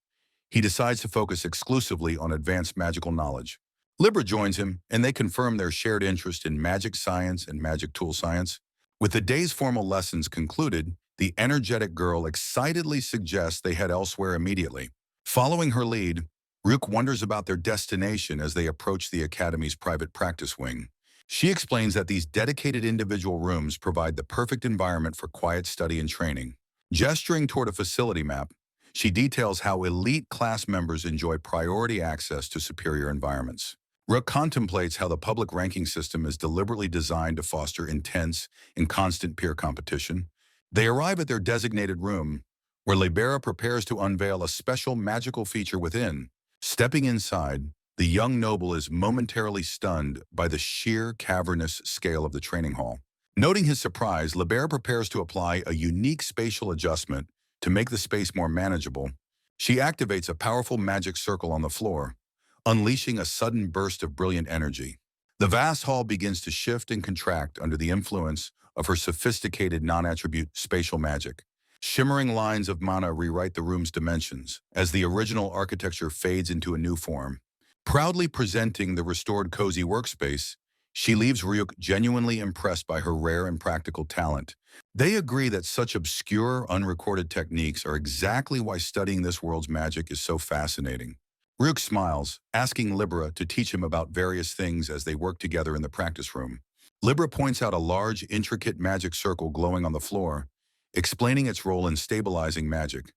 he decides to focus exclusively on advanced magical knowledge. Libera joins him, and they confirm their shared interest in magic science and magic tool science. With the day's formal lessons concluded, the energetic girl excitedly suggests they head elsewhere immediately. Following her lead, Rook wonders about their destination as they approach the academy's private practice wing. She explains that these dedicated individual rooms provide the perfect environment for quiet study and training. Gesturing toward a facility map, she details how elite class members enjoy priority access to superior environments. Rook contemplates how the public ranking system is deliberately designed to foster intense and constant peer competition. They arrive at their designated room, where Libera prepares to unveil a special magical feature within. Stepping inside, the young noble is momentarily stunned by the sheer cavernous scale of the training hall. Noting his surprise, Libera prepares to apply a unique spatial adjustment to make the space more manageable. She activates a powerful magic circle on the floor, unleashing a sudden burst of brilliant energy. The vast hall begins to shift and contract under the influence of her sophisticated non-attribute spatial magic. Shimmering lines of mana rewrite the room's dimensions as the original architecture fades into a new form. Proudly presenting the restored cozy workspace, she leaves Ryuk genuinely impressed by her rare and practical talent. They agree that such obscure, unrecorded techniques are exactly why studying this world's magic is so fascinating. Ryuk smiles, asking Libera to teach him about various things as they work together in the practice room. Libera points out a large, intricate magic circle glowing on the floor, explaining its role in stabilizing magic.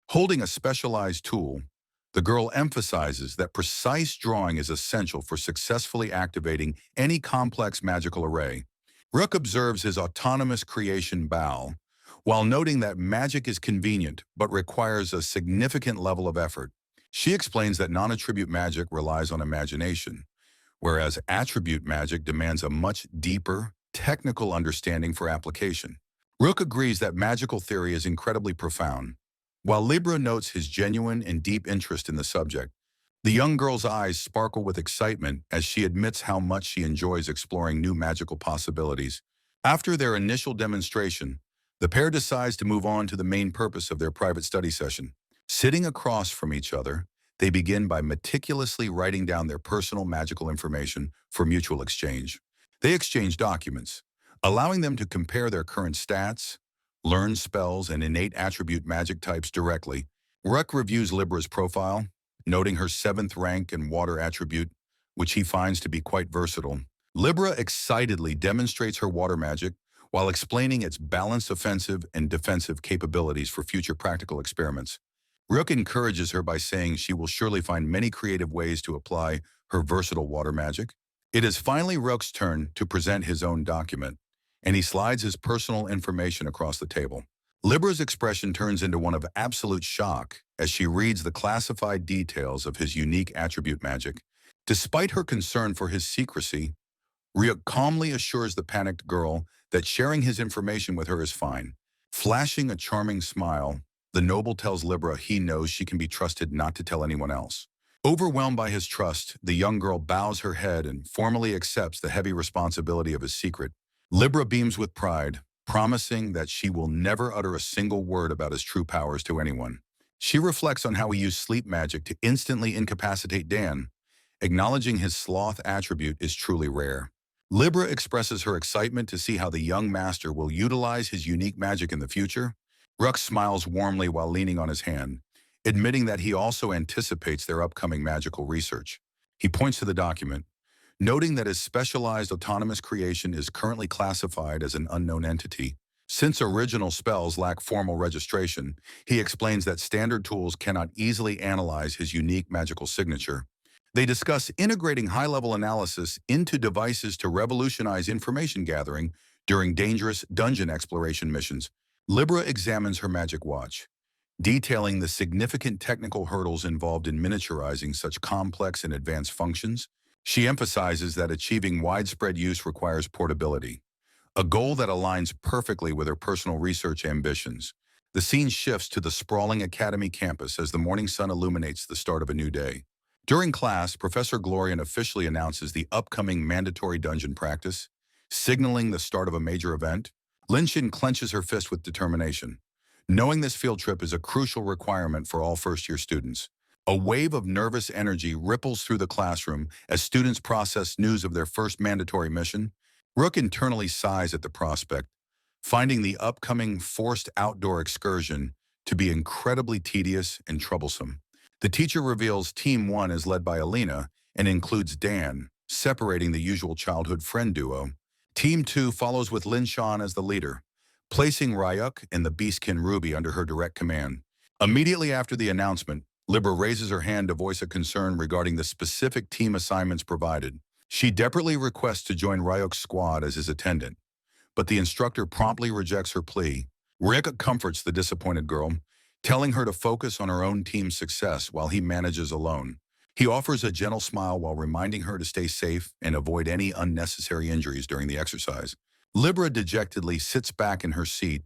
Holding a specialized tool, the girl emphasizes that precise drawing is essential for successfully activating any complex magical array. Rook observes his autonomous creation bow, while noting that magic is convenient but requires a significant level of effort. She explains that non-attribute magic relies on imagination, whereas attribute magic demands a much deeper, technical understanding for application. Rook agrees that magical theory is incredibly profound. While Libera notes his genuine and deep interest in the subject, the young girl's eyes sparkle with excitement as she admits how much she enjoys exploring new magical possibilities. After their initial demonstration, the pair decides to move on to the main purpose of their private study session. Sitting across from each other, they begin by meticulously writing down their personal magical information for mutual exchange. They exchange documents, allowing them to compare their current stats, learn spells, and innate attribute magic types directly. Rook reviews Libera's profile, noting her 7th rank and water attribute, which he finds to be quite versatile. Libera excitedly demonstrates her water magic while explaining its balanced offensive and defensive capabilities for future practical experiments. Rook encourages her by saying she will surely find many creative ways to apply her versatile water magic. It is finally Rook's turn to present his own document, and he slides his personal information across the table. Libera's expression turns into one of absolute shock as she reads the classified details of his unique attribute magic. Despite her concern for his secrecy, Ryuk calmly assures the panicked girl that sharing his information with her is fine. Flashing a charming smile, the noble tells Libera he knows she can be trusted not to tell anyone else. Overwhelmed by his trust, the young girl bows her head and formally accepts the heavy responsibility of his secret. Libera beams with pride, promising that she will never utter a single word about his true powers to anyone. She reflects on how he used sleep magic to instantly incapacitate Dan, acknowledging his sloth attribute is truly rare. Libra expresses her excitement to see how the young master will utilize his unique magic in the future. Rux smiles warmly while leaning on his hand, admitting that he also anticipates their upcoming magical research. He points to the document, noting that his specialized autonomous creation is currently classified as an unknown entity. Since original spells lack formal registration, he explains that standard tools cannot easily analyze his unique magical signature. They discuss integrating high-level analysis into devices to revolutionize information gathering during dangerous dungeon exploration missions. Libra examines her magic watch, detailing the significant technical hurdles involved in miniaturizing such complex and advanced functions. She emphasizes that achieving widespread use requires portability, a goal that aligns perfectly with her personal research ambitions. The scene shifts to the sprawling academy campus as the morning sun illuminates the start of a new day. During class, Professor Glorian officially announces the upcoming mandatory dungeon practice, signaling the start of a major event. Linshin clenches her fist with determination, knowing this field trip is a crucial requirement for all first-year students. A wave of nervous energy ripples through the classroom as students process news of their first mandatory mission. Rook internally sighs at the prospect, finding the upcoming forced outdoor excursion to be incredibly tedious and troublesome. The teacher reveals Team 1 is led by Alina and includes Dan, separating the usual childhood friend duo. Team 2 follows with Lin Shan as the leader, placing Ryuk and the Beastkin Ruby under her direct command. Immediately after the announcement, Libra raises her hand to voice a concern regarding the specific team assignments provided. She desperately requests to join Ryuk's squad as his attendant, but the instructor promptly rejects her plea. Rick comforts the disappointed girl, telling her to focus on her own team's success while he manages alone. He offers a gentle smile while reminding her to stay safe and avoid any unnecessary injuries during the exercise. Libra dejectedly sits back in her seat,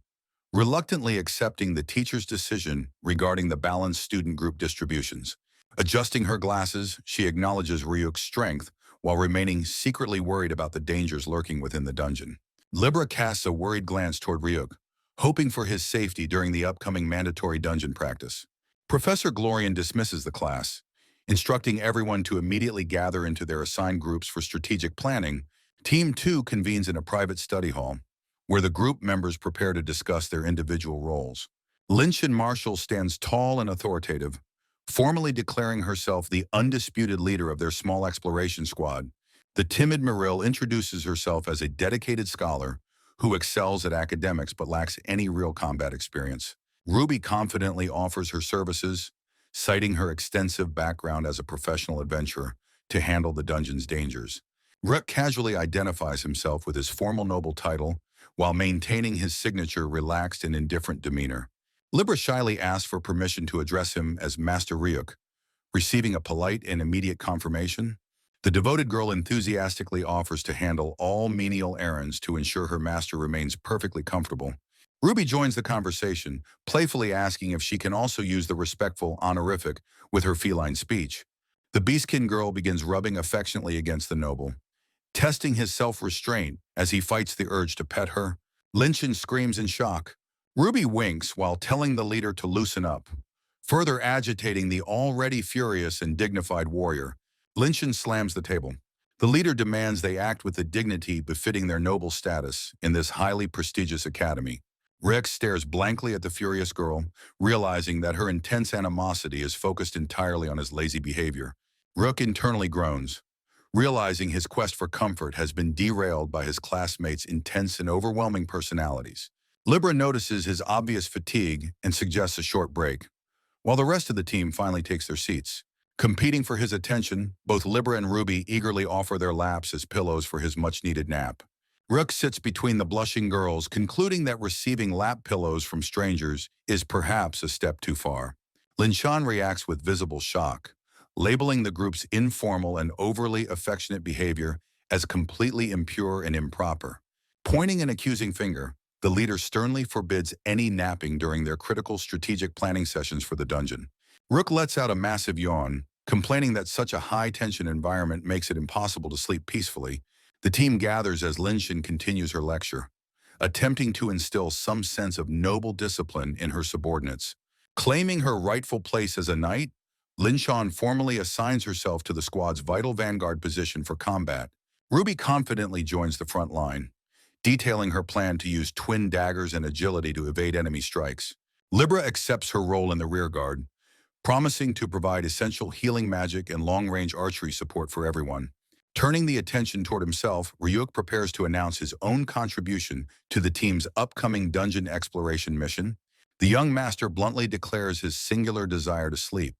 reluctantly accepting the teacher's decision regarding the balanced student group distributions. Adjusting her glasses, she acknowledges Ryuk's strength while remaining secretly worried about the dangers lurking within the dungeon. Libra casts a worried glance toward Ryuk, hoping for his safety during the upcoming mandatory dungeon practice. Professor Glorian dismisses the class, instructing everyone to immediately gather into their assigned groups for strategic planning. Team 2 convenes in a private study hall, where the group members prepare to discuss their individual roles. Linshin Marshall stands tall and authoritative, formally declaring herself the undisputed leader of their small exploration squad. The timid Maril introduces herself as a dedicated scholar who excels at academics but lacks any real combat experience. Ruby confidently offers her services, citing her extensive background as a professional adventurer to handle the dungeon's dangers. Ruk casually identifies himself with his formal noble title while maintaining his signature relaxed and indifferent demeanor. Libra shyly asks for permission to address him as Master Ryuk, receiving a polite and immediate confirmation. The devoted girl enthusiastically offers to handle all menial errands to ensure her master remains perfectly comfortable. Ruby joins the conversation, playfully asking if she can also use the respectful honorific with her feline speech. The Beastkin girl begins rubbing affectionately against the noble, testing his self-restraint as he fights the urge to pet her. Linshin screams in shock. Ruby winks while telling the leader to loosen up, further agitating the already furious and dignified warrior. Linshin slams the table. The leader demands they act with the dignity befitting their noble status in this highly prestigious academy. Rex stares blankly at the furious girl, realizing that her intense animosity is focused entirely on his lazy behavior. Rook internally groans, realizing his quest for comfort has been derailed by his classmates' intense and overwhelming personalities. Libra notices his obvious fatigue and suggests a short break, while the rest of the team finally takes their seats. Competing for his attention, both Libra and Ruby eagerly offer their laps as pillows for his much-needed nap. Rook sits between the blushing girls, concluding that receiving lap pillows from strangers is perhaps a step too far. Linshan reacts with visible shock, labeling the group's informal and overly affectionate behavior as completely impure and improper. Pointing an accusing finger, the leader sternly forbids any napping during their critical strategic planning sessions for the dungeon. Rook lets out a massive yawn, complaining that such a high-tension environment makes it impossible to sleep peacefully. The team gathers as Linshin continues her lecture, attempting to instill some sense of noble discipline in her subordinates. Claiming her rightful place as a knight, Linshan formally assigns herself to the squad's vital vanguard position for combat. Ruby confidently joins the front line, detailing her plan to use twin daggers and agility to evade enemy strikes. Libra accepts her role in the rearguard, promising to provide essential healing magic and long-range archery support for everyone. Turning the attention toward himself, Ryuk prepares to announce his own contribution to the team's upcoming dungeon exploration mission. The young master bluntly declares his singular desire to sleep,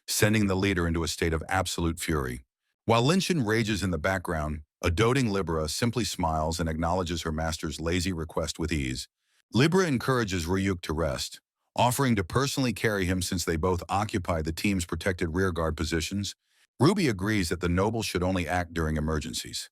sending the leader into a state of absolute fury. While Linshin rages in the background, a doting Libra simply smiles and acknowledges her master's lazy request with ease. Libra encourages Ryuk to rest, offering to personally carry him since they both occupy the team's protected rearguard positions. Ruby agrees that the noble should only act during emergencies,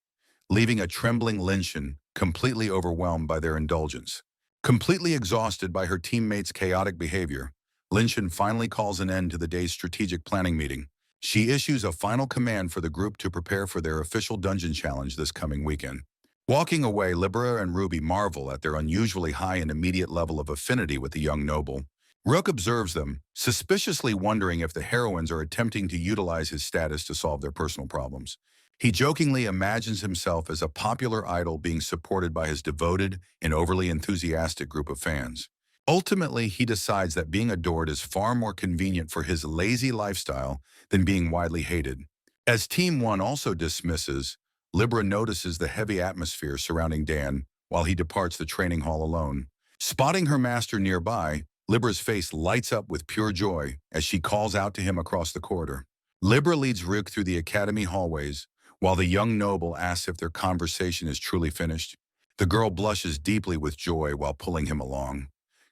leaving a trembling Linshin completely overwhelmed by their indulgence. Completely exhausted by her teammates' chaotic behavior, Linshin finally calls an end to the day's strategic planning meeting. She issues a final command for the group to prepare for their official dungeon challenge this coming weekend. Walking away, Libera and Ruby marvel at their unusually high and immediate level of affinity with the young noble. Rook observes them, suspiciously wondering if the heroines are attempting to utilize his status to solve their personal problems. He jokingly imagines himself as a popular idol being supported by his devoted and overly enthusiastic group of fans. Ultimately, he decides that being adored is far more convenient for his lazy lifestyle than being widely hated. As Team 1 also dismisses, Libra notices the heavy atmosphere surrounding Dan while he departs the training hall alone. Spotting her master nearby, Libra's face lights up with pure joy as she calls out to him across the corridor. Libra leads Ryuk through the academy hallways, while the young noble asks if their conversation is truly finished. The girl blushes deeply with joy while pulling him along,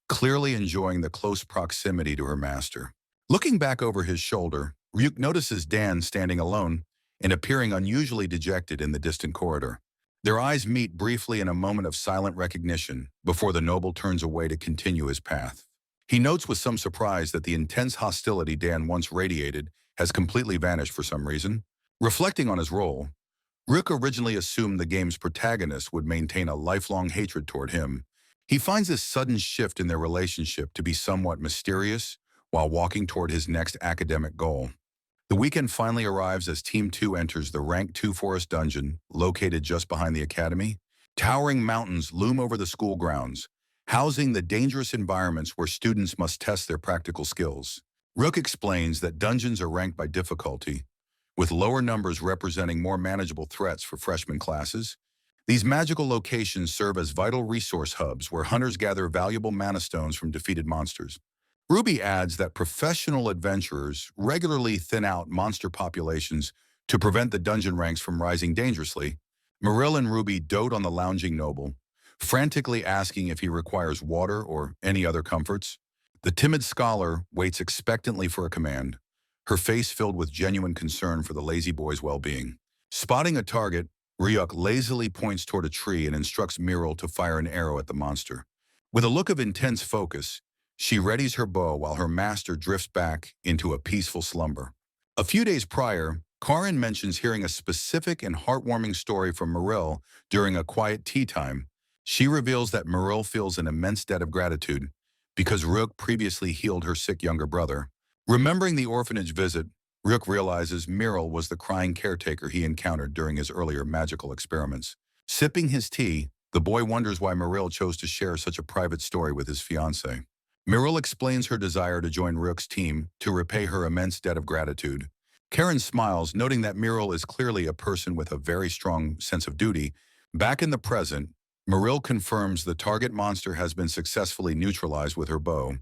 clearly enjoying the close proximity to her master. Looking back over his shoulder, Ryuk notices Dan standing alone and appearing unusually dejected in the distant corridor. Their eyes meet briefly in a moment of silent recognition before the noble turns away to continue his path. He notes with some surprise that the intense hostility Dan once radiated has completely vanished for some reason. Reflecting on his role, Ryuk originally assumed the game's protagonist would maintain a lifelong hatred toward him. He finds this sudden shift in their relationship to be somewhat mysterious while walking toward his next academic goal. The weekend finally arrives as Team 2 enters the Rank 2 Forest Dungeon, located just behind the academy. Towering mountains loom over the school grounds, housing the dangerous environments where students must test their practical skills. Rook explains that dungeons are ranked by difficulty, with lower numbers representing more manageable threats for freshman classes. These magical locations serve as vital resource hubs where hunters gather valuable mana stones from defeated monsters. Ruby adds that professional adventurers regularly thin out monster populations to prevent the dungeon ranks from rising dangerously. Maril and Ruby dote on the lounging noble, frantically asking if he requires water or any other comforts. The timid scholar waits expectantly for a command, her face filled with genuine concern for the lazy boy's well-being. Spotting a target, Ryuk lazily points toward a tree and instructs Miril to fire an arrow at the monster. With a look of intense focus, she readies her bow while her master drifts back into a peaceful slumber. A few days prior, Karin mentions hearing a specific and heartwarming story from Maril during a quiet tea time. She reveals that Maril feels an immense debt of gratitude because Ryuk previously healed her sick younger brother. Remembering the orphanage visit, Ryuk realizes Miril was the crying caretaker he encountered during his earlier magical experiments. Sipping his tea, the boy wonders why Miril chose to share such a private story with his fiancée. Miril explains her desire to join Ryuk's team to repay her immense debt of gratitude. Karen smiles, noting that Miril is clearly a person with a very strong sense of duty. Back in the present, Miril confirms the target monster has been successfully neutralized with her bow.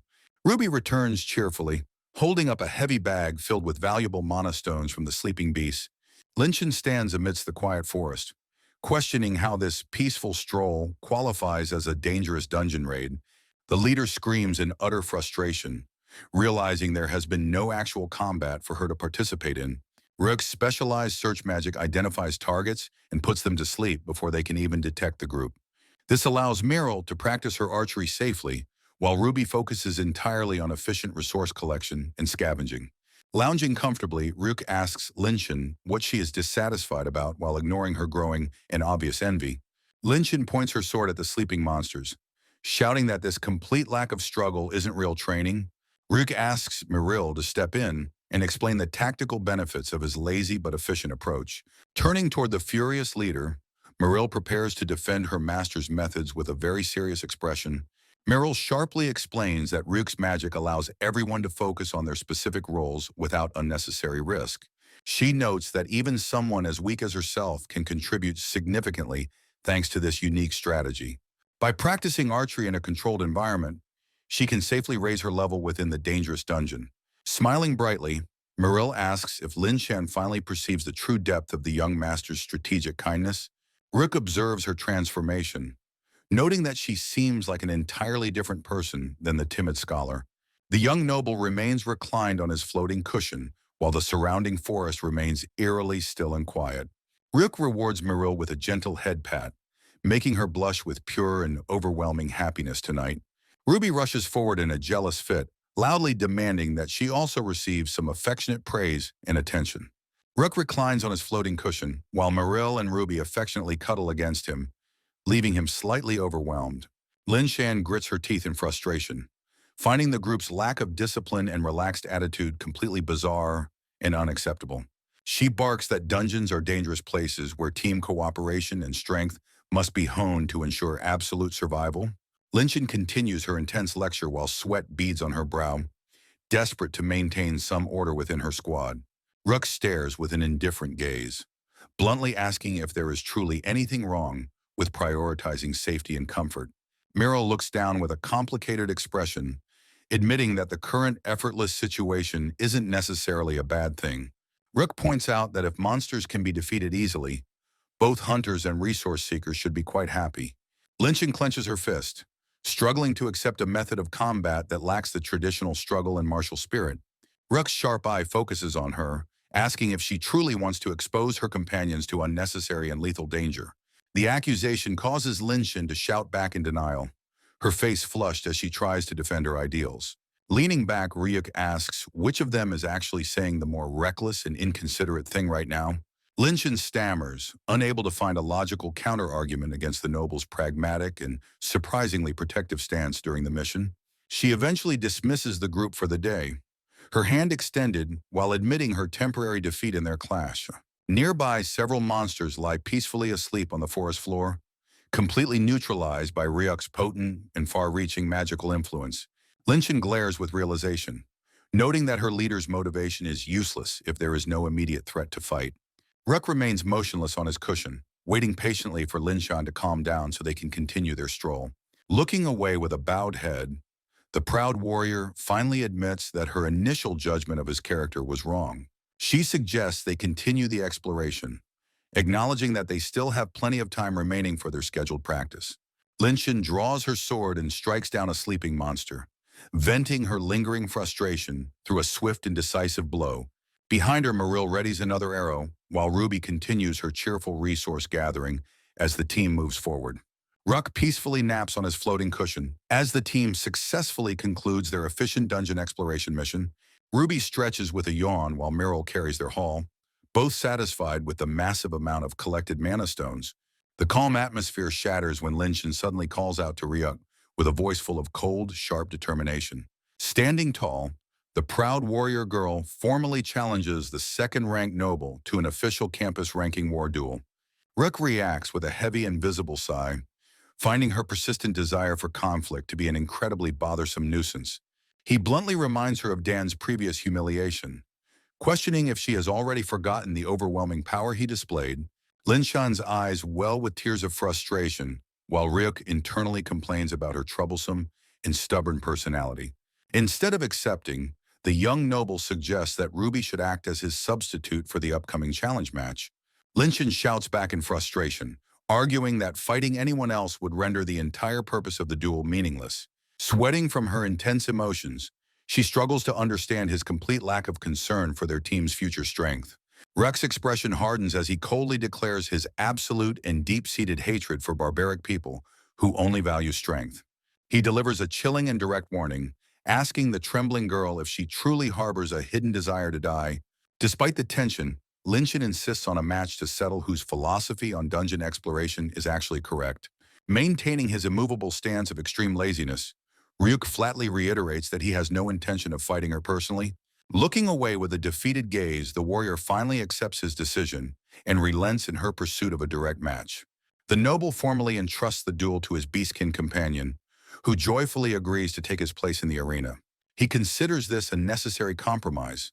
Ruby returns cheerfully, holding up a heavy bag filled with valuable mana stones from the sleeping beast. Linshin stands amidst the quiet forest, questioning how this peaceful stroll qualifies as a dangerous dungeon raid. The leader screams in utter frustration, realizing there has been no actual combat for her to participate in. Ryuk's specialized search magic identifies targets and puts them to sleep before they can even detect the group. This allows Miril to practice her archery safely, while Ruby focuses entirely on efficient resource collection and scavenging. Lounging comfortably, Ryuk asks Linshin what she is dissatisfied about while ignoring her growing and obvious envy. Linshin points her sword at the sleeping monsters, shouting that this complete lack of struggle isn't real training. Ryuk asks Miril to step in, and explain the tactical benefits of his lazy but efficient approach. Turning toward the furious leader, Meryl prepares to defend her master's methods with a very serious expression. Meryl sharply explains that Ryuk's magic allows everyone to focus on their specific roles without unnecessary risk. She notes that even someone as weak as herself can contribute significantly thanks to this unique strategy. By practicing archery in a controlled environment, she can safely raise her level within the dangerous dungeon. Smiling brightly, Meryl asks if Lin Shan finally perceives the true depth of the young master's strategic kindness. Rook observes her transformation, noting that she seems like an entirely different person than the timid scholar. The young noble remains reclined on his floating cushion, while the surrounding forest remains eerily still and quiet. Rook rewards Meryl with a gentle head pat, making her blush with pure and overwhelming happiness tonight. Ruby rushes forward in a jealous fit, loudly demanding that she also receive some affectionate praise and attention. Rook reclines on his floating cushion, while Meryl and Ruby affectionately cuddle against him, leaving him slightly overwhelmed. Lin Shan grits her teeth in frustration, finding the group's lack of discipline and relaxed attitude completely bizarre and unacceptable. She barks that dungeons are dangerous places where team cooperation and strength must be honed to ensure absolute survival. Lin Shan continues her intense lecture while sweat beads on her brow, desperate to maintain some order within her squad. Rook stares with an indifferent gaze, bluntly asking if there is truly anything wrong with prioritizing safety and comfort. Meryl looks down with a complicated expression, admitting that the current effortless situation isn't necessarily a bad thing. Rook points out that if monsters can be defeated easily, both hunters and resource seekers should be quite happy. Lin Shan clenches her fist, struggling to accept a method of combat that lacks the traditional struggle and martial spirit. Rook's sharp eye focuses on her, asking if she truly wants to expose her companions to unnecessary and lethal danger. The accusation causes Lin Shan to shout back in denial, her face flushed as she tries to defend her ideals. Leaning back, Ryuk asks which of them is actually saying the more reckless and inconsiderate thing right now. Lin Shan stammers, unable to find a logical counter-argument against the noble's pragmatic and surprisingly protective stance during the mission. She eventually dismisses the group for the day, her hand extended while admitting her temporary defeat in their clash. Nearby, several monsters lie peacefully asleep on the forest floor, completely neutralized by Ryuk's potent and far-reaching magical influence. Lin Shan glares with realization, noting that her leader's motivation is useless if there is no immediate threat to fight. Ryuk remains motionless on his cushion, waiting patiently for Lin Shan to calm down so they can continue their stroll. Looking away with a bowed head, the proud warrior finally admits that her initial judgment of his character was wrong. She suggests they continue the exploration, acknowledging that they still have plenty of time remaining for their scheduled practice. Lin Shan draws her sword and strikes down a sleeping monster, venting her lingering frustration through a swift and decisive blow. Behind her, Meryl readies another arrow, while Ruby continues her cheerful resource gathering as the team moves forward. Rook peacefully naps on his floating cushion as the team successfully concludes their efficient dungeon exploration mission. Ruby stretches with a yawn while Meryl carries their haul, both satisfied with the massive amount of collected mana stones. The calm atmosphere shatters when Lin Shan suddenly calls out to Ryuk with a voice full of cold, sharp determination. Standing tall, the proud warrior girl formally challenges the second-ranked noble to an official campus-ranking war duel. Rook reacts with a heavy and visible sigh, finding her persistent desire for conflict to be an incredibly bothersome nuisance. He bluntly reminds her of Dan's previous humiliation, questioning if she has already forgotten the overwhelming power he displayed. Lin Shan's eyes well with tears of frustration, while Ryuk internally complains about her troublesome and stubborn personality. Instead of accepting, the young noble suggests that Ruby should act as his substitute for the upcoming challenge match. Lin Shan shouts back in frustration, arguing that fighting anyone else would render the entire purpose of the duel meaningless. Sweating from her intense emotions, she struggles to understand his complete lack of concern for their team's future strength. Ruk's expression hardens as he coldly declares his absolute and deep-seated hatred for barbaric people who only value strength. He delivers a chilling and direct warning, asking the trembling girl if she truly harbors a hidden desire to die. Despite the tension, Lin Shan insists on a match to settle whose philosophy on dungeon exploration is actually correct. Maintaining his immovable stance of extreme laziness, Ryuk flatly reiterates that he has no intention of fighting her personally. Looking away with a defeated gaze, the warrior finally accepts his decision and relents in her pursuit of a direct match. The noble formally entrusts the duel to his beastkin companion, who joyfully agrees to take his place in the arena. He considers this a necessary compromise,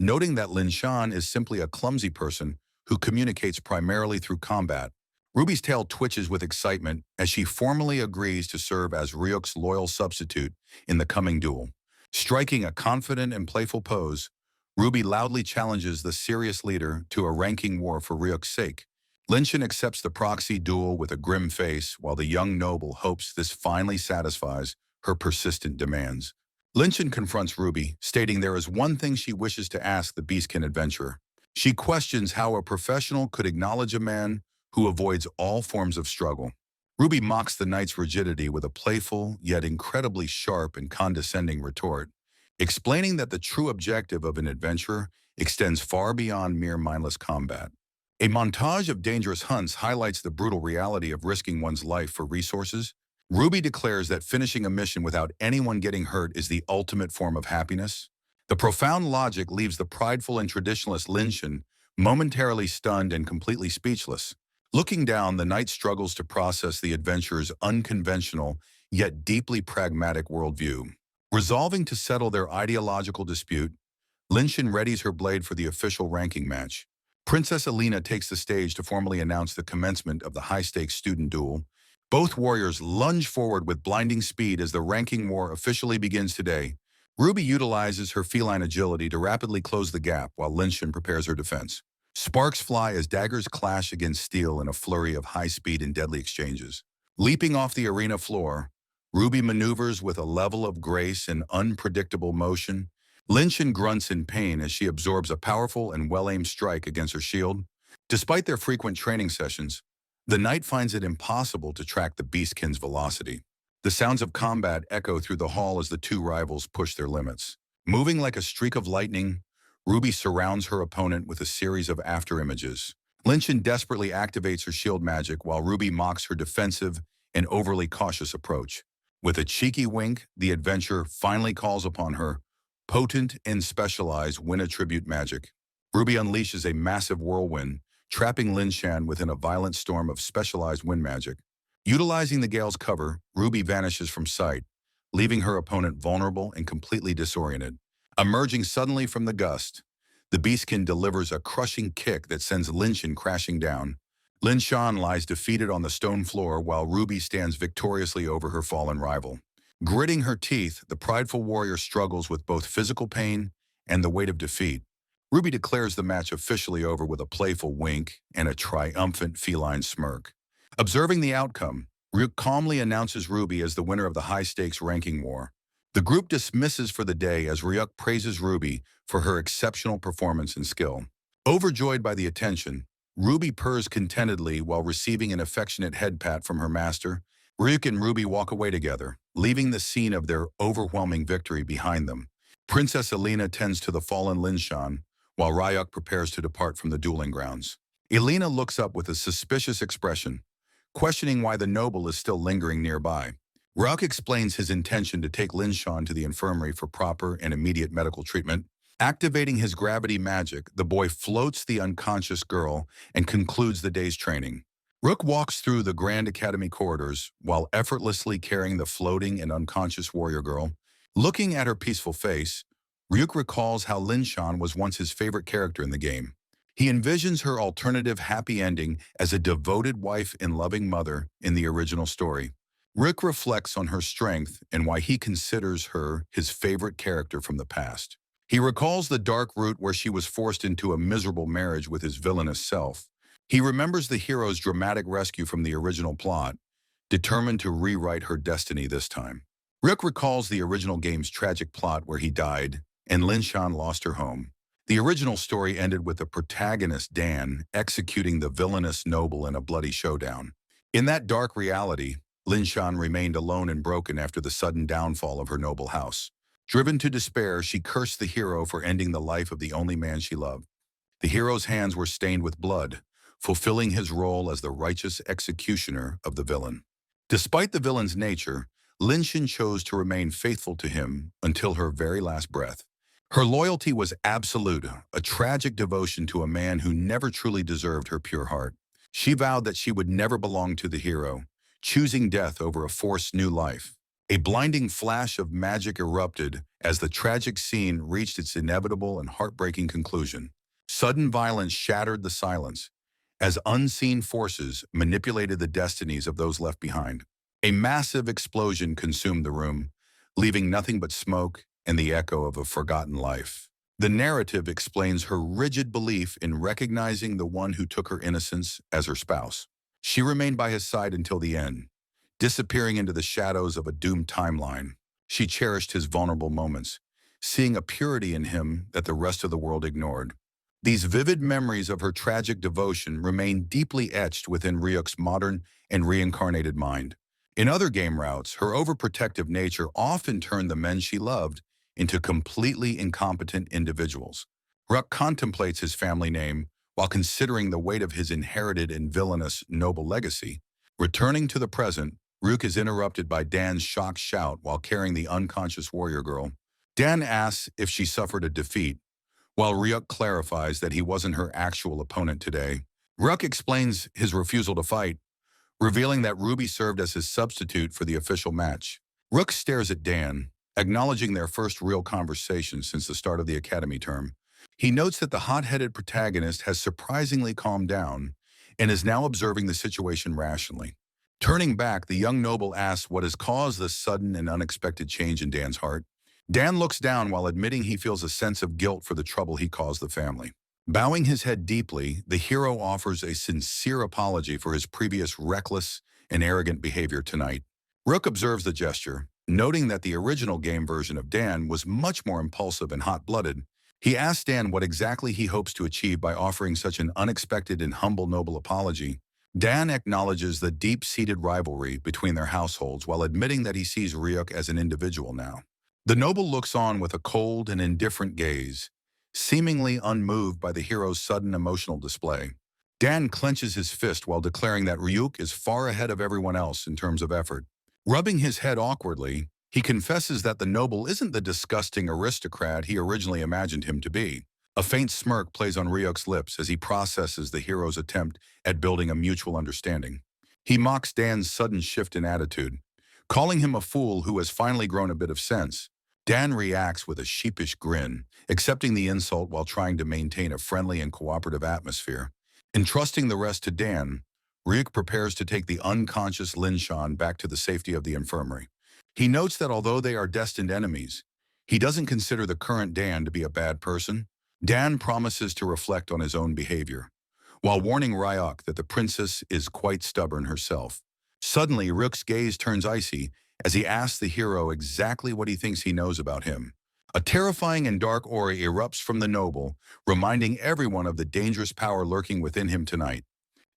noting that Lin Shan is simply a clumsy person who communicates primarily through combat. Ruby's tail twitches with excitement as she formally agrees to serve as Ryuk's loyal substitute in the coming duel. Striking a confident and playful pose, Ruby loudly challenges the serious leader to a ranking war for Ryuk's sake. Linshan accepts the proxy duel with a grim face, while the young noble hopes this finally satisfies her persistent demands. Linshan confronts Ruby, stating there is one thing she wishes to ask the Beastkin adventurer. She questions how a professional could acknowledge a man who avoids all forms of struggle. Ruby mocks the knight's rigidity with a playful, yet incredibly sharp and condescending retort, explaining that the true objective of an adventurer extends far beyond mere mindless combat. A montage of dangerous hunts highlights the brutal reality of risking one's life for resources. Ruby declares that finishing a mission without anyone getting hurt is the ultimate form of happiness. The profound logic leaves the prideful and traditionalist Linshan momentarily stunned and completely speechless. Looking down, the knight struggles to process the adventurer's unconventional yet deeply pragmatic worldview. Resolving to settle their ideological dispute, Linshan readies her blade for the official ranking match. Princess Alina takes the stage to formally announce the commencement of the high-stakes student duel. Both warriors lunge forward with blinding speed as the ranking war officially begins today. Ruby utilizes her feline agility to rapidly close the gap while Linshan prepares her defense. Sparks fly as daggers clash against steel in a flurry of high-speed and deadly exchanges. Leaping off the arena floor, Ruby maneuvers with a level of grace and unpredictable motion. Linshan grunts in pain as she absorbs a powerful and well-aimed strike against her shield. Despite their frequent training sessions, the knight finds it impossible to track the beastkin's velocity. The sounds of combat echo through the hall as the two rivals push their limits. Moving like a streak of lightning, Ruby surrounds her opponent with a series of afterimages. Linshan desperately activates her shield magic while Ruby mocks her defensive and overly cautious approach. With a cheeky wink, the adventurer finally calls upon her potent and specialized wind attribute magic. Ruby unleashes a massive whirlwind, trapping Linshan within a violent storm of specialized wind magic. Utilizing the gale's cover, Ruby vanishes from sight, leaving her opponent vulnerable and completely disoriented. Emerging suddenly from the gust, the beastkin delivers a crushing kick that sends Linshan crashing down. Linshan lies defeated on the stone floor while Ruby stands victoriously over her fallen rival. Gritting her teeth, the prideful warrior struggles with both physical pain and the weight of defeat. Ruby declares the match officially over with a playful wink and a triumphant feline smirk. Observing the outcome, Ryuk calmly announces Ruby as the winner of the high-stakes ranking war. The group dismisses for the day as Ryuk praises Ruby for her exceptional performance and skill. Overjoyed by the attention, Ruby purrs contentedly while receiving an affectionate head pat from her master. Ryuk and Ruby walk away together, leaving the scene of their overwhelming victory behind them. Princess Alina tends to the fallen Linshan, while Ryuk prepares to depart from the dueling grounds. Alina looks up with a suspicious expression, questioning why the noble is still lingering nearby. Ryuk explains his intention to take Linshan to the infirmary for proper and immediate medical treatment. Activating his gravity magic, the boy floats the unconscious girl and concludes the day's training. Ryuk walks through the Grand Academy corridors while effortlessly carrying the floating and unconscious warrior girl. Looking at her peaceful face, Ryuk recalls how Linshan was once his favorite character in the game. He envisions her alternative happy ending as a devoted wife and loving mother in the original story. Ryuk reflects on her strength and why he considers her his favorite character from the past. He recalls the dark route where she was forced into a miserable marriage with his villainous self. He remembers the hero's dramatic rescue from the original plot, determined to rewrite her destiny this time. Ryuk recalls the original game's tragic plot where he died and Linshan lost her home. The original story ended with the protagonist Dan executing the villainous noble in a bloody showdown. In that dark reality, Linshan remained alone and broken after the sudden downfall of her noble house. Driven to despair, she cursed the hero for ending the life of the only man she loved. The hero's hands were stained with blood, fulfilling his role as the righteous executioner of the villain. Despite the villain's nature, Linshan chose to remain faithful to him until her very last breath. Her loyalty was absolute, a tragic devotion to a man who never truly deserved her pure heart. She vowed that she would never belong to the hero, choosing death over a forced new life. A blinding flash of magic erupted as the tragic scene reached its inevitable and heartbreaking conclusion. Sudden violence shattered the silence, as unseen forces manipulated the destinies of those left behind. A massive explosion consumed the room, leaving nothing but smoke and the echo of a forgotten life. The narrative explains her rigid belief in recognizing the one who took her innocence as her spouse. She remained by his side until the end, disappearing into the shadows of a doomed timeline. She cherished his vulnerable moments, seeing a purity in him that the rest of the world ignored. These vivid memories of her tragic devotion remain deeply etched within Ryuk's modern and reincarnated mind. In other game routes, her overprotective nature often turned the men she loved into completely incompetent individuals. Ryuk contemplates his family name while considering the weight of his inherited and villainous noble legacy. Returning to the present, Ryuk is interrupted by Dan's shocked shout while carrying the unconscious warrior girl. Dan asks if she suffered a defeat, while Ryuk clarifies that he wasn't her actual opponent today. Ryuk explains his refusal to fight, revealing that Ruby served as his substitute for the official match. Ryuk stares at Dan, acknowledging their first real conversation since the start of the academy term. He notes that the hot-headed protagonist has surprisingly calmed down and is now observing the situation rationally. Turning back, the young noble asks what has caused this sudden and unexpected change in Dan's heart. Dan looks down while admitting he feels a sense of guilt for the trouble he caused the family. Bowing his head deeply, the hero offers a sincere apology for his previous reckless and arrogant behavior tonight. Rook observes the gesture, noting that the original game version of Dan was much more impulsive and hot-blooded. He asks Dan what exactly he hopes to achieve by offering such an unexpected and humble noble apology. Dan acknowledges the deep-seated rivalry between their households while admitting that he sees Ryuk as an individual now. The noble looks on with a cold and indifferent gaze, seemingly unmoved by the hero's sudden emotional display. Dan clenches his fist while declaring that Ryuk is far ahead of everyone else in terms of effort. Rubbing his head awkwardly, he confesses that the noble isn't the disgusting aristocrat he originally imagined him to be. A faint smirk plays on Ryuk's lips as he processes the hero's attempt at building a mutual understanding. He mocks Dan's sudden shift in attitude, calling him a fool who has finally grown a bit of sense. Dan reacts with a sheepish grin, accepting the insult while trying to maintain a friendly and cooperative atmosphere. Entrusting the rest to Dan, Ryuk prepares to take the unconscious Linshan back to the safety of the infirmary. He notes that although they are destined enemies, he doesn't consider the current Dan to be a bad person. Dan promises to reflect on his own behavior, while warning Ryuk that the princess is quite stubborn herself. Suddenly, Ryuk's gaze turns icy as he asks the hero exactly what he thinks he knows about him. A terrifying and dark aura erupts from the noble, reminding everyone of the dangerous power lurking within him tonight.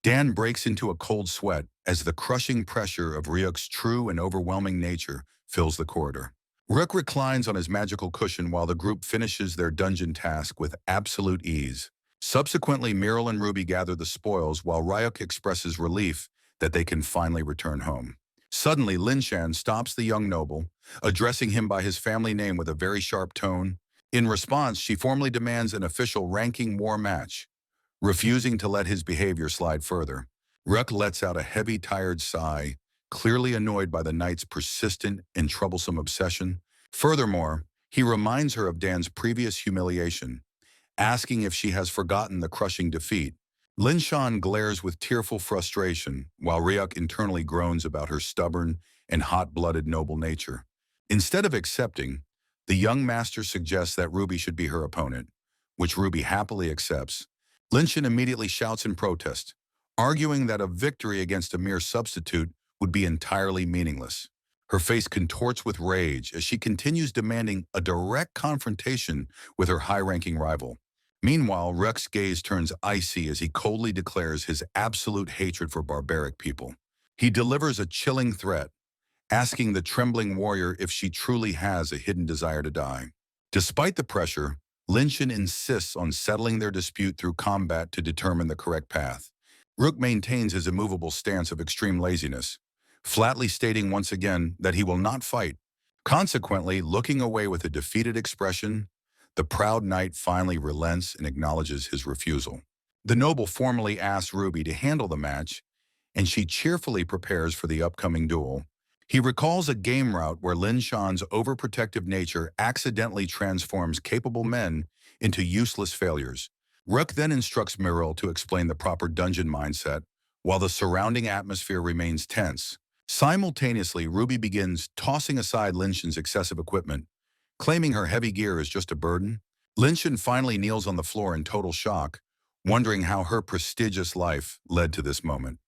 Dan breaks into a cold sweat as the crushing pressure of Ryuk's true and overwhelming nature fills the corridor. Ryuk reclines on his magical cushion while the group finishes their dungeon task with absolute ease. Subsequently, Meryl and Ruby gather the spoils while Ryuk expresses relief that they can finally return home. Suddenly, Linshan stops the young noble, addressing him by his family name with a very sharp tone. In response, she formally demands an official ranking war match, refusing to let his behavior slide further. Ryuk lets out a heavy, tired sigh, clearly annoyed by the knight's persistent and troublesome obsession. Furthermore, he reminds her of Dan's previous humiliation, asking if she has forgotten the crushing defeat. Linshan glares with tearful frustration, while Ryuk internally groans about her stubborn and hot-blooded noble nature. Instead of accepting, the young master suggests that Ruby should be her opponent, which Ruby happily accepts. Linshan immediately shouts in protest, arguing that a victory against a mere substitute would be entirely meaningless. Her face contorts with rage as she continues demanding a direct confrontation with her high-ranking rival. Meanwhile, Ryuk's gaze turns icy as he coldly declares his absolute hatred for barbaric people. He delivers a chilling threat, asking the trembling warrior if she truly has a hidden desire to die. Despite the pressure, Linshan insists on settling their dispute through combat to determine the correct path. Ryuk maintains his immovable stance of extreme laziness, flatly stating once again that he will not fight. Consequently, looking away with a defeated expression, The proud knight finally relents and acknowledges his refusal. The noble formally asks Ruby to handle the match, and she cheerfully prepares for the upcoming duel. He recalls a game route where Lin Shan's overprotective nature accidentally transforms capable men into useless failures. Rook then instructs Miril to explain the proper dungeon mindset, while the surrounding atmosphere remains tense. Simultaneously, Ruby begins tossing aside Lin Shan's excessive equipment, claiming her heavy gear is just a burden. Lin Shan finally kneels on the floor in total shock, wondering how her prestigious life led to this moment.